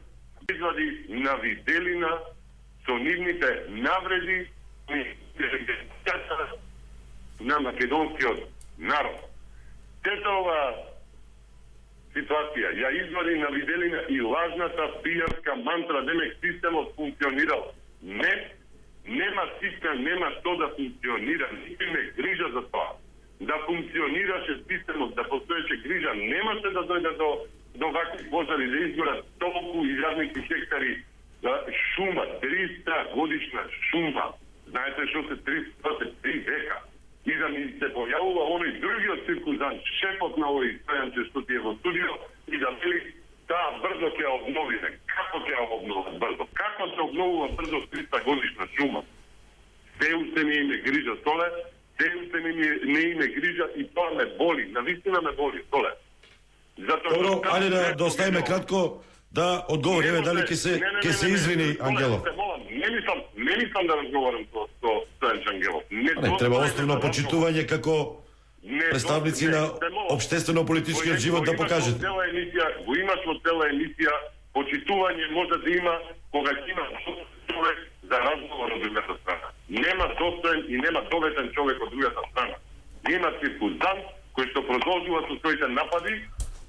извади на Виделина со нивните навреди на македонскиот народ. Тета ова ситуација ја извади на Виделина и лажната пијарска мантра, демек системот функционирал. Не, нема систем, нема што да функционира, никој не грижа за тоа. Да функционираше системот, да постоеше грижа, немаше да дојде до вакви пожари, да изгорат толку илјадници хектари шума, 300 годишна шума. Знаете што се 3 века. И да ми се појавува оној другиот циркузант, шефот на овој Стојанче што ти е во студио, и да вели таа брзо ќе обновиме. Како ќе обновува брзо? Како се обновува брзо 300 годишна шума? Се уште не име грижа, Соле, се уште не име грижа и тоа ме боли, навистина ме боли, Соле. Добро, ајде да оставиме кратко да одговориме дали ќе се извини Ангелов. Не мислам да разговарам со Стојан Ангелов. Не треба оставно почитување како представници на општествено-политичкиот живот да покажете. Го имаш во цела емисија, почитување може да има кога има човек за разговор од другата страна. Нема достоен и нема доветен човек од другата страна. Има циркузант кој што продолжува со своите напади.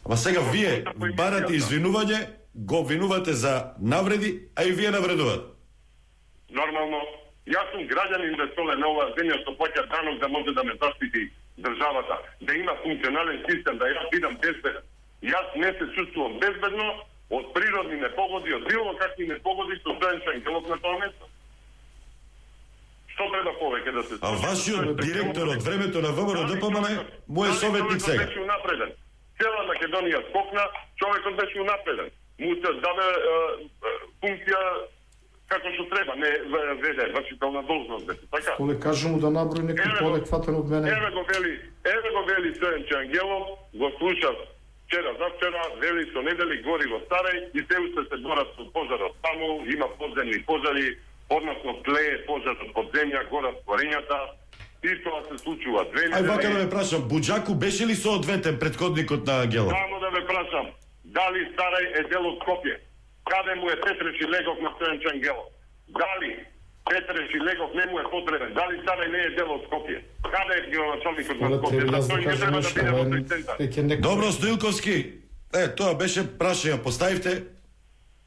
Ама сега вие барате извинување, го обвинувате за навреди, а и вие навредувате. Нормално. Јас сум граѓанин без соле на оваа земја што плаќа данок да може да ме заштити државата, да има функционален систем, да јас бидам безбеден. Јас не се чувствувам безбедно од природни непогоди, од било какви непогоди што Стојан Чангелов на тоа место. Што треба повеќе да се случи? А вашиот директор од времето на ВМРО ДПМН му е советник сега. Беше унапреден. Цела Македонија скокна, човекот беше унапреден. Му се даде функција како што треба, не веде вршителна должност беше, така? Коле кажа му да наброи некој поадекватен од мене. Еве го вели Стојан Чангелов, го слушав вчера завчера, вели со недели гори во Старај и се уште се горат со пожарот таму, има подземни пожари, односно тлее пожарот под земја, горат корењата. И тоа се случува 2 недели. Ај вака да ве прашам, Буџаку беше ли соодветен претходникот на Ангелов? Само да ве прашам, дали Старај е дел од Скопје? Каде му е Петреш и Легов на Стојан Чангелов? Дали Петреш и Легов не му е потребен? Дали Старај не е дел од Скопје? Каде е градоначалникот на Скопје? Тој не треба да биде во тој центар. Добро, Стоилковски. Тоа беше прашање, поставивте.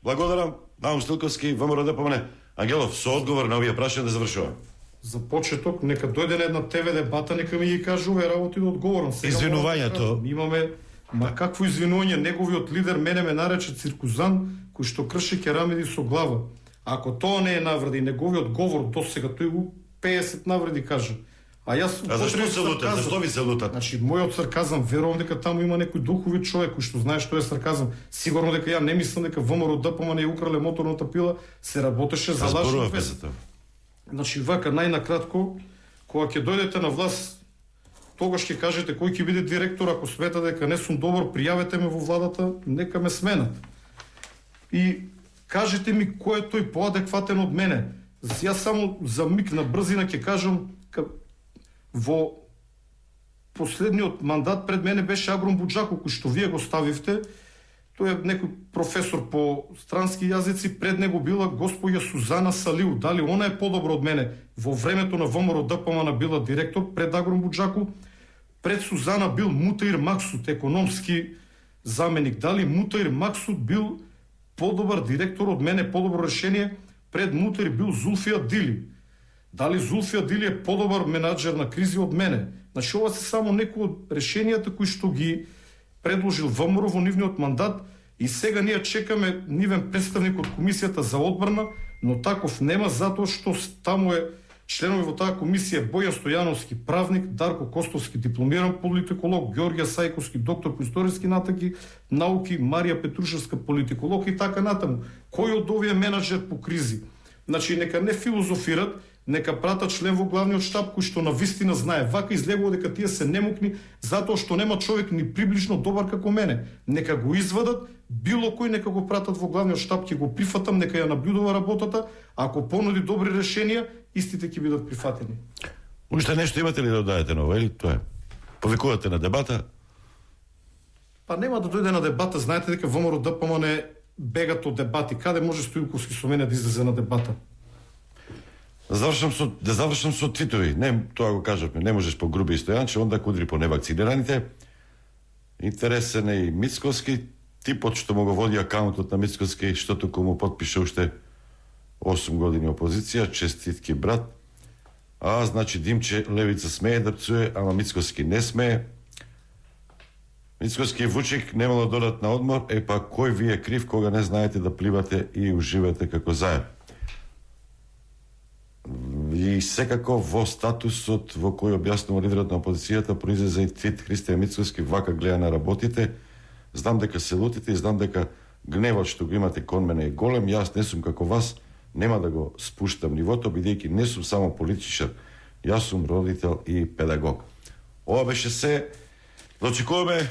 Благодарам. Наум Стоилковски, ВМРО ДПМН. Ангелов, со одговор на овие прашања да завршувам. За почеток, нека дојде на една ТВ дебата, нека ми ги каже овие работи да одговорам. Извинувањето. Имаме, какво извинување, неговиот лидер мене ме нарече циркузан, кој што крши керамиди со глава. Ако тоа не е навреди, неговиот говор до сега, тој го 50 навреди кажа. А јас зашто се лутат? Зашто ви се лутат? Значи, мојот сарказам, верувам дека таму има некој духови човек кој што знае што е сарказам. Сигурно дека ја не мислам дека ВМРО ДПМН ја украле моторната пила, се работеше за лажна вест. Значи, вака, најнакратко, кога ќе дојдете на власт, тогаш ќе кажете кој ќе биде директор, ако смета дека не сум добар, пријавете ме во владата, нека ме сменат. И кажете ми кој е тој поадекватен од мене. Јас само за миг на брзина ќе кажам, во последниот мандат пред мене беше Агром Буџаку, кој што вие го ставивте. Тој е некој професор по странски јазици, пред него била господја Сузана Салиу. Дали она е подобро од мене? Во времето на ВМРО ДПМН била директор пред Агром Буџаку. Пред Сузана бил Мутаир Максут, економски заменик. Дали Мутаир Максут бил подобар директор од мене, подобро решение? Пред Мутаир бил Зулфија Дили. Дали Зулфија Дили е подобар менаџер на кризи од мене? Значи, ова се само некои од решенијата кои што ги предложил ВМРО во нивниот мандат и сега ние чекаме нивен представник од Комисијата за одбрана, но таков нема затоа што таму е членови во таа комисија Бојан Стојановски, правник, Дарко Костовски, дипломиран политиколог, Ѓорѓа Сајковски, доктор по историски науки, Марија Петрушевска, политиколог и така натаму. Кој од овие менаџер по кризи? Значи, нека не филозофират, нека пратат член во главниот штаб кој што на вистина знае. Вака излегува дека тие се немокни затоа што нема човек ни приближно добар како мене. Нека го извадат, било кој нека го пратат во главниот штаб, ќе го прифатам, нека ја наблюдува работата, ако понуди добри решенија, истите ќе бидат прифатени. Уште нешто имате ли да додаете ново, или тоа е? Повикувате на дебата? Па нема да дојде на дебата, знаете дека ВМРО ДПМН бегат од дебати. Каде може Стоилковски со мене да излезе на дебата? Да завршам со твитови. Не, тоа го кажавме, не можеш по груби и Стојанче, онда удри по невакцинираните. Интересен е и Мицкоски, типот што му го води акаунтот на Мицкоски, што туку му подпише уште 8 години опозиција, честитки брат. А, значи Димче Левица смее да пцуе, ама Мицкоски не смее. Мицкоски и Вучик немало додат на одмор, па кој ви е крив кога не знаете да пливате и уживате како заед? И секако во статусот во кој објаснува лидерот на опозицијата произлезе и твит Христијан Мицкоски вака гледа на работите. Знам дека се лутите и знам дека гневот што го имате кон мене е голем. Јас не сум како вас, нема да го спуштам нивото, бидејќи не сум само политичар. Јас сум родител и педагог. Ова беше се. Очекуваме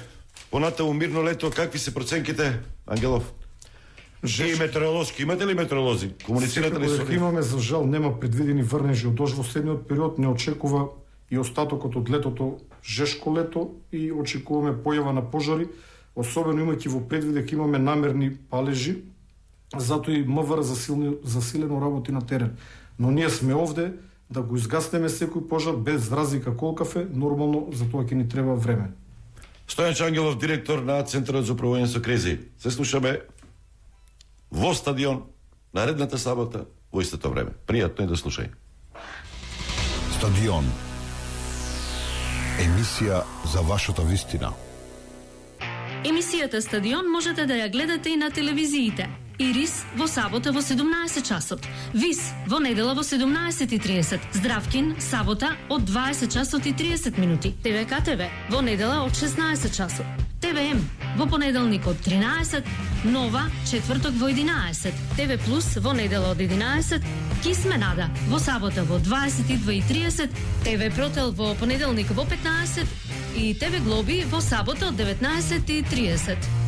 понатаму мирно лето. Какви се проценките, Ангелов? И метеоролошки, имате ли метеоролози? Комуницирате ли со нив? Имаме, за жал, нема предвидени врнежи од дожд во следниот период, не очекува и остатокот од летото жешко лето и очекуваме појава на пожари, особено имајќи во предвид дека имаме намерни палежи, затоа и МВР засилено работи на терен. Но ние сме овде да го изгаснеме секој пожар без разлика колкав е, нормално за тоа ќе ни треба време. Стојан Чангелов, директор на Центарот за управување со кризи. Се слушаме во стадион наредната сабота во истото време. Пријатно е да слушај. Стадион. Емисија за вашата вистина. Емисијата Стадион можете да ја гледате и на телевизиите. Ирис во сабота во 17 часот. Вис во недела во 17:30. Здравкин сабота од 20 часот и 30 минути. ТВ КТВ во недела од 16 часот. ТВМ во понеделник од 13, Нова четврток во 11, ТВ Плюс во недела од 11, Кисменада во сабота во 22:30, ТВ Протел во понеделник во 15 и ТВ Глоби во сабота од 19:30.